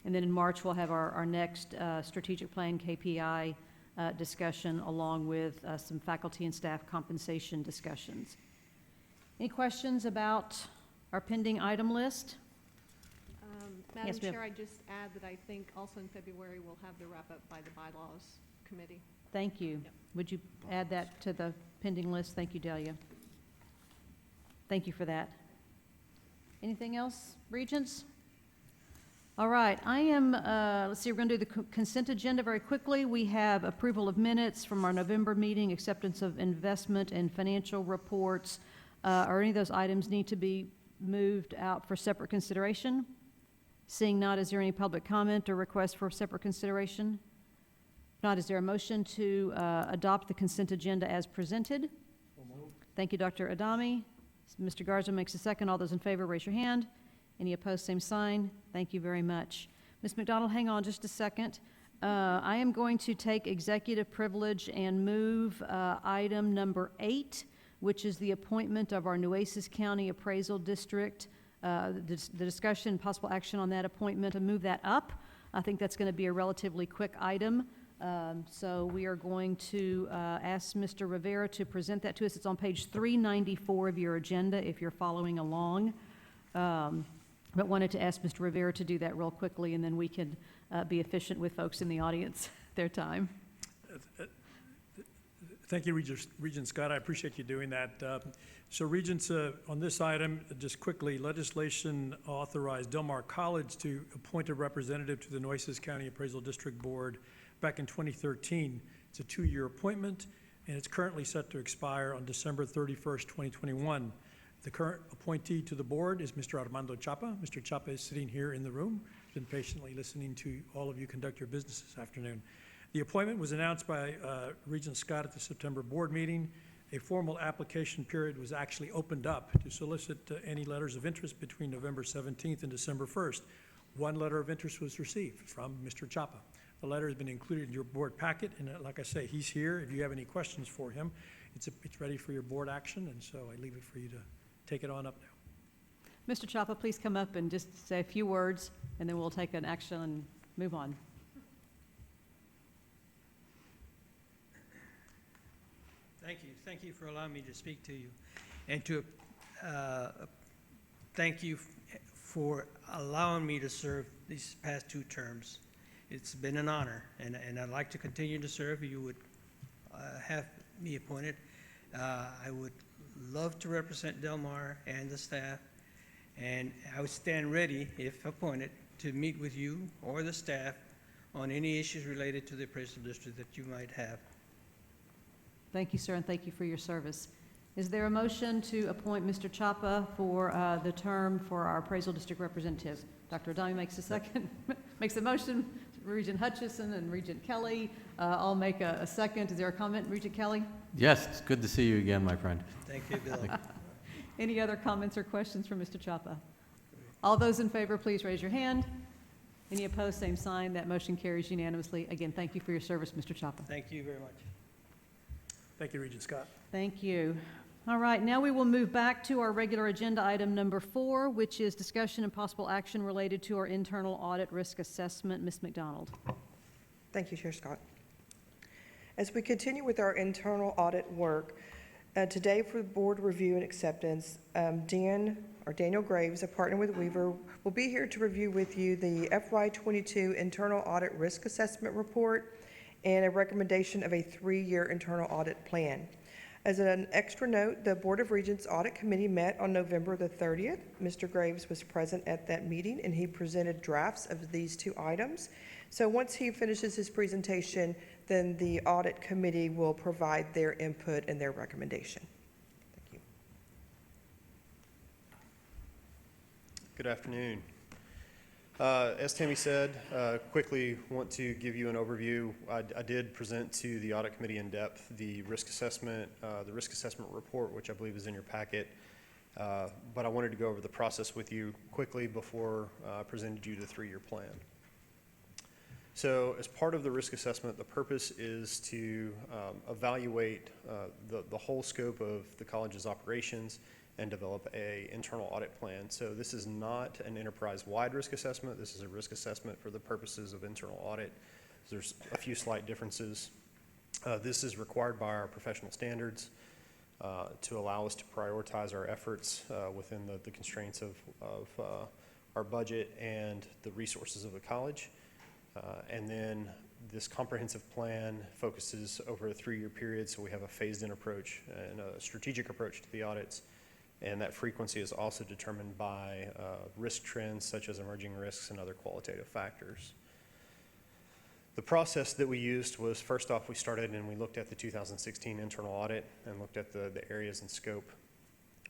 And then in March, we'll have our next strategic plan KPI discussion, along with some faculty and staff compensation discussions. Any questions about our pending item list? Madam Yes, ma'am. Chair, I just add that I think also in February, we'll have the wrap-up by the bylaws committee. Thank you. Yep. Would you add that to the pending list? Thank you, Delia. Thank you for that. Anything else, Regents? All right, I am, let's see, we're going to do the consent agenda very quickly. We have approval of minutes from our November meeting, acceptance of investment and financial reports. Are any of those items need to be moved out for separate consideration? Seeing not, is there any public comment or request for separate consideration? If not, is there a motion to adopt the consent agenda as presented? Thank you, Dr. Adami. Mr. Garza makes a second. All those in favor, raise your hand. Any opposed, same sign. Thank you very much. Ms. McDonald, hang on just a second. I am going to take executive privilege and move item number 8, which is the appointment of our Nueces County Appraisal District, the discussion, possible action on that appointment, and move that up. I think that's going to be a relatively quick item. So we are going to ask Mr. Rivera to present that to us. It's on page 394 of your agenda if you're following along. But wanted to ask Mr. Rivera to do that real quickly, and then we can be efficient with folks in the audience, their time. Thank you, Regent Scott. I appreciate you doing that. So Regents, on this item, just quickly, legislation authorized Del Mar College to appoint a representative to the Nueces County Appraisal District Board back in 2013. It's a 2-year appointment, and it's currently set to expire on December 31st, 2021. The current appointee to the board is Mr. Armando Chapa. Mr. Chapa is sitting here in the room. He's been patiently listening to all of you conduct your business this afternoon. The appointment was announced by Regent Scott at the September board meeting, A formal application period was actually opened up to solicit any letters of interest between November 17th and December 1st. One letter of interest was received from Mr. Chapa. The letter has been included in your board packet, and like I say, he's here. If you have any questions for him, it's ready for your board action, and so I leave it for you to take it on up now. Mr. Chapa, please come up and just say a few words, and then we'll take an action and move on. Thank you for allowing me to speak to you, and to thank you for allowing me to serve these past 2 terms. It's been an honor, and I'd like to continue to serve. You would have me appointed. I would love to represent Del Mar and the staff, and I would stand ready, if appointed, to meet with you or the staff on any issues related to the appraisal district that you might have. Thank you, sir, and thank you for your service. Is there a motion to appoint Mr. Chapa for the term for our appraisal district representative? Dr. Adami makes makes the motion. Regent Hutchison and Regent Kelly all make a second. Is there a comment, Regent Kelly? Yes, it's good to see you again, my friend. Thank you, Bill. Any other comments or questions for Mr. Chapa? All those in favor, please raise your hand. Any opposed, same sign. That motion carries unanimously. Again, thank you for your service, Mr. Chapa. Thank you very much. Thank you, Regent Scott. Thank you. All right, now we will move back to our regular agenda item number 4, which is discussion and possible action related to our internal audit risk assessment. Ms. McDonald. Thank you, Chair Scott. As we continue with our internal audit work, today for board review and acceptance, Daniel Graves, a partner with Weaver, will be here to review with you the FY22 internal audit risk assessment report and a recommendation of a 3-year internal audit plan. As an extra note, the Board of Regents Audit Committee met on November the 30th. Mr. Graves was present at that meeting, and he presented drafts of these 2 items. So once he finishes his presentation, then the Audit Committee will provide their input and their recommendation. Thank you. Good afternoon. As Tammy said, quickly want to give you an overview. I did present to the Audit Committee in depth the risk assessment report, which I believe is in your packet. But I wanted to go over the process with you quickly before I presented you the 3-year plan. So as part of the risk assessment, the purpose is to evaluate the whole scope of the college's operations and develop an internal audit plan. So this is not an enterprise-wide risk assessment. This is a risk assessment for the purposes of internal audit. There's a few slight differences. This is required by our professional standards to allow us to prioritize our efforts within the constraints of our budget and the resources of the college. And then this comprehensive plan focuses over a 3-year period, so we have a phased-in approach and a strategic approach to the audits. And that frequency is also determined by risk trends such as emerging risks and other qualitative factors. The process that we used was, first off, we started and we looked at the 2016 internal audit and looked at the areas and scope.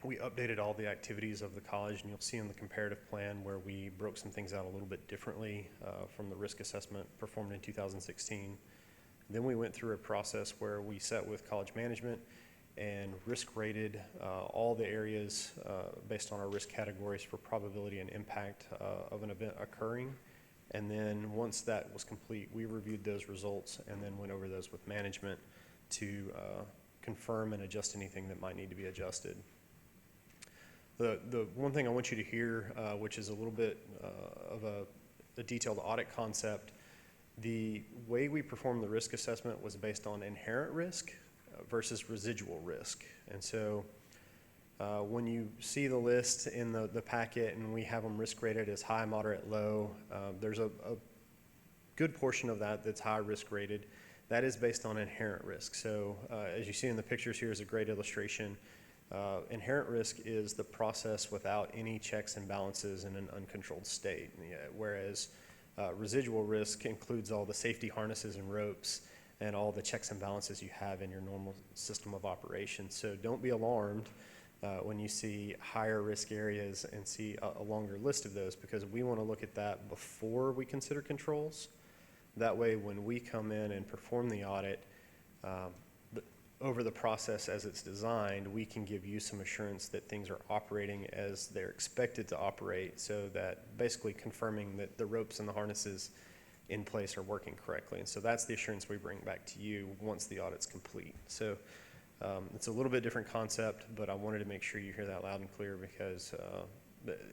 We updated all the activities of the college, and you'll see in the comparative plan where we broke some things out a little bit differently from the risk assessment performed in 2016. Then we went through a process where we sat with college management and risk rated all the areas based on our risk categories for probability and impact of an event occurring. And then once that was complete, we reviewed those results and then went over those with management to confirm and adjust anything that might need to be adjusted. The one thing I want you to hear, which is a little bit of a detailed audit concept, the way we performed the risk assessment was based on inherent risk versus residual risk. And so when you see the list in the packet and we have them risk rated as high, moderate, low, there's a good portion of that that's high risk rated. That is based on inherent risk. So as you see in the pictures here is a great illustration. Inherent risk is the process without any checks and balances in an uncontrolled state, whereas residual risk includes all the safety harnesses and ropes and all the checks and balances you have in your normal system of operation. So don't be alarmed when you see higher risk areas and see a longer list of those, because we want to look at that before we consider controls. That way, when we come in and perform the audit, over the process as it's designed, we can give you some assurance that things are operating as they're expected to operate, so that basically confirming that the ropes and the harnesses in place are working correctly. And so that's the assurance we bring back to you once the audit's complete. So it's a little bit different concept, but I wanted to make sure you hear that loud and clear, because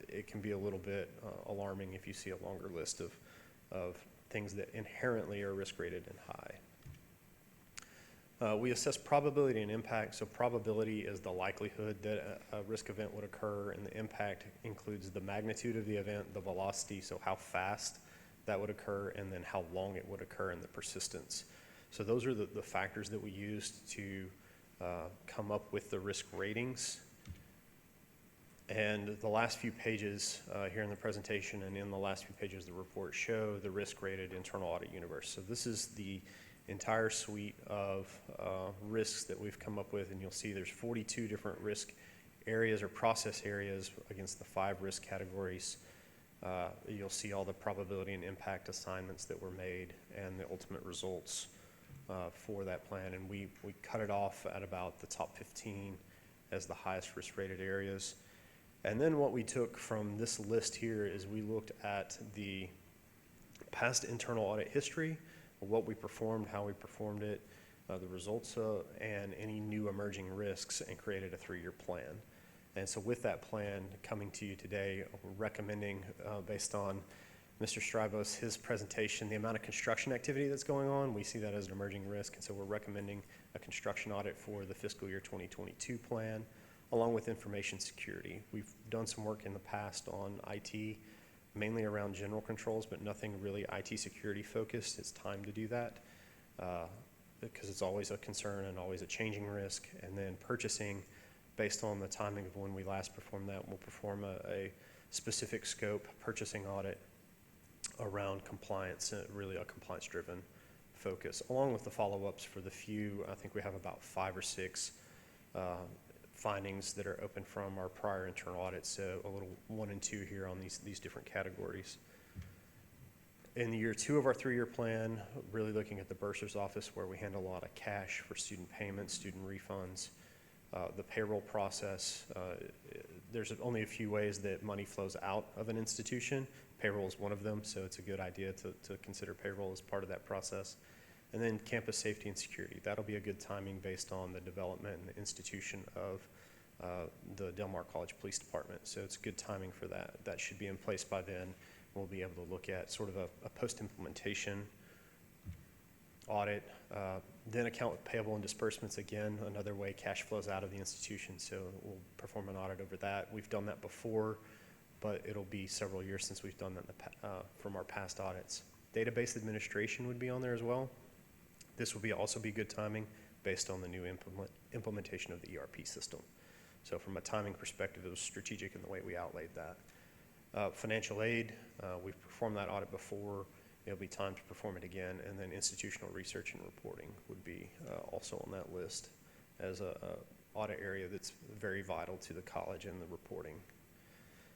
it can be a little bit alarming if you see a longer list of things that inherently are risk rated and high. We assess probability and impact. So probability is the likelihood that a risk event would occur, and the impact includes the magnitude of the event, the velocity, so how fast that would occur, and then how long it would occur, and the persistence. So those are the factors that we used to come up with the risk ratings. And the last few pages here in the presentation and in the last few pages of the report show the risk-rated internal audit universe. So this is the entire suite of risks that we've come up with, and you'll see there's 42 different risk areas or process areas against the 5 risk categories. You'll see all the probability and impact assignments that were made and the ultimate results for that plan. And we cut it off at about the top 15 as the highest risk-rated areas. And then what we took from this list here is we looked at the past internal audit history, what we performed, how we performed it, the results, and any new emerging risks, and created a 3-year plan. And so with that plan coming to you today, we're recommending, based on Mr. Strybos, his presentation, the amount of construction activity that's going on, we see that as an emerging risk. And so we're recommending a construction audit for the fiscal year 2022 plan, along with information security. We've done some work in the past on IT, mainly around general controls, but nothing really IT security focused. It's time to do that because it's always a concern and always a changing risk. And then purchasing, based on the timing of when we last performed that, we'll perform a specific scope purchasing audit around compliance, really a compliance-driven focus, along with the follow-ups for the few. I think we have about 5 or 6 findings that are open from our prior internal audits, so a little 1 and 2 here on these different categories. In the year 2 of our 3-year plan, really looking at the bursar's office, where we handle a lot of cash for student payments, student refunds, the payroll process. There's only a few ways that money flows out of an institution. Payroll is one of them, so it's a good idea to consider payroll as part of that process. And then campus safety and security. That'll be a good timing based on the development and the institution of the Del Mar College Police Department. So it's good timing for that. That should be in place by then. We'll be able to look at sort of a post-implementation audit. Then account with payable and disbursements, again, another way cash flows out of the institution. So we'll perform an audit over that. We've done that before, but it'll be several years since we've done that from our past audits. Database administration would be on there as well. This will also be good timing based on the new implementation of the ERP system. So from a timing perspective, it was strategic in the way we outlaid that. Financial aid, we've performed that audit before. It'll be time to perform it again. And then institutional research and reporting would be also on that list as a audit area that's very vital to the college and the reporting.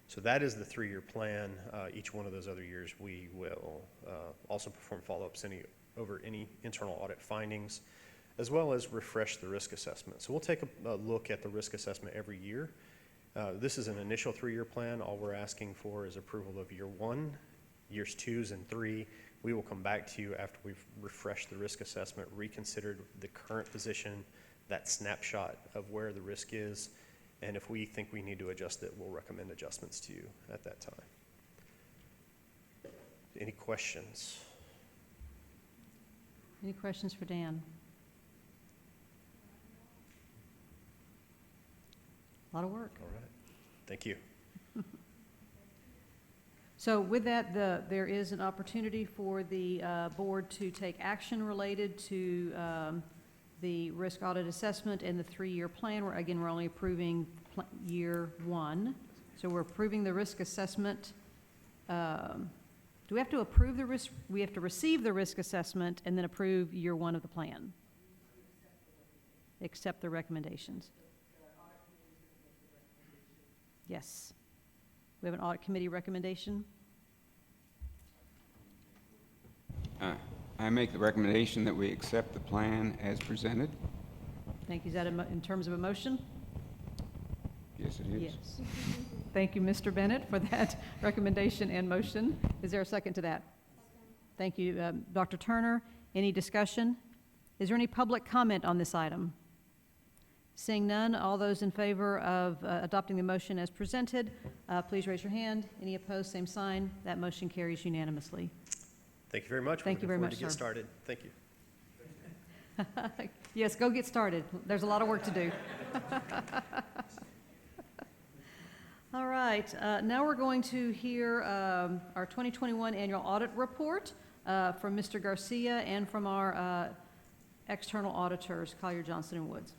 So that is the 3-year plan. Each one of those other years, we will also perform follow-ups over any internal audit findings, as well as refresh the risk assessment. So we'll take a look at the risk assessment every year. This is an initial 3-year plan. All we're asking for is approval of year 1, years 2 and 3. We will come back to you after we've refreshed the risk assessment, reconsidered the current position, that snapshot of where the risk is, and if we think we need to adjust it, we'll recommend adjustments to you at that time. Any questions? Any questions for Dan? A lot of work. All right. Thank you. So with that, there is an opportunity for the board to take action related to the risk audit assessment and the 3-year plan. We're only approving year 1. So we're approving the risk assessment. Do we have to approve the risk? We have to receive the risk assessment and then approve year 1 of the plan? Accept the recommendations. Yes. We have an audit committee recommendation. I make the recommendation that we accept the plan as presented. Thank you. Is that in terms of a motion? Yes, it is. Yes. Thank you, Mr. Bennett, for that recommendation and motion. Is there a second to that? Thank you, Dr. Turner. Any discussion? Is there any public comment on this item? Seeing none, all those in favor of adopting the motion as presented, please raise your hand. Any opposed, same sign. That motion carries unanimously. Thank you very much. Thank you very much, to get sir. started. Thank you. Yes, go get started. There's a lot of work to do. All right, now we're going to hear our 2021 annual audit report from Mr. Garcia and from our external auditors, Collier, Johnson, and Woods.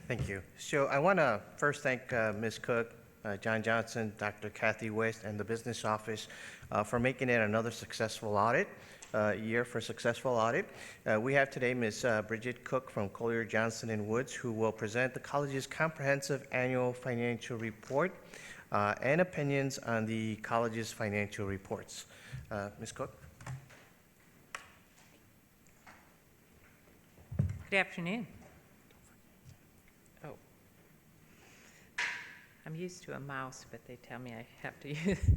Thank you. So I want to first thank Ms. Cook, John Johnson, Dr. Kathy West, and the business office for making it another successful audit, year for successful audit. We have today Ms. Bridget Cook from Collier, Johnson, and Woods, who will present the college's comprehensive annual financial report and opinions on the college's financial reports. Ms. Cook? Good afternoon. Oh. I'm used to a mouse, but they tell me I have to use.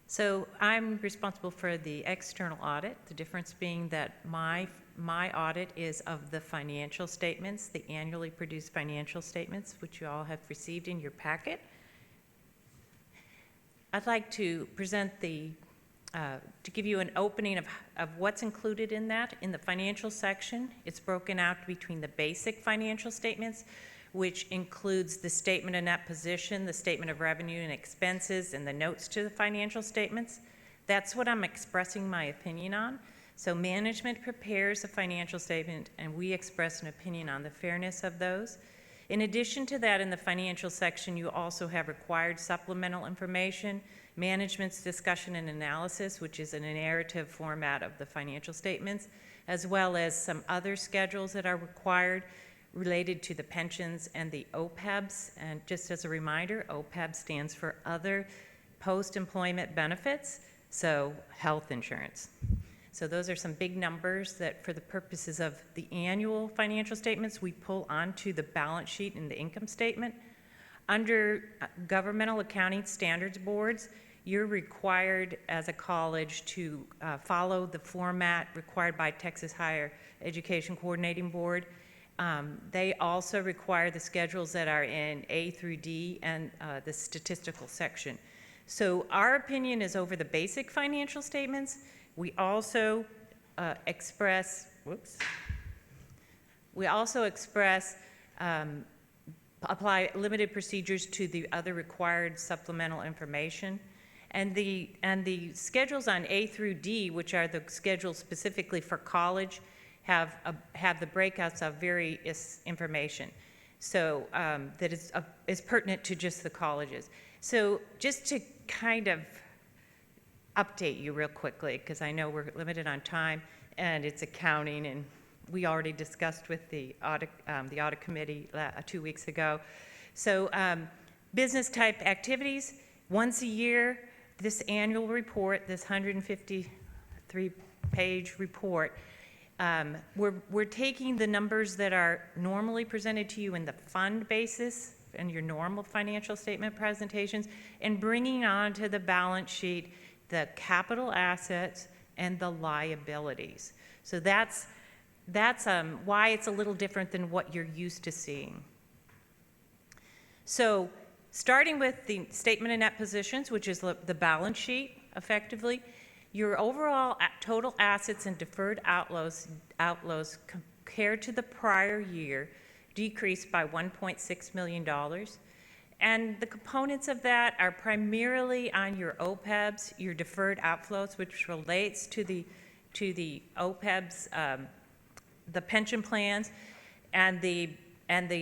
So I'm responsible for the external audit, the difference being that my audit is of the financial statements, the annually produced financial statements, which you all have received in your packet. I'd like to present to give you an opening of what's included in that. In the financial section, it's broken out between the basic financial statements, which includes the statement of net position, the statement of revenue and expenses, and the notes to the financial statements. That's what I'm expressing my opinion on. So management prepares a financial statement, and we express an opinion on the fairness of those. In addition to that, in the financial section, you also have required supplemental information, management's discussion and analysis, which is in a narrative format of the financial statements, as well as some other schedules that are required related to the pensions and the OPEBs. And just as a reminder, OPEB stands for Other Post-Employment Benefits, so health insurance. So those are some big numbers that for the purposes of the annual financial statements, we pull onto the balance sheet and the income statement. Under governmental accounting standards boards, you're required as a college to follow the format required by Texas Higher Education Coordinating Board. They also require the schedules that are in A through D and the statistical section. So our opinion is over the basic financial statements. We also express apply limited procedures to the other required supplemental information. And the schedules on A through D, which are the schedules specifically for college, have the breakouts of various information, so that is pertinent to just the colleges. So just to kind of update you real quickly, because I know we're limited on time, and it's accounting, and we already discussed with the audit committee 2 weeks ago. So business type activities, once a year, this annual report, this 153-page report, we're taking the numbers that are normally presented to you in the fund basis and your normal financial statement presentations and bringing onto the balance sheet the capital assets and the liabilities. So that's why it's a little different than what you're used to seeing. So starting with the statement of net positions, which is the balance sheet effectively, your overall total assets and deferred outflows compared to the prior year decreased by $1.6 million. And the components of that are primarily on your OPEBs, your deferred outflows, which relates to the OPEBs, the pension plans, and the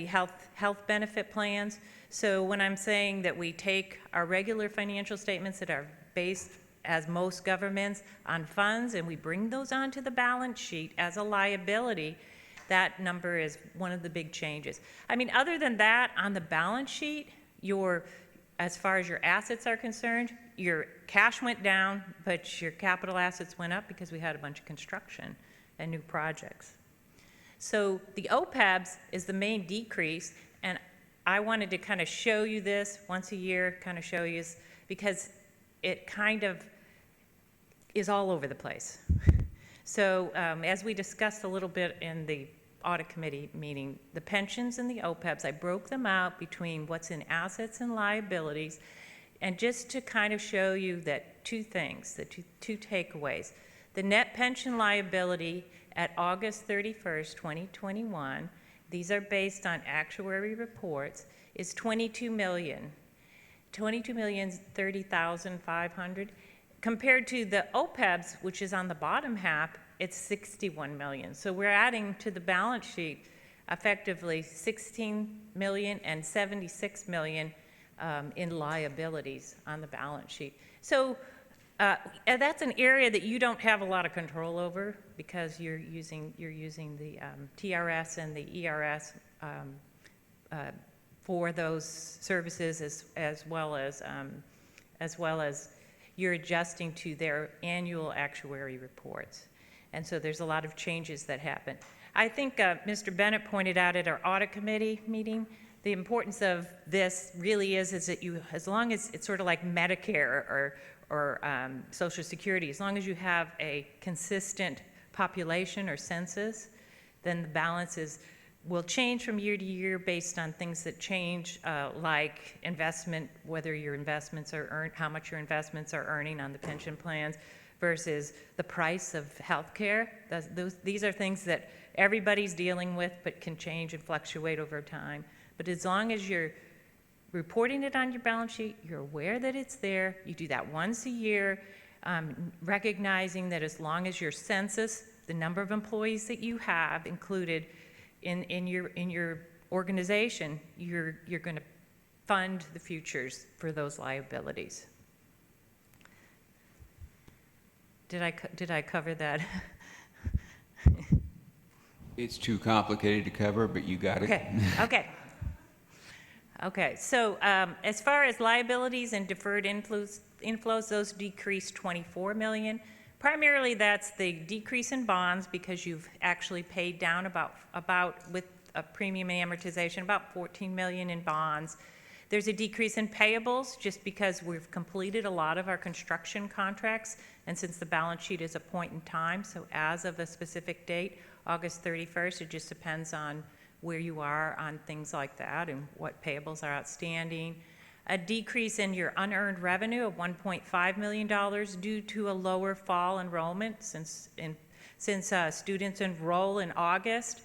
health benefit plans. So when I'm saying that we take our regular financial statements that are based, as most governments, on funds, and we bring those onto the balance sheet as a liability, that number is one of the big changes. I mean, other than that, on the balance sheet, your as far as your assets are concerned, your cash went down, but your capital assets went up because we had a bunch of construction and new projects. So the OPEBs is the main decrease, and I wanted to kind of show you this once a year, kind of show you, because it kind of is all over the place. So as we discussed a little bit in the audit committee meeting, the pensions and the OPEBs, I broke them out between what's in assets and liabilities, and just to kind of show you that two things, the two takeaways. The net pension liability at August 31st, 2021, these are based on actuary reports, is $22,030,500. Compared to the OPEBs, which is on the bottom half, it's 61 million. So we're adding to the balance sheet effectively 16 million and 76 million in liabilities on the balance sheet. So and that's an area that you don't have a lot of control over because you're using the TRS and the ERS for those services as well as you're adjusting to their annual actuary reports. And so there's a lot of changes that happen. I think Mr. Bennett pointed out at our audit committee meeting, the importance of this really is that you, as long as it's sort of like Medicare or Social Security, as long as you have a consistent population or census, then the balances will change from year to year based on things that change, like investment, whether your investments are how much your investments are earning on the pension plans versus the price of health care. These are things that everybody's dealing with but can change and fluctuate over time. But as long as you're reporting it on your balance sheet, you're aware that it's there, you do that once a year, recognizing that as long as your census, the number of employees that you have included in your organization, you're going to fund the futures for those liabilities. Did I cover that? It's too complicated to cover, but you got it. Okay, so as far as liabilities and deferred inflows, those decreased 24 million. Primarily that's the decrease in bonds because you've actually paid down about with a premium amortization, about 14 million in bonds. There's a decrease in payables just because we've completed a lot of our construction contracts, and since the balance sheet is a point in time, so as of a specific date, August 31st, it just depends on where you are on things like that and what payables are outstanding. A decrease in your unearned revenue of $1.5 million due to a lower fall enrollment since students enroll in August,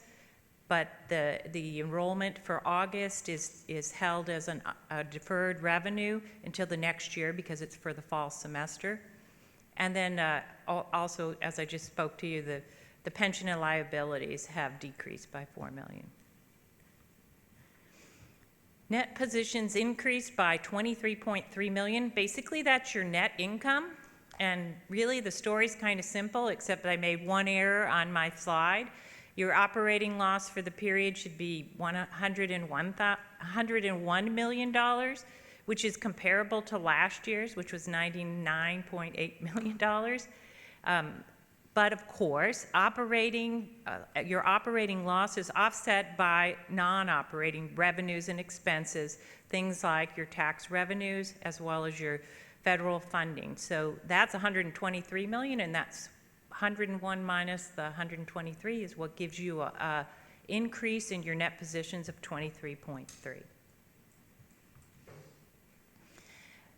but the enrollment for August is held as a deferred revenue until the next year because it's for the fall semester. And then also, as I just spoke to you, the pension and liabilities have decreased by $4 million. Net positions increased by 23.3 million. Basically, that's your net income. And really, the story's kind of simple, except I made one error on my slide. Your operating loss for the period should be $101 million, which is comparable to last year's, which was $99.8 million. But of course, your operating loss is offset by non-operating revenues and expenses, things like your tax revenues as well as your federal funding. So that's 123 million, and that's 101 minus the 123 is what gives you a increase in your net positions of 23.3.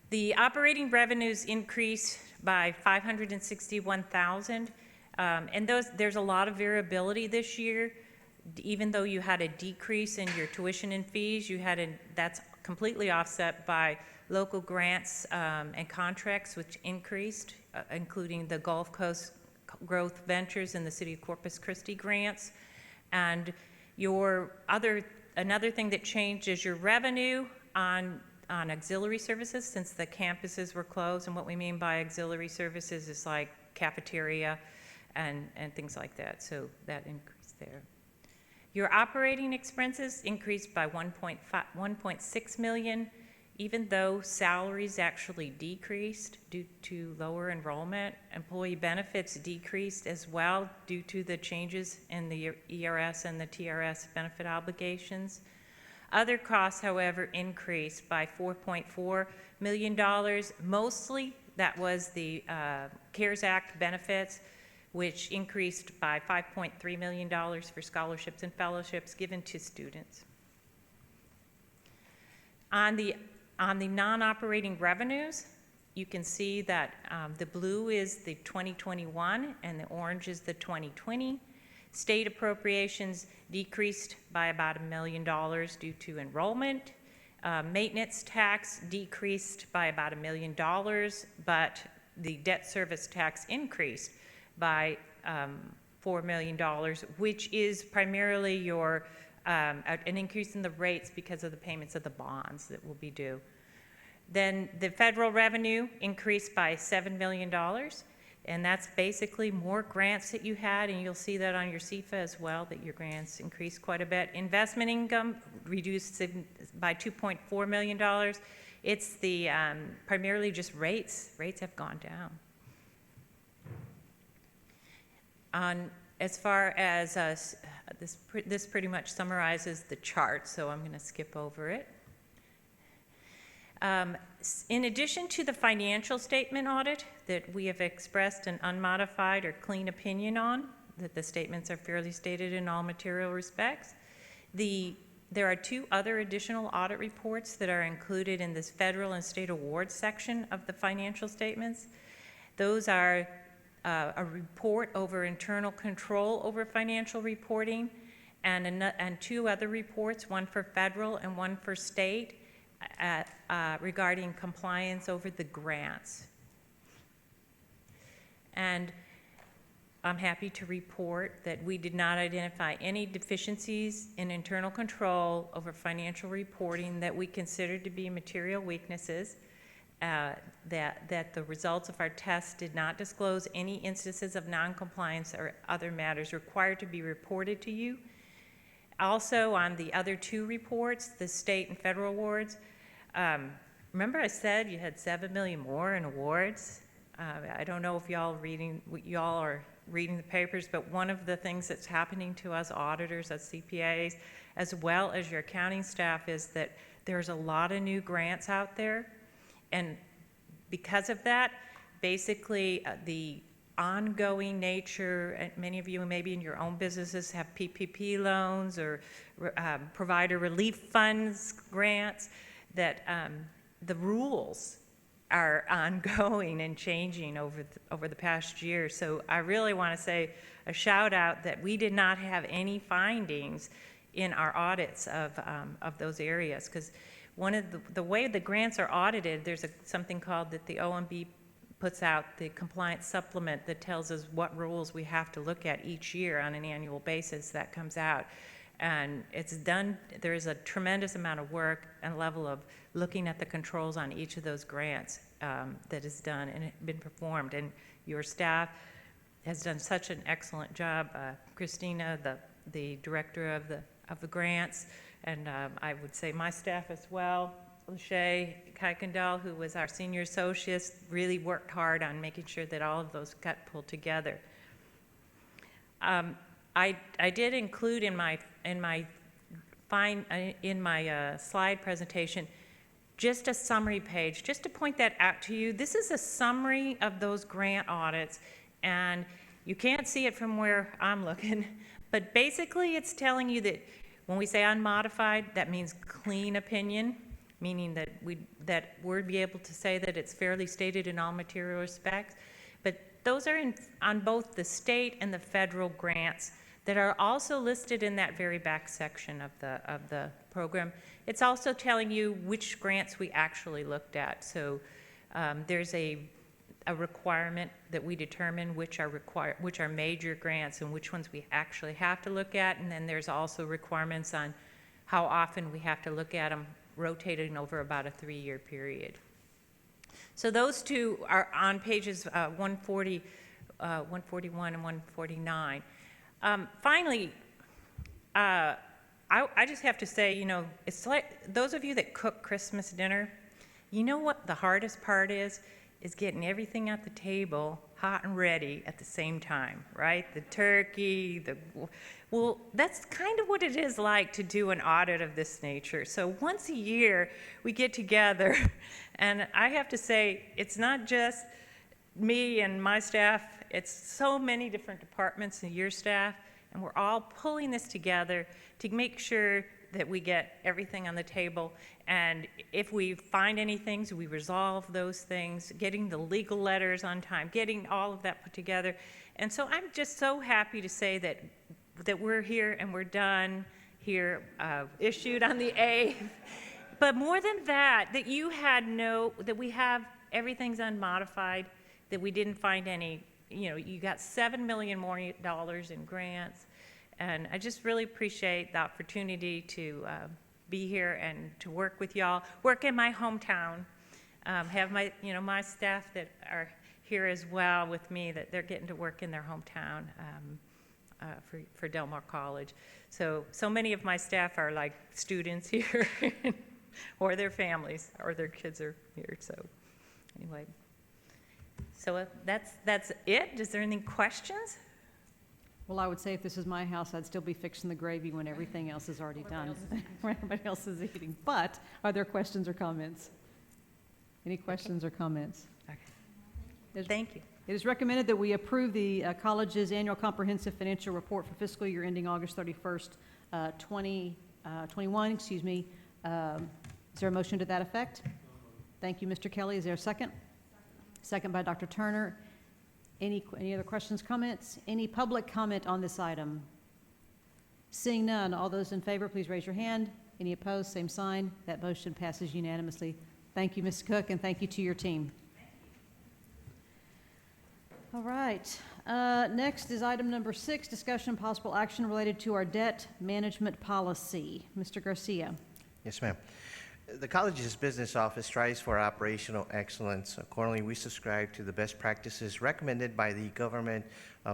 The operating revenues increased by 561,000. And there's a lot of variability this year. Even though you had a decrease in your tuition and fees, that's completely offset by local grants and contracts, which increased, including the Gulf Coast Growth Ventures and the City of Corpus Christi grants. And another thing that changed is your revenue on auxiliary services, since the campuses were closed. And what we mean by auxiliary services is like cafeteria and things like that. So that increased there. Your operating expenses increased by 1.6 million. Even though salaries actually decreased due to lower enrollment, employee benefits decreased as well due to the changes in the ERS and the TRS benefit obligations. Other costs, however, increased by $4.4 million. Mostly that was the CARES Act benefits, which increased by $5.3 million for scholarships and fellowships given to students. On the non-operating revenues, you can see that the blue is the 2021 and the orange is the 2020. State appropriations decreased by about $1 million due to enrollment. Maintenance tax decreased by about $1 million, but the debt service tax increased by $4 million, which is primarily your an increase in the rates because of the payments of the bonds that will be due. Then the federal revenue increased by $7 million, and that's basically more grants that you had, and you'll see that on your CFA as well, that your grants increased quite a bit. Investment income reduced by $2.4 million. It's the primarily just rates. Rates have gone down. As far as this pretty much summarizes the chart, so I'm going to skip over it. In addition to the financial statement audit that we have expressed an unmodified or clean opinion on, that the statements are fairly stated in all material respects, there are 2 other additional audit reports that are included in this federal and state awards section of the financial statements. Those are a report over internal control over financial reporting, and 2 other reports, one for federal and one for state, regarding compliance over the grants. And I'm happy to report that we did not identify any deficiencies in internal control over financial reporting that we considered to be material weaknesses. That the results of our tests did not disclose any instances of noncompliance or other matters required to be reported to you. Also, on the other 2 reports, the state and federal awards, remember I said you had $7 million more in awards? I don't know if y'all are reading the papers, but one of the things that's happening to us auditors, as CPAs, as well as your accounting staff, is that there's a lot of new grants out there. And because of that, basically the ongoing nature, and many of you maybe in your own businesses have PPP loans or provider relief funds grants, that the rules are ongoing and changing over the past year. So I really want to say a shout out that we did not have any findings in our audits of those areas, because one of the way the grants are audited, there's something called that the OMB puts out, the compliance supplement, that tells us what rules we have to look at each year on an annual basis. That comes out, and it's done. There is a tremendous amount of work and level of looking at the controls on each of those grants that is done and been performed, and your staff has done such an excellent job. Christina, the director of the grants, and I would say my staff as well, Lachey Kuykendall, who was our senior associate, really worked hard on making sure that all of those got pulled together. I did include in my slide presentation just a summary page, just to point that out to you. This is a summary of those grant audits, and you can't see it from where I'm looking, but basically it's telling you that when we say unmodified, that means clean opinion, meaning that we'd be able to say that it's fairly stated in all material respects. But those are on both the state and the federal grants that are also listed in that very back section of the program. It's also telling you which grants we actually looked at. So there's a requirement that we determine which are major grants and which ones we actually have to look at, and then there's also requirements on how often we have to look at them, rotating over about a 3-year period. So those 2 are on pages 140, 141 and 149. Finally, I just have to say, it's like those of you that cook Christmas dinner, You know what the hardest part is getting everything at the table hot and ready at the same time, right? The turkey, well, that's kind of what it is like to do an audit of this nature. So once a year, we get together, and I have to say, it's not just me and my staff, it's so many different departments and your staff, and we're all pulling this together to make sure that we get everything on the table. And if we find any things, we resolve those things, getting the legal letters on time, getting all of that put together. And so I'm just so happy to say that we're here and we're done here, issued on the 8th. But more than that, that that we have everything's unmodified, that we didn't find any, you got $7 million more in grants. And I just really appreciate the opportunity to be here and to work with y'all, work in my hometown, have my staff that are here as well with me, that they're getting to work in their hometown for Del Mar College. So many of my staff are like students here or their families or their kids are here. So anyway, that's it. Is there any questions? Well, I would say if this is my house, I'd still be fixing the gravy when everything else is already done. Everybody else is eating. But are there questions or comments? Any questions or comments? Okay. Thank you. It is recommended that we approve the college's annual comprehensive financial report for fiscal year ending August 31st, 2021. Excuse me. Is there a motion to that effect? Thank you, Mr. Kelly. Is there a second? Second by Dr. Turner. Any other questions, comments? Any public comment on this item? Seeing none, all those in favor, please raise your hand. Any opposed, same sign. That motion passes unanimously. Thank you, Ms. Cook, and thank you to your team. All right. Next is item number 6, discussion and possible action related to our debt management policy. Mr. Garcia. Yes, ma'am. The college's business office strives for operational excellence. Accordingly, we subscribe to the best practices recommended by the Government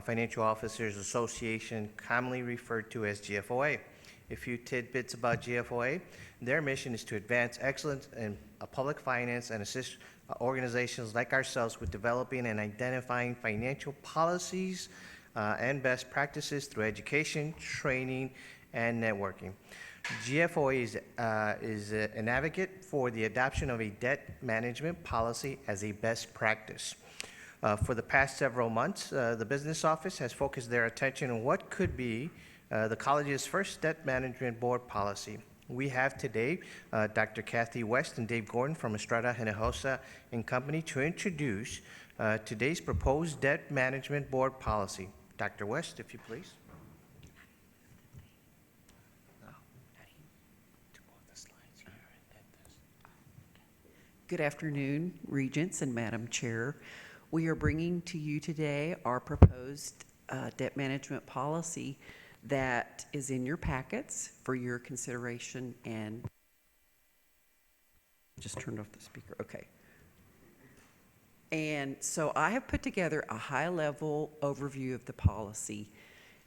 Financial Officers Association, commonly referred to as GFOA. A few tidbits about GFOA. Their mission is to advance excellence in public finance and assist organizations like ourselves with developing and identifying financial policies and best practices through education, training, and networking. GFOA is an advocate for the adoption of a debt management policy as a best practice. For the past several months, the business office has focused their attention on what could be the college's first debt management board policy. We have today Dr. Kathy West and Dave Gordon from Estrada Hinojosa and Company to introduce today's proposed debt management board policy. Dr. West, if you please. Good afternoon, Regents and Madam Chair. We are bringing to you today our proposed debt management policy that is in your packets for your consideration and just turned off the speaker. Okay. And so I have put together a high-level overview of the policy,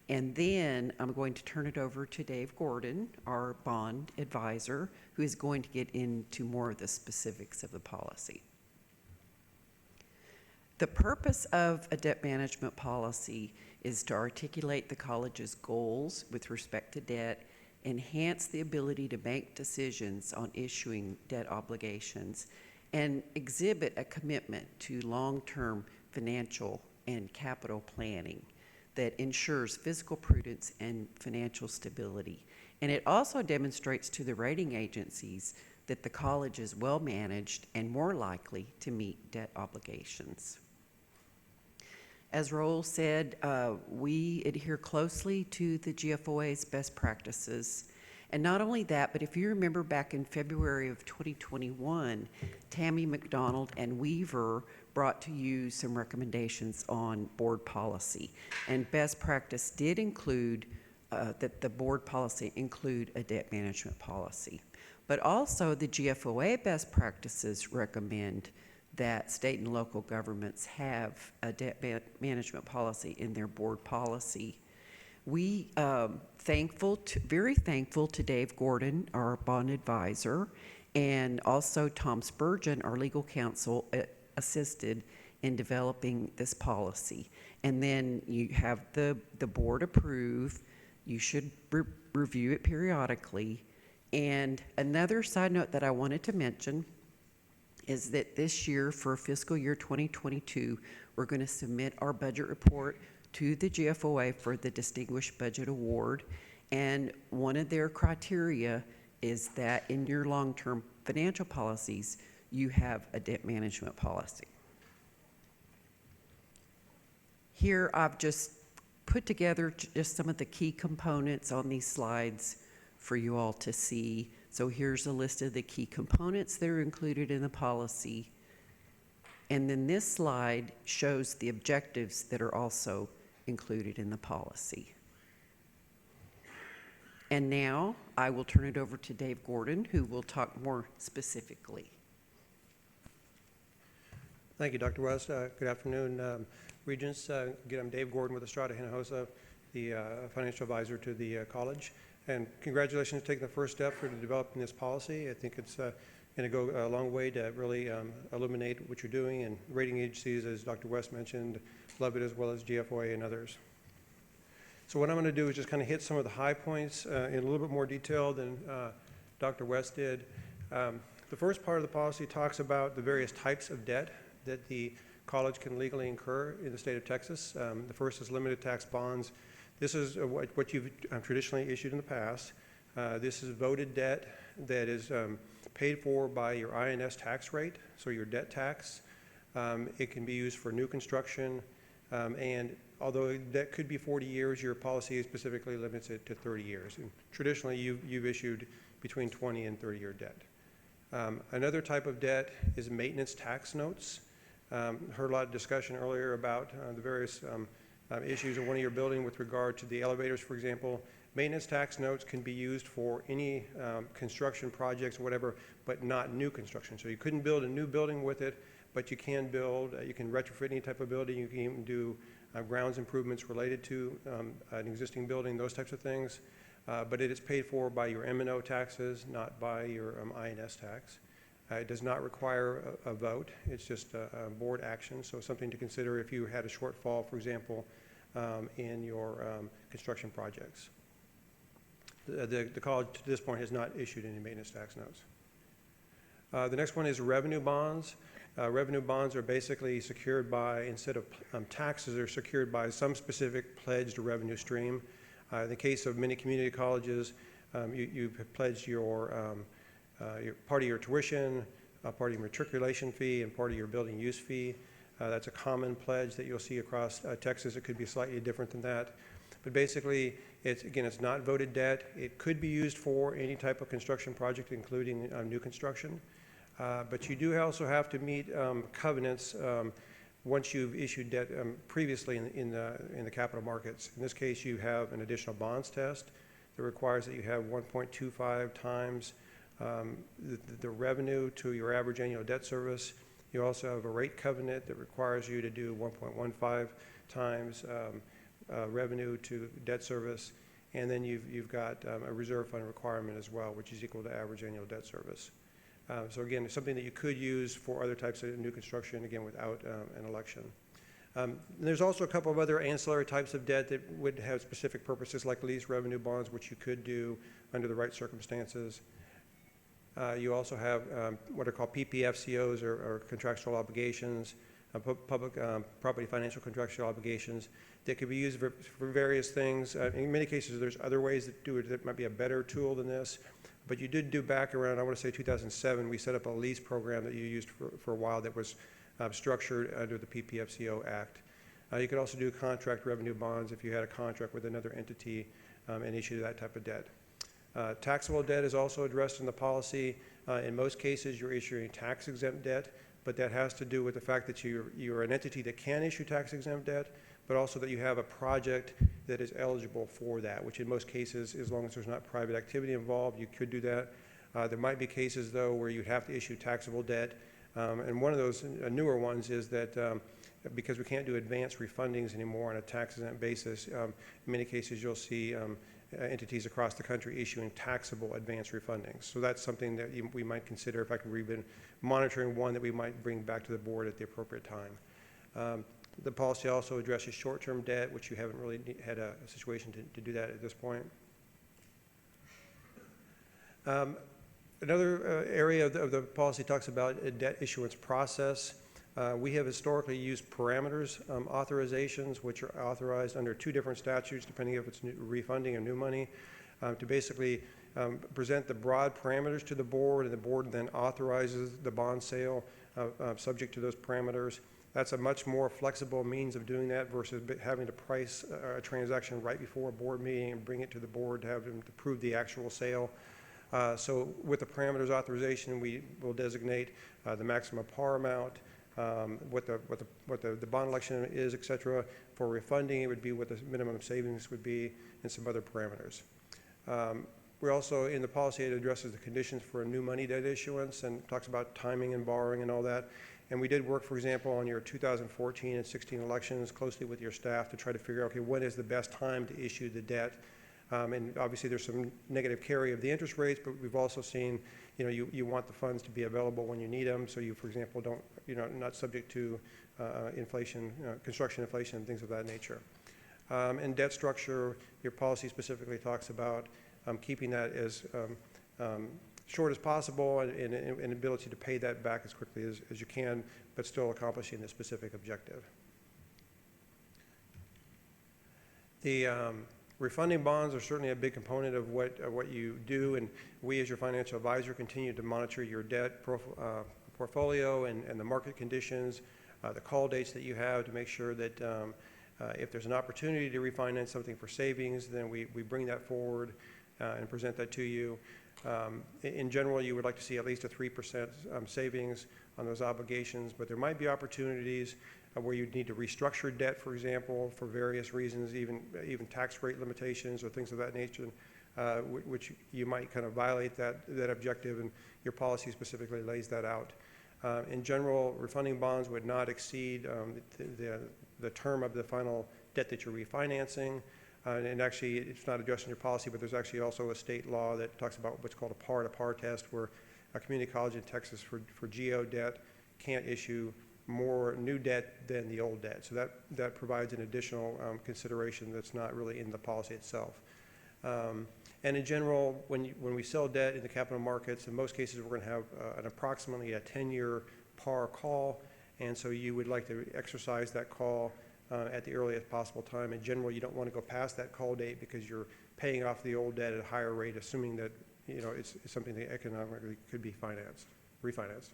and then I'm going to turn it over to Dave Gordon, our bond advisor, who is going to get into more of the specifics of the policy. The purpose of a debt management policy is to articulate the college's goals with respect to debt, enhance the ability to make decisions on issuing debt obligations, and exhibit a commitment to long-term financial and capital planning that ensures fiscal prudence and financial stability. And it also demonstrates to the rating agencies that the college is well managed and more likely to meet debt obligations. As Raul said, we adhere closely to the GFOA's best practices. And not only that, but if you remember back in February of 2021, Tammy McDonald and Weaver brought to you some recommendations on board policy. And best practice did include that the board policy include a debt management policy. But also the GFOA best practices recommend that state and local governments have a debt management policy in their board policy. We very thankful to Dave Gordon, our bond advisor, And also Tom Spurgeon, our legal counsel, assisted in developing this policy. And then you have the board approve. You should review it periodically. And another side note that I wanted to mention is that this year, for fiscal year 2022, we're going to submit our budget report to the GFOA for the Distinguished Budget Award. And one of their criteria is that in your long-term financial policies, you have a debt management policy. Here, I've just put together just some of the key components on these slides for you all to see. So here's a list of the key components that are included in the policy. And then this slide shows the objectives that are also included in the policy. And now I will turn it over to Dave Gordon, who will talk more specifically. Thank you, Dr. West. Good afternoon, Regents. Again, I'm Dave Gordon with Estrada Hinojosa, the financial advisor to the college. And congratulations on taking the first step for developing this policy. I think it's going to go a long way to really illuminate what you're doing, and rating agencies, as Dr. West mentioned, love it, as well as GFOA and others. So what I'm going to do is just kind of hit some of the high points in a little bit more detail than Dr. West did. The first part of the policy talks about the various types of debt that the college can legally incur in the state of Texas. The first is limited tax bonds. This is what you've traditionally issued in the past. This is voted debt that is paid for by your INS tax rate, so your debt tax. It can be used for new construction, and although that could be 40 years, your policy specifically limits it to 30 years. And traditionally, you've issued between 20 and 30-year debt. Another type of debt is maintenance tax notes. Heard a lot of discussion earlier about the various issues in one of your building with regard to the elevators, for example. Maintenance tax notes can be used for any construction projects or whatever, but not new construction. So you couldn't build a new building with it, but you can build, you can retrofit any type of building. You can even do grounds improvements related to an existing building, those types of things. But it is paid for by your M&O taxes, not by your INS tax. It does not require a vote. It's just a board action, so something to consider if you had a shortfall, for example, in your construction projects. The college to this point has not issued any maintenance tax notes. The next one is revenue bonds. Revenue bonds are basically secured by, instead of taxes, they're secured by some specific pledged revenue stream. In the case of many community colleges, you've pledged your part of your tuition, part of your matriculation fee, and part of your building use fee. That's a common pledge that you'll see across Texas. It could be slightly different than that. But basically, it's not voted debt. It could be used for any type of construction project, including new construction. But you do also have to meet covenants once you've issued debt previously in the capital markets. In this case, you have an additional bonds test that requires that you have 1.25 times the revenue to your average annual debt service. You also have a rate covenant that requires you to do 1.15 times revenue to debt service. And then you've got a reserve fund requirement as well, which is equal to average annual debt service. So again, it's something that you could use for other types of new construction, again, without an election. There's also a couple of other ancillary types of debt that would have specific purposes, like lease revenue bonds, which you could do under the right circumstances. You also have what are called PPFCOs, or contractual obligations, public property financial contractual obligations that could be used for various things. In many cases, there's other ways that do it that might be a better tool than this. But you did do back around, I want to say 2007, we set up a lease program that you used for a while that was structured under the PPFCO Act. You could also do contract revenue bonds if you had a contract with another entity and issue that type of debt. Taxable debt is also addressed in the policy. In most cases, you're issuing tax-exempt debt, but that has to do with the fact that you're an entity that can issue tax-exempt debt, but also that you have a project that is eligible for that, which in most cases, as long as there's not private activity involved, you could do that. There might be cases, though, where you'd have to issue taxable debt. And one of those newer ones is that because we can't do advanced refundings anymore on a tax-exempt basis, in many cases you'll see entities across the country issuing taxable advance refundings. So that's something that we might consider. In fact, we've been monitoring one that we might bring back to the board at the appropriate time. The policy also addresses short-term debt, which you haven't really had a situation to do that at this point. Another area of the policy talks about a debt issuance process. We have historically used parameters authorizations, which are authorized under 2 different statutes, depending if it's refunding or new money, to basically present the broad parameters to the board, and the board then authorizes the bond sale subject to those parameters. That's a much more flexible means of doing that versus having to price a transaction right before a board meeting and bring it to the board to have them to prove the actual sale. So with the parameters authorization, we will designate the maximum par amount, what the bond election is, et cetera. For refunding, it would be what the minimum savings would be, and some other parameters. We're also, in the policy, it addresses the conditions for a new money debt issuance and talks about timing and borrowing and all that. And we did work, for example, on your 2014 and 16 elections closely with your staff to try to figure out, okay, when is the best time to issue the debt? And obviously there's some negative carry of the interest rates, but we've also seen, you want the funds to be available when you need them, so you, for example, not subject to inflation, construction inflation, and things of that nature. And debt structure, your policy specifically talks about keeping that as short as possible and ability to pay that back as quickly as you can, but still accomplishing the specific objective. The refunding bonds are certainly a big component of what you do, and we as your financial advisor continue to monitor your debt portfolio and the market conditions, the call dates that you have to make sure that if there's an opportunity to refinance something for savings, then we bring that forward and present that to you. In general, you would like to see at least a 3% savings on those obligations, but there might be opportunities where you'd need to restructure debt, for example, for various reasons, even tax rate limitations or things of that nature, which you might kind of violate that objective, and your policy specifically lays that out. In general, refunding bonds would not exceed the term of the final debt that you're refinancing. And actually, it's not addressed in your policy, but there's actually also a state law that talks about what's called a par-to-par test, where a community college in Texas for GO debt can't issue more new debt than the old debt. So that provides an additional consideration that's not really in the policy itself. And in general, when we sell debt in the capital markets, in most cases, we're going to have an approximately a 10-year par call, and so you would like to exercise that call at the earliest possible time. In general, you don't want to go past that call date because you're paying off the old debt at a higher rate, assuming that it's something that economically could be refinanced.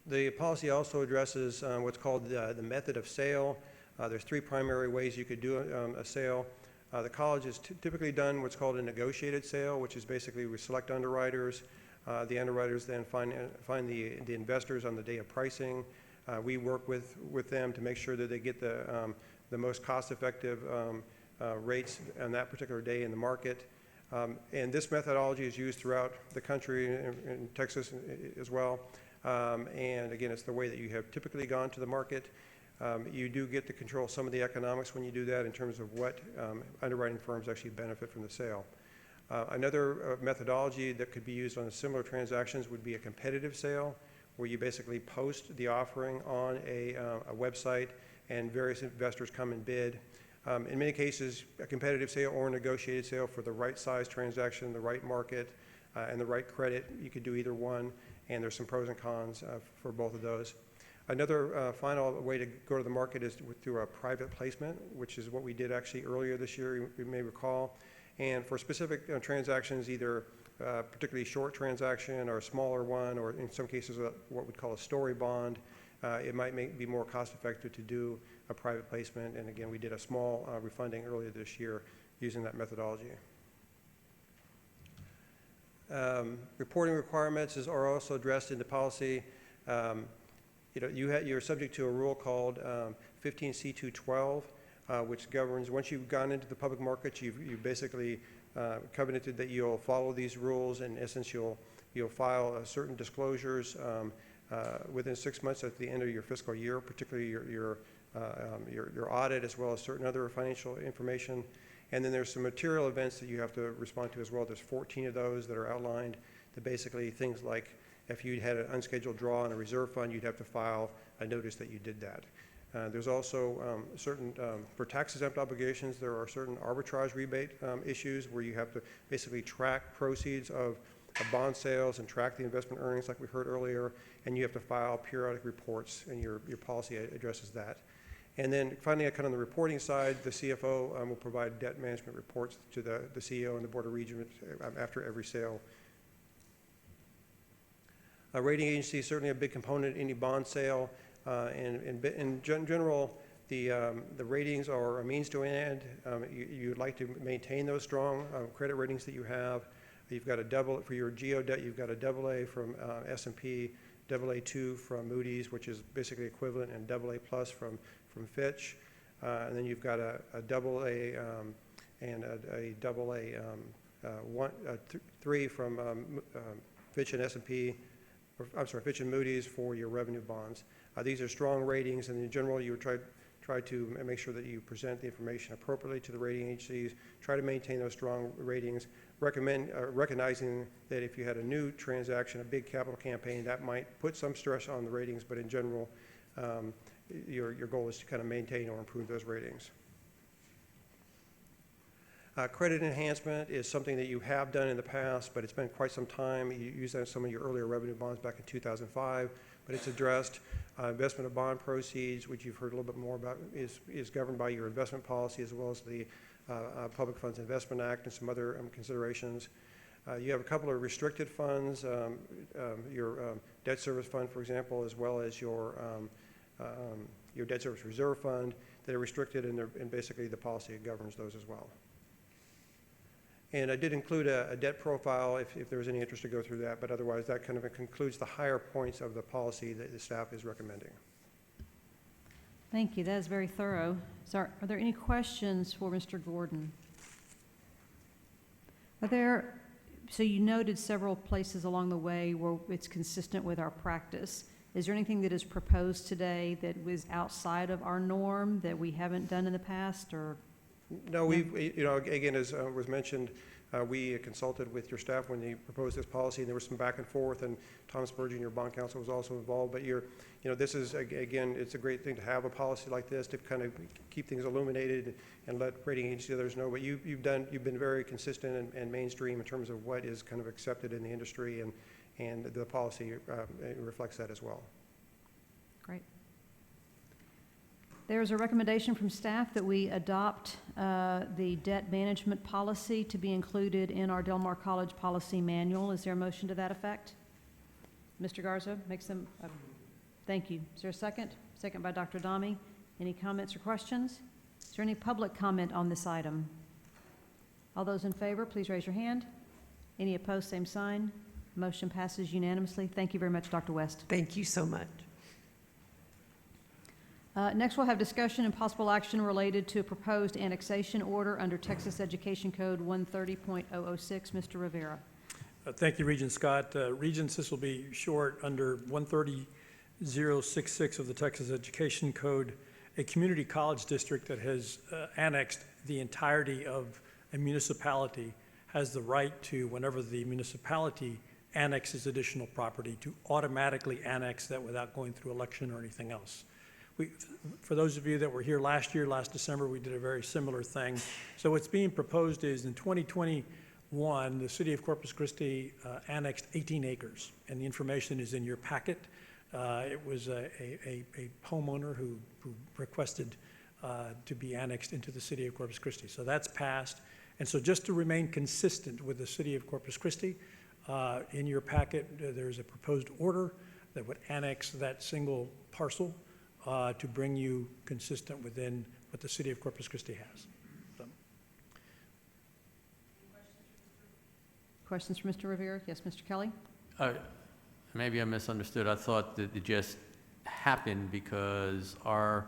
The policy also addresses what's called the method of sale. There's 3 primary ways you could do a sale. The college is typically done what's called a negotiated sale, which is basically we select underwriters. The underwriters then find the investors on the day of pricing. We work with them to make sure that they get the most cost-effective rates on that particular day in the market. And this methodology is used throughout the country, in Texas as well. And again, it's the way that you have typically gone to the market. You do get to control some of the economics when you do that in terms of what underwriting firms actually benefit from the sale. Another methodology that could be used on similar transactions would be a competitive sale, where you basically post the offering on a website and various investors come and bid. In many cases, a competitive sale or a negotiated sale for the right size transaction, the right market, and the right credit, you could do either one, and there's some pros and cons for both of those. Another final way to go to the market is through a private placement, which is what we did actually earlier this year, you may recall. And for specific transactions, either particularly short transaction or a smaller one, or in some cases what we'd call a story bond, it might be more cost effective to do a private placement. And again, we did a small refunding earlier this year using that methodology. Reporting requirements are also addressed in the policy. You're subject to a rule called 15C212, which governs, once you've gone into the public markets, you've basically covenanted that you'll follow these rules. In essence, you'll file certain disclosures within 6 months at the end of your fiscal year, particularly your your audit, as well as certain other financial information. And then there's some material events that you have to respond to as well. There's 14 of those that are outlined. That basically things like if you had an unscheduled draw on a reserve fund, you'd have to file a notice that you did that. There's also certain, for tax-exempt obligations, there are certain arbitrage rebate issues where you have to basically track proceeds of bond sales and track the investment earnings like we heard earlier, and you have to file periodic reports, and your policy addresses that. And then finally, kind of on the reporting side, the CFO will provide debt management reports to the CEO and the Board of Regents after every sale. A rating agency is certainly a big component in any bond sale. And in general, the ratings are a means to an end. You'd like to maintain those strong credit ratings that you have. You've got a double, for your geo debt, you've got a AA from S&P, AA2 from Moody's, which is basically equivalent, and AA plus from Fitch. And then you've got a AA and a AA 3 from Fitch and S&P, I'm sorry, Fitch and Moody's for your revenue bonds. These are strong ratings, and in general, you would try to make sure that you present the information appropriately to the rating agencies, try to maintain those strong ratings, recognizing that if you had a new transaction, a big capital campaign, that might put some stress on the ratings, but in general, your goal is to kind of maintain or improve those ratings. Credit enhancement is something that you have done in the past, but it's been quite some time. You used that in some of your earlier revenue bonds back in 2005, but it's addressed. Investment of bond proceeds, which you've heard a little bit more about, is governed by your investment policy as well as the Public Funds Investment Act and some other considerations. You have a couple of restricted funds, your debt service fund, for example, as well as your debt service reserve fund that are restricted, and basically the policy governs those as well. And I did include a debt profile if there was any interest to go through that, but otherwise that kind of concludes the higher points of the policy that the staff is recommending. Thank you. That is very thorough. So are there any questions for Mr. Gordon? So you noted several places along the way where it's consistent with our practice. Is there anything that is proposed today that was outside of our norm that we haven't done in the past, or? No, again, as was mentioned, we consulted with your staff when they proposed this policy, and there was some back and forth, and Tom Spurgeon, your bond counsel, was also involved. But this is, again, it's a great thing to have a policy like this to kind of keep things illuminated and let rating agency others know. But you've been very consistent and mainstream in terms of what is kind of accepted in the industry, and the policy reflects that as well. Great. There's a recommendation from staff that we adopt the debt management policy to be included in our Del Mar College policy manual. Is there a motion to that effect? Mr. Garza makes them. Thank you. Is there a second? Second by Dr. Adami. Any comments or questions? Is there any public comment on this item? All those in favor, please raise your hand. Any opposed, same sign. Motion passes unanimously. Thank you very much, Dr. West. Thank you so much. Next, we'll have discussion and possible action related to a proposed annexation order under Texas Education Code 130.006. Mr. Rivera. Thank you, Regent Scott. Regents, this will be short. Under 130.066 of the Texas Education Code, a community college district that has annexed the entirety of a municipality has the right to, whenever the municipality annexes additional property, to automatically annex that without going through election or anything else. For those of you that were here last December, we did a very similar thing. So what's being proposed is in 2021, the city of Corpus Christi annexed 18 acres, and the information is in your packet. It was a homeowner who requested to be annexed into the city of Corpus Christi. So that's passed. And so just to remain consistent with the city of Corpus Christi, in your packet, there's a proposed order that would annex that single parcel to bring you consistent within what the city of Corpus Christi has. So. Questions for Mr. Rivera? Yes, Mr. Kelly? Maybe I misunderstood. I thought that it just happened because our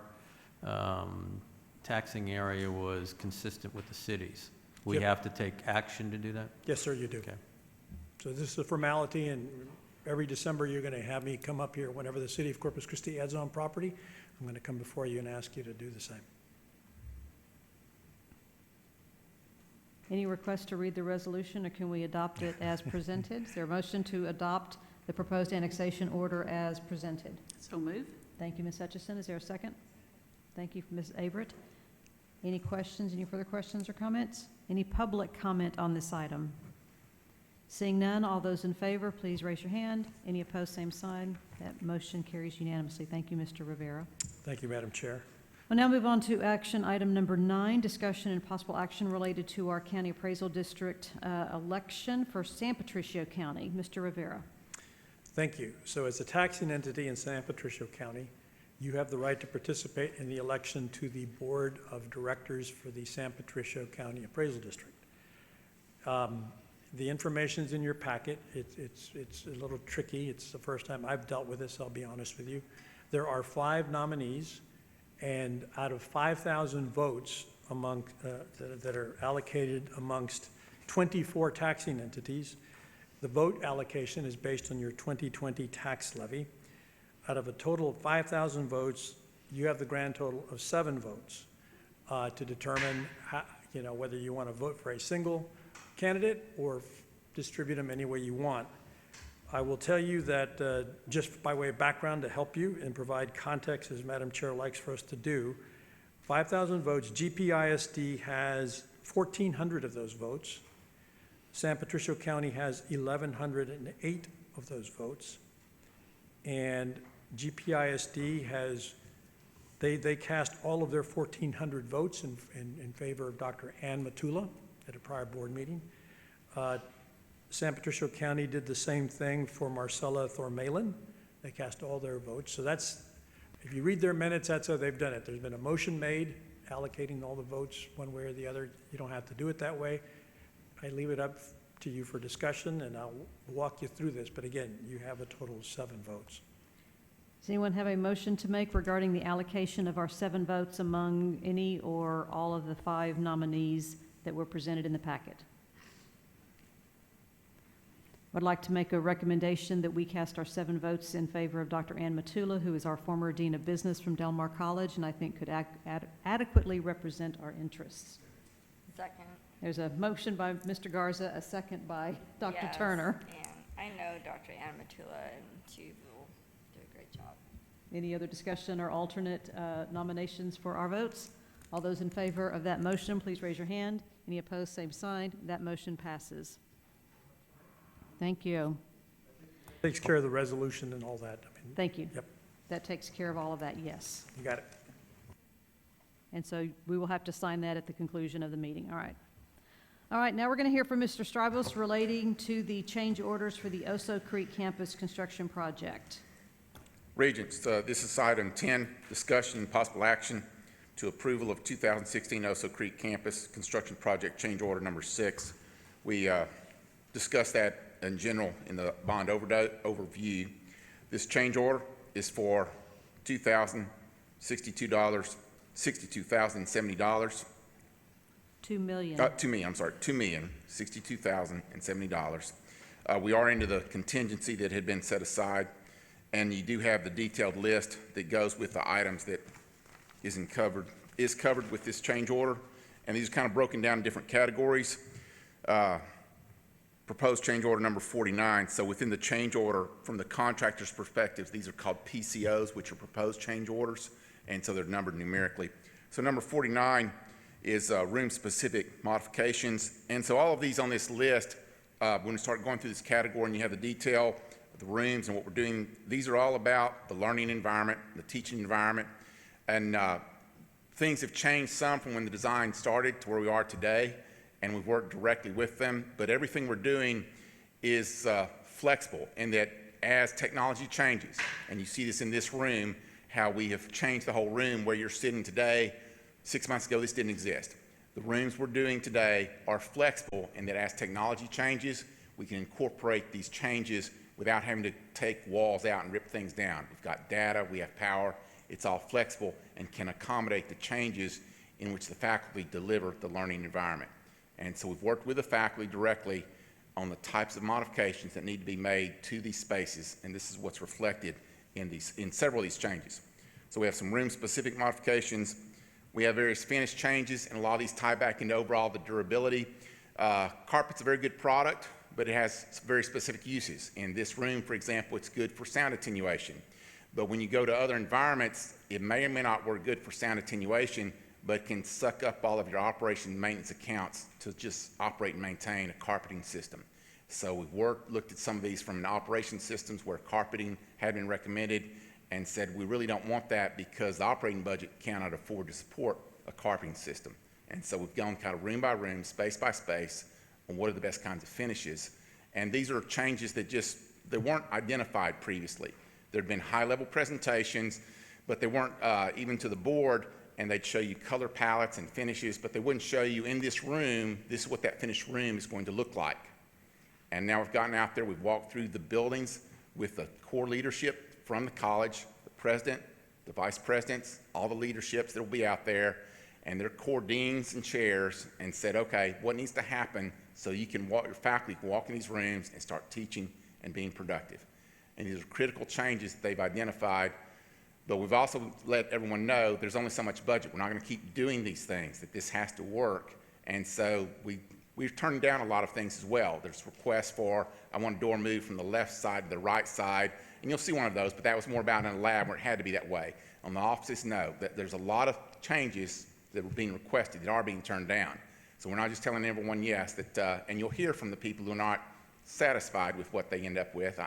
taxing area was consistent with the cities. We have to take action to do that? Yes, sir, you do. Okay. So this is a formality, and every December, you're going to have me come up here whenever the city of Corpus Christi adds on property. I'm going to come before you and ask you to do the same. Any request to read the resolution, or can we adopt it as presented? Is there a motion to adopt the proposed annexation order as presented? So move. Thank you, Ms. Hutchison. Is there a second? Thank you, Ms. Averett. Any questions, any further questions or comments? Any public comment on this item? Seeing none, all those in favor, please raise your hand. Any opposed, same sign. That motion carries unanimously. Thank you, Mr. Rivera. Thank you, Madam Chair. We'll now move on to action item number 9, discussion and possible action related to our county appraisal district election for San Patricio County. Mr. Rivera. Thank you. So as a taxing entity in San Patricio County, you have the right to participate in the election to the Board of Directors for the San Patricio County Appraisal District. The information's in your packet. It's a little tricky. It's the first time I've dealt with this, I'll be honest with you. There are 5 nominees, and out of 5,000 votes among, that are allocated amongst 24 taxing entities, the vote allocation is based on your 2020 tax levy. Out of a total of 5,000 votes, you have the grand total of 7 votes to determine how, whether you want to vote for a single candidate or distribute them any way you want. I will tell you that just by way of background to help you and provide context, as Madam Chair likes for us to do, 5,000 votes, GPISD has 1,400 of those votes. San Patricio County has 1,108 of those votes. And GPISD has, they cast all of their 1,400 votes in favor of Dr. Ann Matula at a prior board meeting. San Patricio County did the same thing for Marcella Thormalin. They cast all their votes. So that's, if you read their minutes, that's how they've done it. There's been a motion made allocating all the votes one way or the other. You don't have to do it that way. I leave it up to you for discussion, and I'll walk you through this. But again, you have a total of 7 votes. Does anyone have a motion to make regarding the allocation of our 7 votes among any or all of the 5 nominees that were presented in the packet? I'd like to make a recommendation that we cast our 7 votes in favor of Dr. Ann Matula, who is our former Dean of Business from Del Mar College, and I think could adequately represent our interests. Second. There's a motion by Mr. Garza, a second by Dr. Yes, Turner. And I know Dr. Ann Matula, and she will do a great job. Any other discussion or alternate nominations for our votes? All those in favor of that motion, please raise your hand. Any opposed, same sign. That motion passes. Thank you. Takes care of the resolution and all that. Thank you. Yep. That takes care of all of that, yes. You got it. And so we will have to sign that at the conclusion of the meeting. All right. All right, now we're going to hear from Mr. Stribos relating to the change orders for the Oso Creek campus construction project. Regents, this is item 10, discussion and possible action to approval of 2016 Oso Creek campus construction project change order number 6. We discussed that in general in the bond overview. This change order is for $62,070. $2,062,070. We are into the contingency that had been set aside, and you do have the detailed list that goes with the items that is covered with this change order, and these are kind of broken down in different categories. Proposed change order number 49. So within the change order, from the contractor's perspective, these are called PCOs, which are proposed change orders, and so they're numbered numerically. So number 49 is room-specific modifications, and so all of these on this list, when we start going through this category and you have the detail of the rooms and what we're doing, these are all about the learning environment, the teaching environment, and things have changed some from when the design started to where we are today, and we've worked directly with them, but everything we're doing is flexible in that as technology changes, and you see this in this room, how we have changed the whole room where you're sitting today. 6 months ago, this didn't exist. The rooms we're doing today are flexible in that as technology changes, we can incorporate these changes without having to take walls out and rip things down. We've got data, we have power, it's all flexible and can accommodate the changes in which the faculty deliver the learning environment. And so we've worked with the faculty directly on the types of modifications that need to be made to these spaces, and this is what's reflected in several of these changes. So we have some room-specific modifications. We have various finish changes, and a lot of these tie back into overall the durability. Carpet's a very good product, but it has very specific uses. In this room, for example, it's good for sound attenuation. But when you go to other environments, it may or may not work good for sound attenuation, but can suck up all of your operation and maintenance accounts to just operate and maintain a carpeting system. So we've looked at some of these from an operation systems where carpeting had been recommended and said we really don't want that because the operating budget cannot afford to support a carpeting system. And so we've gone kind of room by room, space by space, on what are the best kinds of finishes. And these are changes that weren't identified previously. There had been high-level presentations, but they weren't even to the board, and they'd show you color palettes and finishes, but they wouldn't show you in this room, this is what that finished room is going to look like. And now we've gotten out there, we've walked through the buildings with the core leadership from the college, the president, the vice presidents, all the leaderships that will be out there, and their core deans and chairs, and said, okay, what needs to happen so you can walk, your faculty can walk in these rooms and start teaching and being productive. And these are critical changes that they've identified, but we've also let everyone know there's only so much budget. We're not going to keep doing these things, that this has to work. And so we've turned down a lot of things as well. There's requests for, I want a door moved from the left side to the right side, and you'll see one of those, but that was more about in a lab where it had to be that way. On the offices, no. There's a lot of changes that were being requested that are being turned down. So we're not just telling everyone yes, and you'll hear from the people who are not satisfied with what they end up with.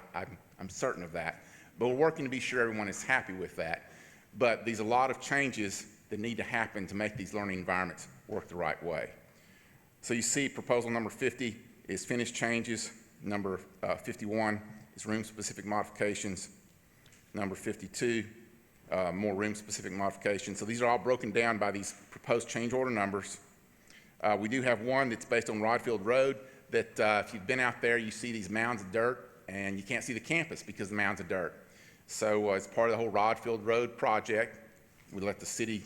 I'm certain of that. But we're working to be sure everyone is happy with that. But there's a lot of changes that need to happen to make these learning environments work the right way. So you see proposal number 50 is finish changes. Number 51 is room-specific modifications. Number 52, more room-specific modifications. So these are all broken down by these proposed change order numbers. We do have one that's based on Rodfield Road that if you've been out there, you see these mounds of dirt, and you can't see the campus because of the mounds of dirt. So as part of the whole Rodfield Road project, we let the city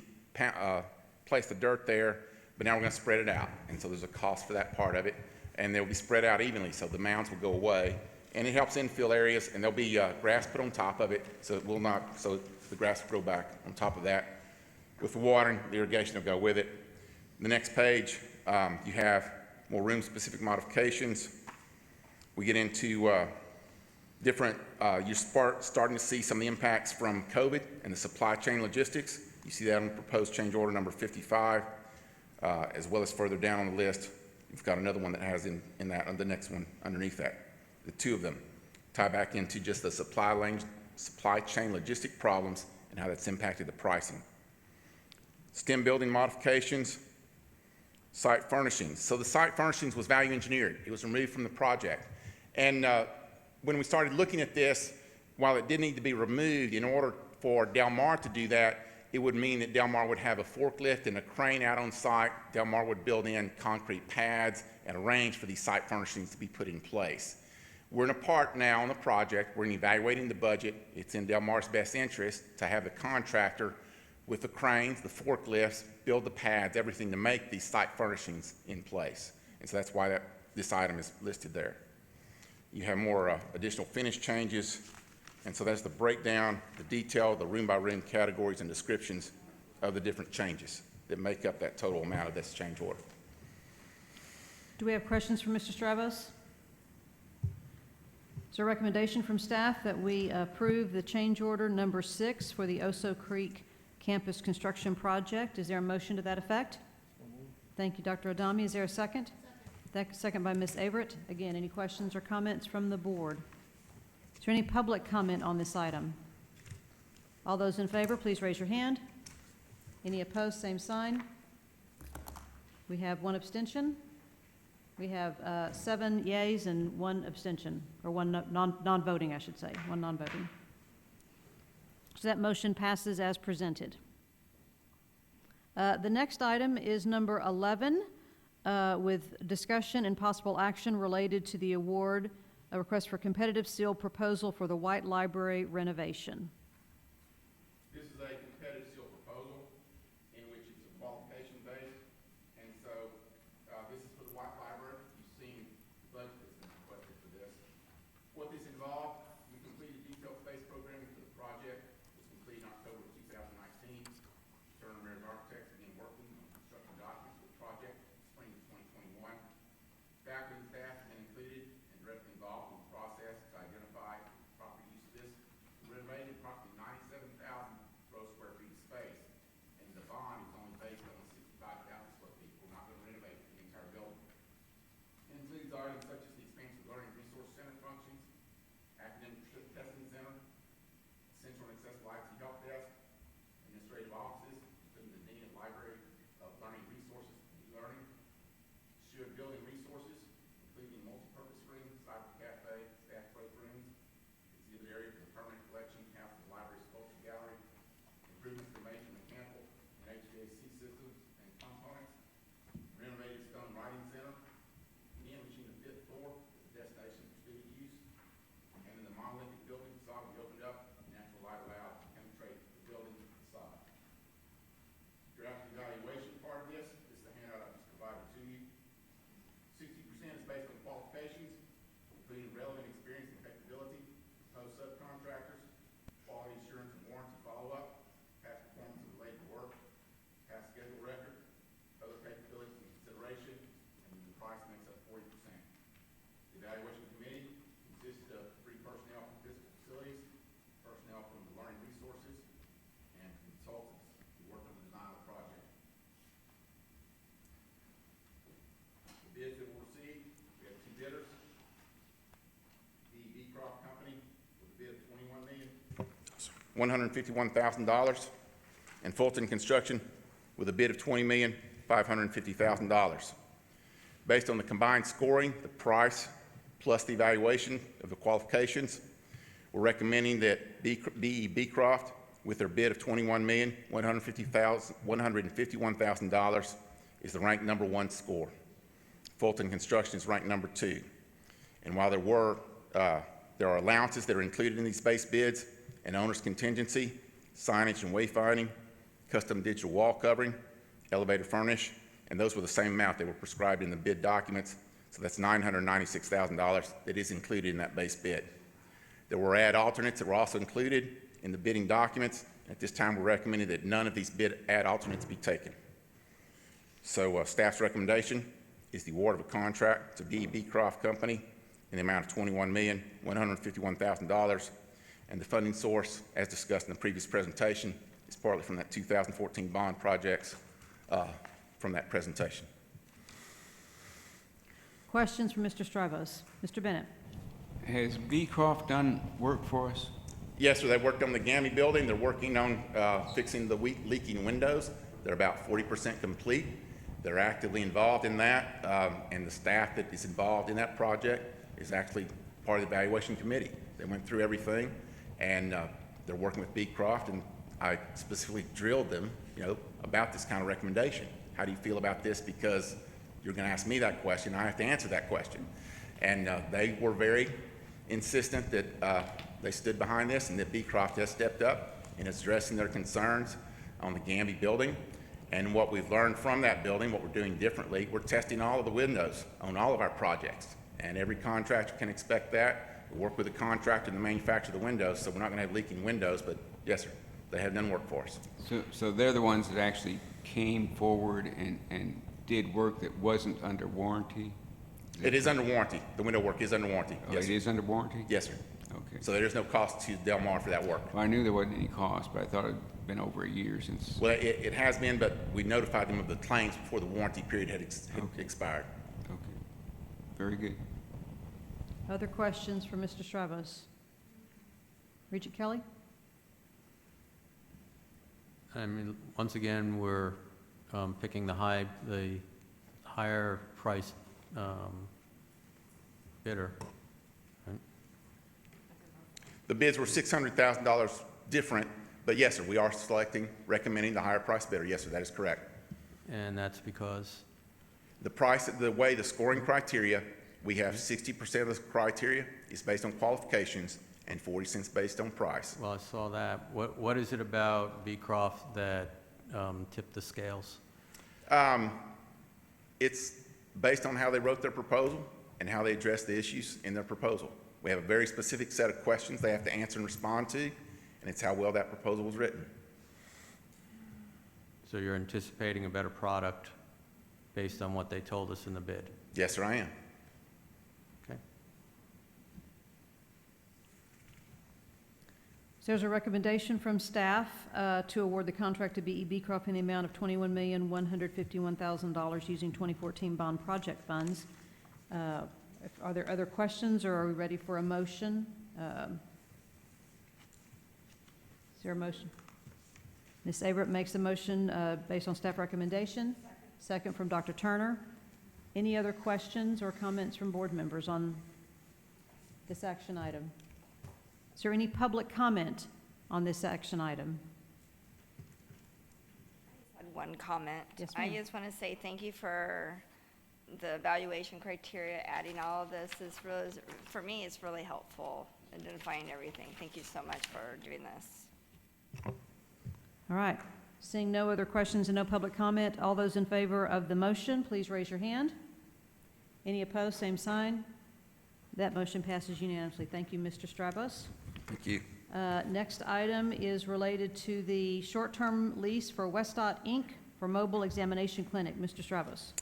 place the dirt there, but now we're going to spread it out. And so there's a cost for that part of it, and they'll be spread out evenly, so the mounds will go away. And it helps infill areas, and there'll be grass put on top of it, so it will not, so the grass will grow back on top of that. With the watering, the irrigation will go with it. The next page, you have more room-specific modifications. We get into different, you're starting to see some of the impacts from COVID and the supply chain logistics. You see that on proposed change order number 55, as well as further down on the list. You've got another one that has in that, on the next one underneath that. The two of them tie back into just the supply chain logistic problems and how that's impacted the pricing. STEM building modifications, site furnishings. So the site furnishings was value engineered. It was removed from the project. And when we started looking at this, while it did need to be removed, in order for Del Mar to do that, it would mean that Del Mar would have a forklift and a crane out on site. Del Mar would build in concrete pads and arrange for these site furnishings to be put in place. We're in a part now on the project. We're evaluating the budget. It's in Del Mar's best interest to have the contractor with the cranes, the forklifts, build the pads, everything to make these site furnishings in place. And so that's why this item is listed there. You have more additional finish changes. And so that's the breakdown, the detail, the room-by-room categories and descriptions of the different changes that make up that total amount of this change order. Do we have questions for Mr. Stravos? Is there a recommendation from staff that we approve the change order number 6 for the Oso Creek Campus Construction Project? Is there a motion to that effect? Thank you, Dr. Adami. Is there a second? Second by Ms. Averett. Again, any questions or comments from the board? Is there any public comment on this item? All those in favor, please raise your hand. Any opposed, same sign. We have one abstention. We have 7 yeas and 1 abstention, or 1 non-voting, I should say, 1 non-voting. So that motion passes as presented. The next item is number 11, with discussion and possible action related to the award, a request for competitive seal proposal for the White Library renovation. This is a competitive seal proposal in which it's a qualification based, and so this is for the White Library. You've seen the budget that's been $151,000, and Fulton Construction with a bid of $20,550,000. Based on the combined scoring, the price, plus the evaluation of the qualifications, we're recommending that B.E. Beecroft, with their bid of $21,151,000, is the ranked number 1 score. Fulton Construction is ranked number 2. And while there are allowances that are included in these base bids, an owner's contingency, signage and wayfinding, custom digital wall covering, elevator furnish, and those were the same amount that were prescribed in the bid documents. So that's $996,000 that is included in that base bid. There were add alternates that were also included in the bidding documents. At this time, we're recommending that none of these bid add alternates be taken. So staff's recommendation is the award of a contract to B.E. Beecroft Company in the amount of $21,151,000. And the funding source, as discussed in the previous presentation, is partly from that 2014 bond projects from that presentation. Questions for Mr. Strivos? Mr. Bennett? Has Beecroft done work for us? Yes, sir. They worked on the GAMI building. They're working on fixing the leaking windows. They're about 40% complete. They're actively involved in that, and the staff that is involved in that project is actually part of the evaluation committee. They went through everything, and they're working with Beecroft, and I specifically drilled them, about this kind of recommendation. How do you feel about this? Because you're going to ask me that question. I have to answer that question. And they were very insistent that they stood behind this and that Beecroft has stepped up and is addressing their concerns on the GAMI building. And what we've learned from that building, what we're doing differently, we're testing all of the windows on all of our projects. And every contractor can expect that. We work with the contractor to manufacture the windows, so we're not going to have leaking windows, but yes, sir, they have done work for us. So they're the ones that actually came forward and did work that wasn't under warranty? It is under warranty. The window work is under warranty. Oh, Yes, it sir. is under warranty? Yes, sir. Okay. So there is no cost to Del Mar for that work. Well, I knew there wasn't any cost, but I thought it had been over a year since. Well, it has been, but we notified them of the claims before the warranty period had expired. Okay. Very good. Other questions for Mr. Strivos? Regent Kelly? I mean, once again, we're picking the higher priced bidder. Right? The bids were $600,000 different, but yes, sir, we are recommending the higher price bidder. Yes, sir, that is correct. And that's because? The way the scoring criteria, we have 60% of the criteria is based on qualifications and 40 cents based on price. Well, I saw that. What is it about Beecroft that tipped the scales? It's based on how they wrote their proposal and how they addressed the issues in their proposal. We have a very specific set of questions they have to answer and respond to, and it's how well that proposal was written. So you're anticipating a better product based on what they told us in the bid? Yes, sir, I am. Okay. So there's a recommendation from staff to award the contract to B.E. Beecroft in the amount of $21,151,000 using 2014 bond project funds. Are there other questions, or are we ready for a motion? Is there a motion? Ms. Averett makes the motion based on staff recommendation. Second from Dr. Turner. Any other questions or comments from board members on this action item? Is there any public comment on this action item? I had one comment. Yes, I ma'am. just want to say thank you for the evaluation criteria, adding all of this. Is really, for me, it's really helpful in identifying everything. Thank you so much for doing this. All right. Seeing no other questions and no public comment, all those in favor of the motion, please raise your hand. Any opposed, same sign. That motion passes unanimously. Thank you, Mr. Strivos. Thank you. Next item is related to the short-term lease for Westdot Inc. for mobile examination clinic. Mr. Strivos.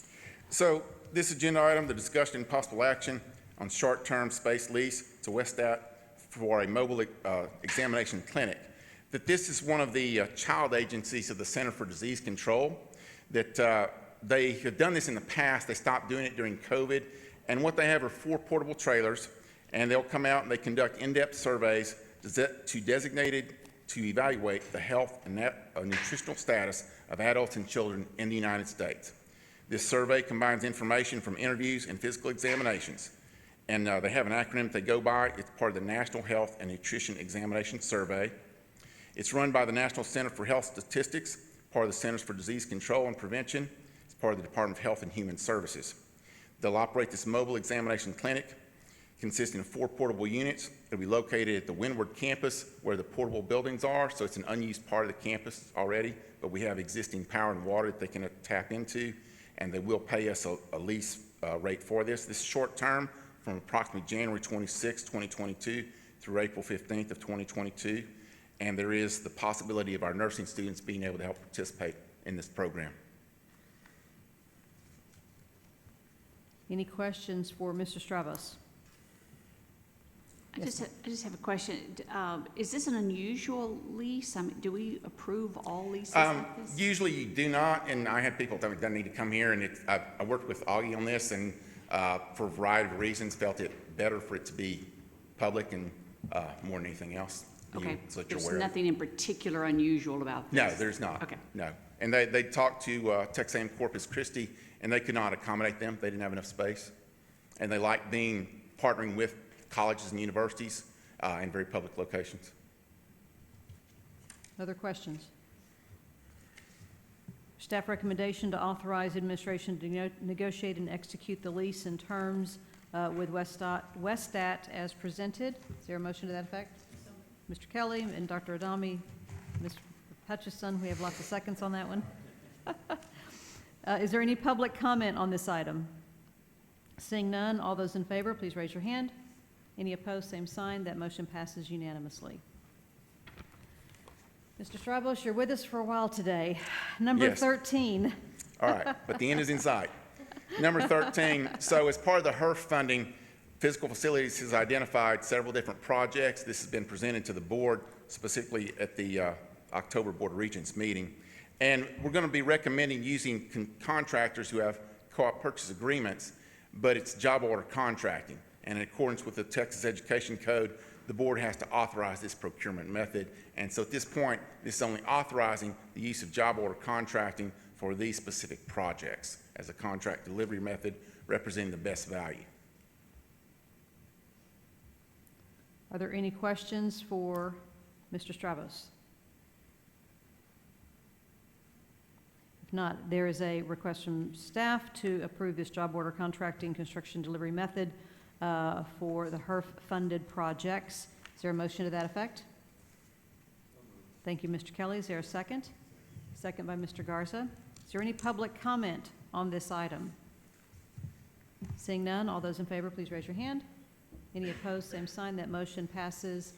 So this agenda item, the discussion and possible action on short-term space lease to Westdot for a mobile examination clinic. That this is one of the child agencies of the Center for Disease Control, that they have done this in the past. They stopped doing it during COVID. And what they have are 4 portable trailers, and they'll come out and they conduct in-depth surveys to designated to evaluate the health and nutritional status of adults and children in the United States. This survey combines information from interviews and physical examinations, and they have an acronym that they go by. It's part of the National Health and Nutrition Examination Survey. It's run by the National Center for Health Statistics, part of the Centers for Disease Control and Prevention. It's part of the Department of Health and Human Services. They'll operate this mobile examination clinic consisting of 4 portable units. It'll be located at the Windward campus where the portable buildings are, so it's an unused part of the campus already, but we have existing power and water that they can tap into, and they will pay us a lease rate for this. This is short term from approximately January 26, 2022 through April 15th of 2022, and there is the possibility of our nursing students being able to help participate in this program. Any questions for Mr. Stravos? I just have a question. Is this an unusual lease? I mean, do we approve all leases like this? Usually you do not, and I had people tell me they need to come here, and I worked with Augie on this, and for a variety of reasons felt it better for it to be public and more than anything else. Okay, So that there's you're aware of. nothing in particular unusual about this? No, there's not. Okay. No. And they talked to Texas A&M Corpus Christi, and they could not accommodate them. They didn't have enough space. And they like partnering with colleges and universities in very public locations. Other questions? Staff recommendation to authorize administration to negotiate and execute the lease and terms with Westat as presented. Is there a motion to that effect? Mr. Kelly and Dr. Adami, Mr. Hutchison, we have lots of seconds on that one. Is there any public comment on this item? Seeing none, all those in favor, please raise your hand. Any opposed, same sign. That motion passes unanimously. Mr. Stravos, you're with us for a while today. Number Yes. 13. All right, but the end is in sight. Number 13, so as part of the HERF funding, Physical Facilities has identified several different projects. This has been presented to the board, specifically at the October Board of Regents meeting. And we're going to be recommending using contractors who have co-op purchase agreements, but it's job order contracting. And in accordance with the Texas Education Code, the board has to authorize this procurement method. And so at this point, this is only authorizing the use of job order contracting for these specific projects as a contract delivery method representing the best value. Are there any questions for Mr. Stravos? If not, there is a request from staff to approve this job order contracting construction delivery method for the HERF-funded projects. Is there a motion to that effect? Thank you, Mr. Kelly. Is there a second? Second by Mr. Garza. Is there any public comment on this item? Seeing none, all those in favor, please raise your hand. Any opposed, same sign. That motion passes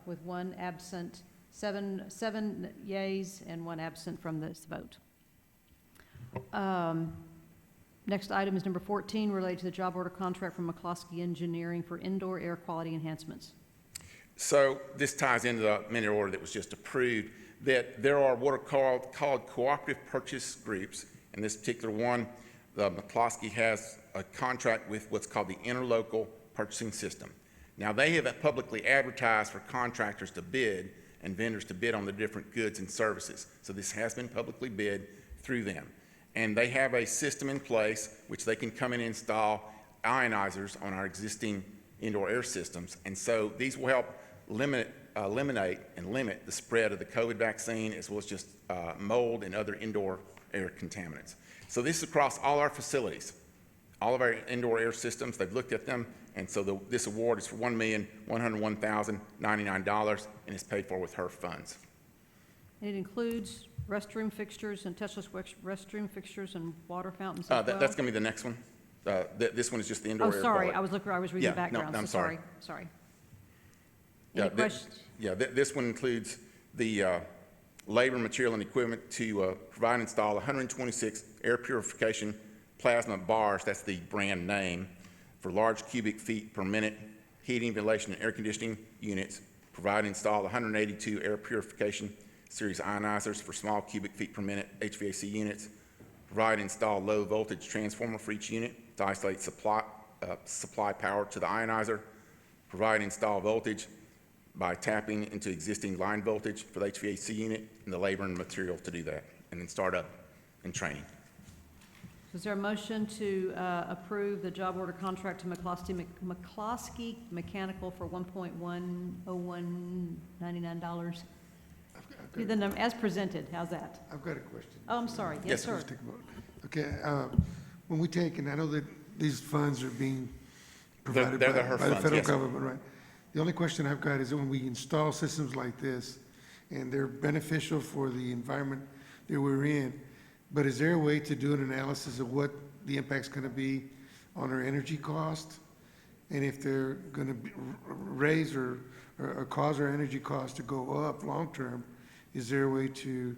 with one absent, seven yeas and one absent from this vote. Next item is number 14, related to the job order contract from McCloskey Engineering for indoor air quality enhancements. So this ties into the minute order that was just approved, that there are what are called cooperative purchase groups. In this particular one, the McCloskey has a contract with what's called the interlocal purchasing system. Now, they have publicly advertised for contractors to bid and vendors to bid on the different goods and services. So this has been publicly bid through them. And they have a system in place which they can come and install ionizers on our existing indoor air systems. And so these will help eliminate and limit the spread of the COVID vaccine, as well as just mold and other indoor air contaminants. So this is across all our facilities, all of our indoor air systems. They've looked at them, and so this award is for $1,101,099, and it's paid for with HERF funds. And it includes restroom fixtures and touchless restroom fixtures and water fountains as well? That's going to be the next one. This one is just the indoor air Oh, sorry, quality. I was reading Yeah, the background, no, I'm so sorry. sorry. Yeah, Any questions? this one includes the labor, material, and equipment to provide and install 126 air purification plasma bars, that's the brand name, for large cubic feet per minute heating, ventilation, and air conditioning units. Provide and install 182 air purification series ionizers for small cubic feet per minute HVAC units. Provide and install low voltage transformer for each unit to isolate supply power to the ionizer. Provide and install voltage by tapping into existing line voltage for the HVAC unit and the labor and material to do that, and then start up and training. Is there a motion to approve the job order contract to McCloskey Mechanical for $1.0199? Do the number, as presented, how's that? I've got a question. Oh, I'm sorry, yes, Yes, sir. Let's take a vote. Okay, when we take, and I know that these funds are being provided They're by the HERF by the funds, federal yes. government, right? The only question I've got is that when we install systems like this, and they're beneficial for the environment that we're in, but is there a way to do an analysis of what the impact's gonna be on our energy cost? And if they're gonna raise or cause our energy costs to go up long-term, is there a way to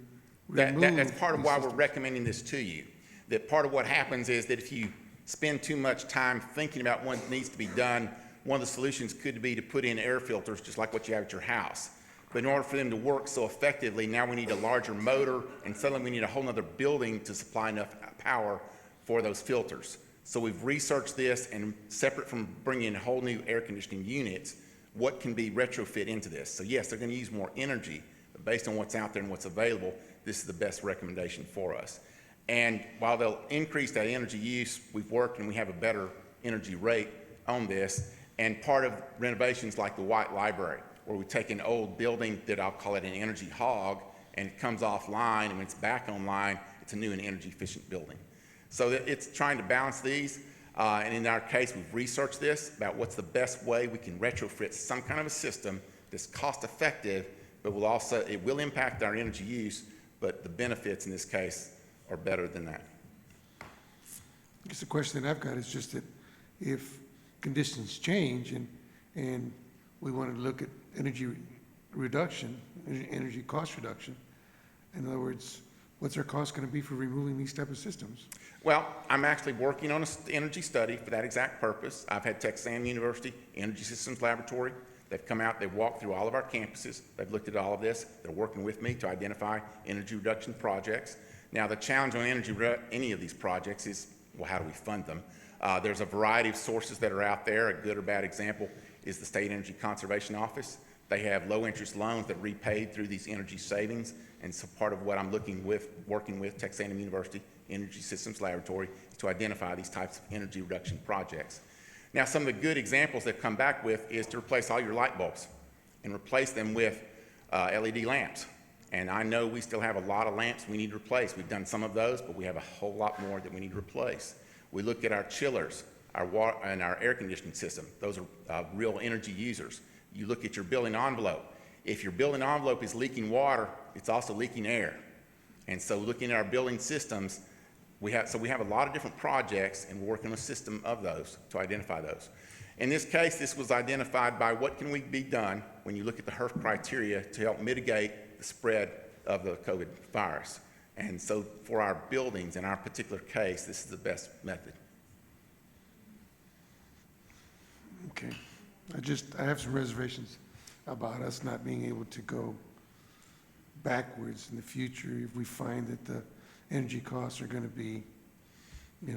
remove? That's part of these why we're systems? recommending this to you. That part of what happens is that if you spend too much time thinking about what needs to be done, one of the solutions could be to put in air filters, just like what you have at your house. But in order for them to work so effectively, now we need a larger motor, and suddenly we need a whole other building to supply enough power for those filters. So we've researched this, and separate from bringing in whole new air conditioning units, what can be retrofit into this? So yes, they're going to use more energy, but based on what's out there and what's available, this is the best recommendation for us. And while they'll increase that energy use, we've worked and we have a better energy rate on this. And part of renovations like the White Library, where we take an old building that I'll call it an energy hog, and it comes offline, and when it's back online, it's a new and energy efficient building. So it's trying to balance these, and in our case, we've researched this about what's the best way we can retrofit some kind of a system that's cost effective, but will also, it will impact our energy use, but the benefits in this case are better than that. I guess the question that I've got is just that if conditions change and we want to look at energy reduction, energy cost reduction, in other words, what's our cost going to be for removing these type of systems? Well, I'm actually working on an energy study for that exact purpose. I've had Texas A&M University Energy Systems Laboratory. They've come out, they've walked through all of our campuses. They've looked at all of this. They're working with me to identify energy reduction projects. Now, the challenge on any of these projects is, well, how do we fund them? There's a variety of sources that are out there. A good or bad example is the State Energy Conservation Office. They have low-interest loans that are repaid through these energy savings, and so part of what I'm working with Texas A&M University Energy Systems Laboratory is to identify these types of energy reduction projects. Now, some of the good examples they've come back with is to replace all your light bulbs and replace them with LED lamps. And I know we still have a lot of lamps we need to replace. We've done some of those, but we have a whole lot more that we need to replace. We look at our chillers, our water, and our air conditioning system. Those are real energy users. You look at your building envelope. If your building envelope is leaking water, it's also leaking air. And so looking at our building systems, we have a lot of different projects, and we're working on a system of those to identify those. In this case, this was identified by what can be done when you look at the HERF criteria to help mitigate the spread of the COVID virus. And so for our buildings, in our particular case, this is the best method. Okay. I have some reservations about us not being able to go backwards in the future if we find that the energy costs are going to be,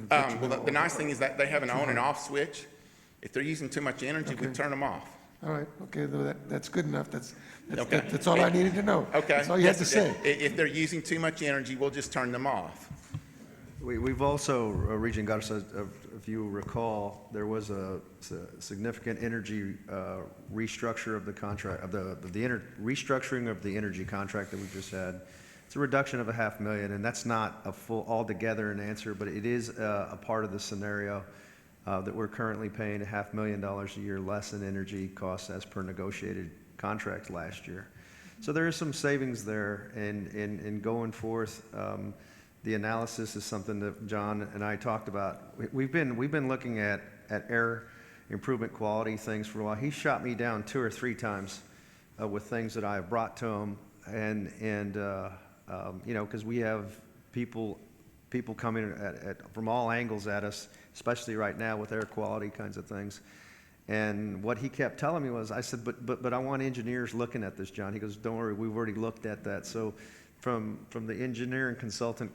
Well, the nice thing is that they have an on and off switch. If they're using too much energy, we turn them off. All right, okay, that's good enough. That's all I needed to know. Okay. That's all you have to say. If they're using too much energy, we'll just turn them off. We've also, Regent Garza, if you recall, there was a significant energy restructure of the contract, restructuring of the energy contract that we just had. It's a reduction of $500,000, and that's not a full altogether an answer, but it is a part of the scenario that we're currently paying $500,000 a year less in energy costs as per negotiated contract last year. So there is some savings there, and going forth, the analysis is something that John and I talked about. We've been looking at air improvement quality things for a while. He shot me down 2 or 3 times with things that I have brought to him, and because we have people coming from all angles at us, especially right now with air quality kinds of things. And what he kept telling me was, I said, but I want engineers looking at this, John. He goes, don't worry, we've already looked at that. So from the engineer and consultant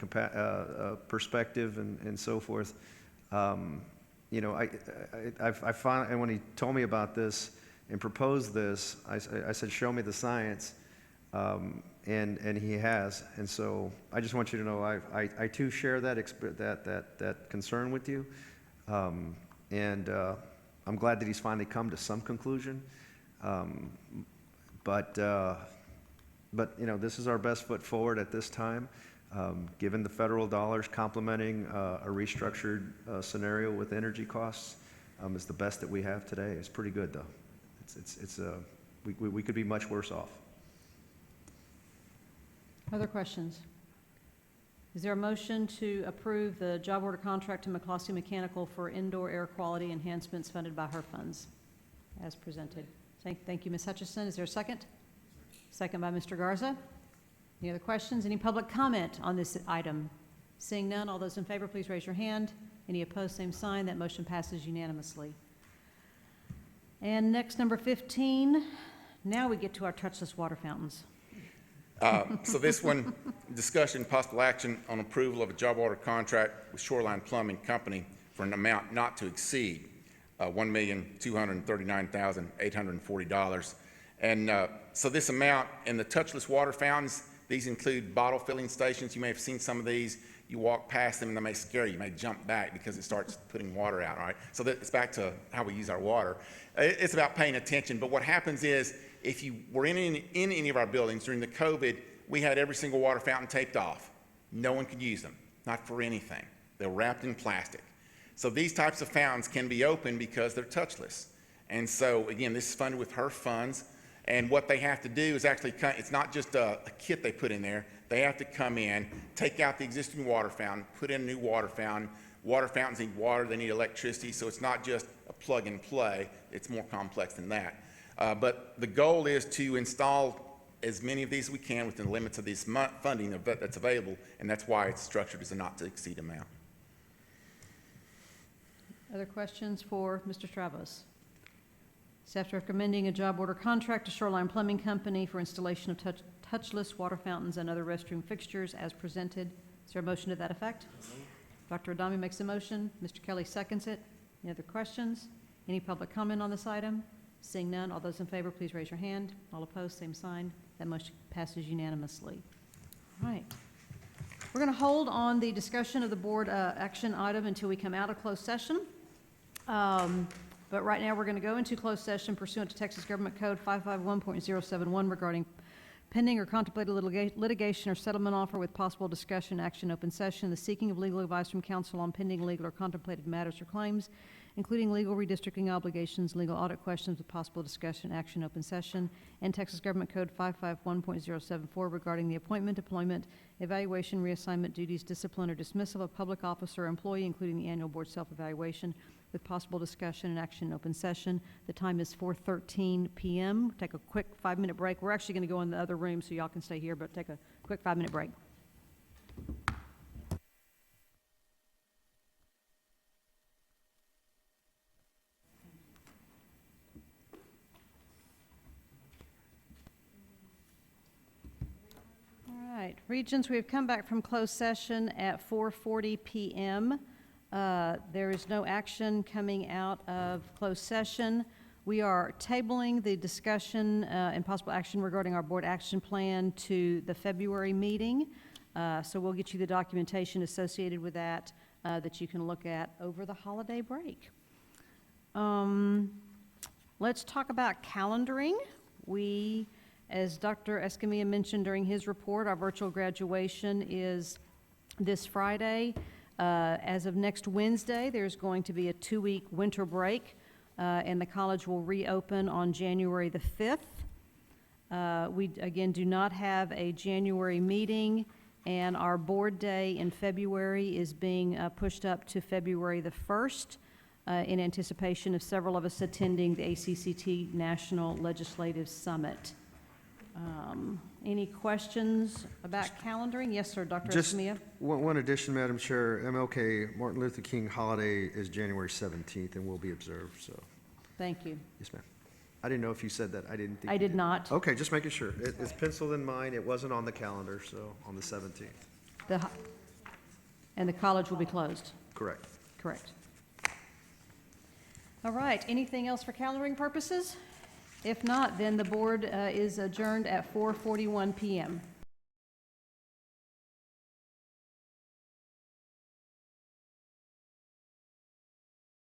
perspective and so forth, I found, and when he told me about this, and proposed this, I said, show me the science, and he has. And so I just want you to know, I too share that concern with you. And I'm glad that he's finally come to some conclusion. But you know, this is our best foot forward at this time. Given the federal dollars complementing a restructured scenario with energy costs, is the best that we have today. It's pretty good, though. We could be much worse off. Other questions? Is there a motion to approve the job order contract to McCloskey Mechanical for indoor air quality enhancements funded by her funds, as presented? Thank you, Ms. Hutchison. Is there a second? Second by Mr. Garza. Any other questions? Any public comment on this item? Seeing none, all those in favor, please raise your hand. Any opposed, same sign. That motion passes unanimously. And next, number 15. Now we get to our touchless water fountains. So this one, discussion, possible action on approval of a job order contract with Shoreline Plumbing Company for an amount not to exceed $1,239,840. And so this amount and the touchless water fountains, these include bottle filling stations. You may have seen some of these. You walk past them and they may scare you. You may jump back because it starts putting water out, all right? So it's back to how we use our water. It's about paying attention. But what happens is, if you were in any of our buildings during the COVID, we had every single water fountain taped off. No one could use them, not for anything. They're wrapped in plastic. So these types of fountains can be open because they're touchless. And so, again, this is funded with her funds. And what they have to do is actually, it's not just a kit they put in there. They have to come in, take out the existing water fountain, put in a new water fountain. Water fountains need water, they need electricity, so it's not just a plug and play. It's more complex than that. But the goal is to install as many of these as we can within the limits of this funding that's available, and that's why it's structured as a not-to-exceed amount. Other questions for Mr. Stravos? Staff recommending a job order contract to Shoreline Plumbing Company for installation of touchless water fountains and other restroom fixtures as presented. Is there a motion to that effect? Dr. Adami makes a motion. Mr. Kelly seconds it. Any other questions? Any public comment on this item? Seeing none, all those in favor, please raise your hand. All opposed, same sign. That motion passes unanimously. All right. We're going to hold on the discussion of the board action item until we come out of closed session. But right now, we're going to go into closed session pursuant to Texas Government Code 551.071 regarding pending or contemplated litigation or settlement offer with possible discussion, action, open session, the seeking of legal advice from counsel on pending legal or contemplated matters or claims, including legal redistricting obligations, legal audit questions with possible discussion, action, open session, and Texas Government Code 551.074 regarding the appointment, deployment, evaluation, reassignment, duties, discipline, or dismissal of public officer or employee, including the annual board self-evaluation, with possible discussion and action in open session. The time is 4:13 p.m. Take a quick 5-minute break. We're actually going to go in the other room, so y'all can stay here, but take a quick 5-minute break. All right, Regents, we have come back from closed session at 4:40 p.m. There is no action coming out of closed session. We are tabling the discussion and possible action regarding our board action plan to the February meeting. So we'll get you the documentation associated with that that you can look at over the holiday break. Let's talk about calendaring. As Dr. Escamilla mentioned during his report, our virtual graduation is this Friday. As of next Wednesday, there's going to be a 2-week winter break, and the college will reopen on January the 5th. We, again, do not have a January meeting, and our board day in February is being pushed up to February the 1st in anticipation of several of us attending the ACCT National Legislative Summit. Any questions about calendaring? Yes, sir, Dr. Just Escamilla. one addition, Madam Chair. MLK, Martin Luther King holiday is January 17th and will be observed, so. Thank you. Yes, ma'am. I didn't know if you said that. I didn't think I you did not. Okay, just making sure. It's penciled in mine. It wasn't on the calendar, so on the 17th. And the college will be closed. Correct. Correct. All right, anything else for calendaring purposes? If not, then the board is adjourned at 4:41 PM.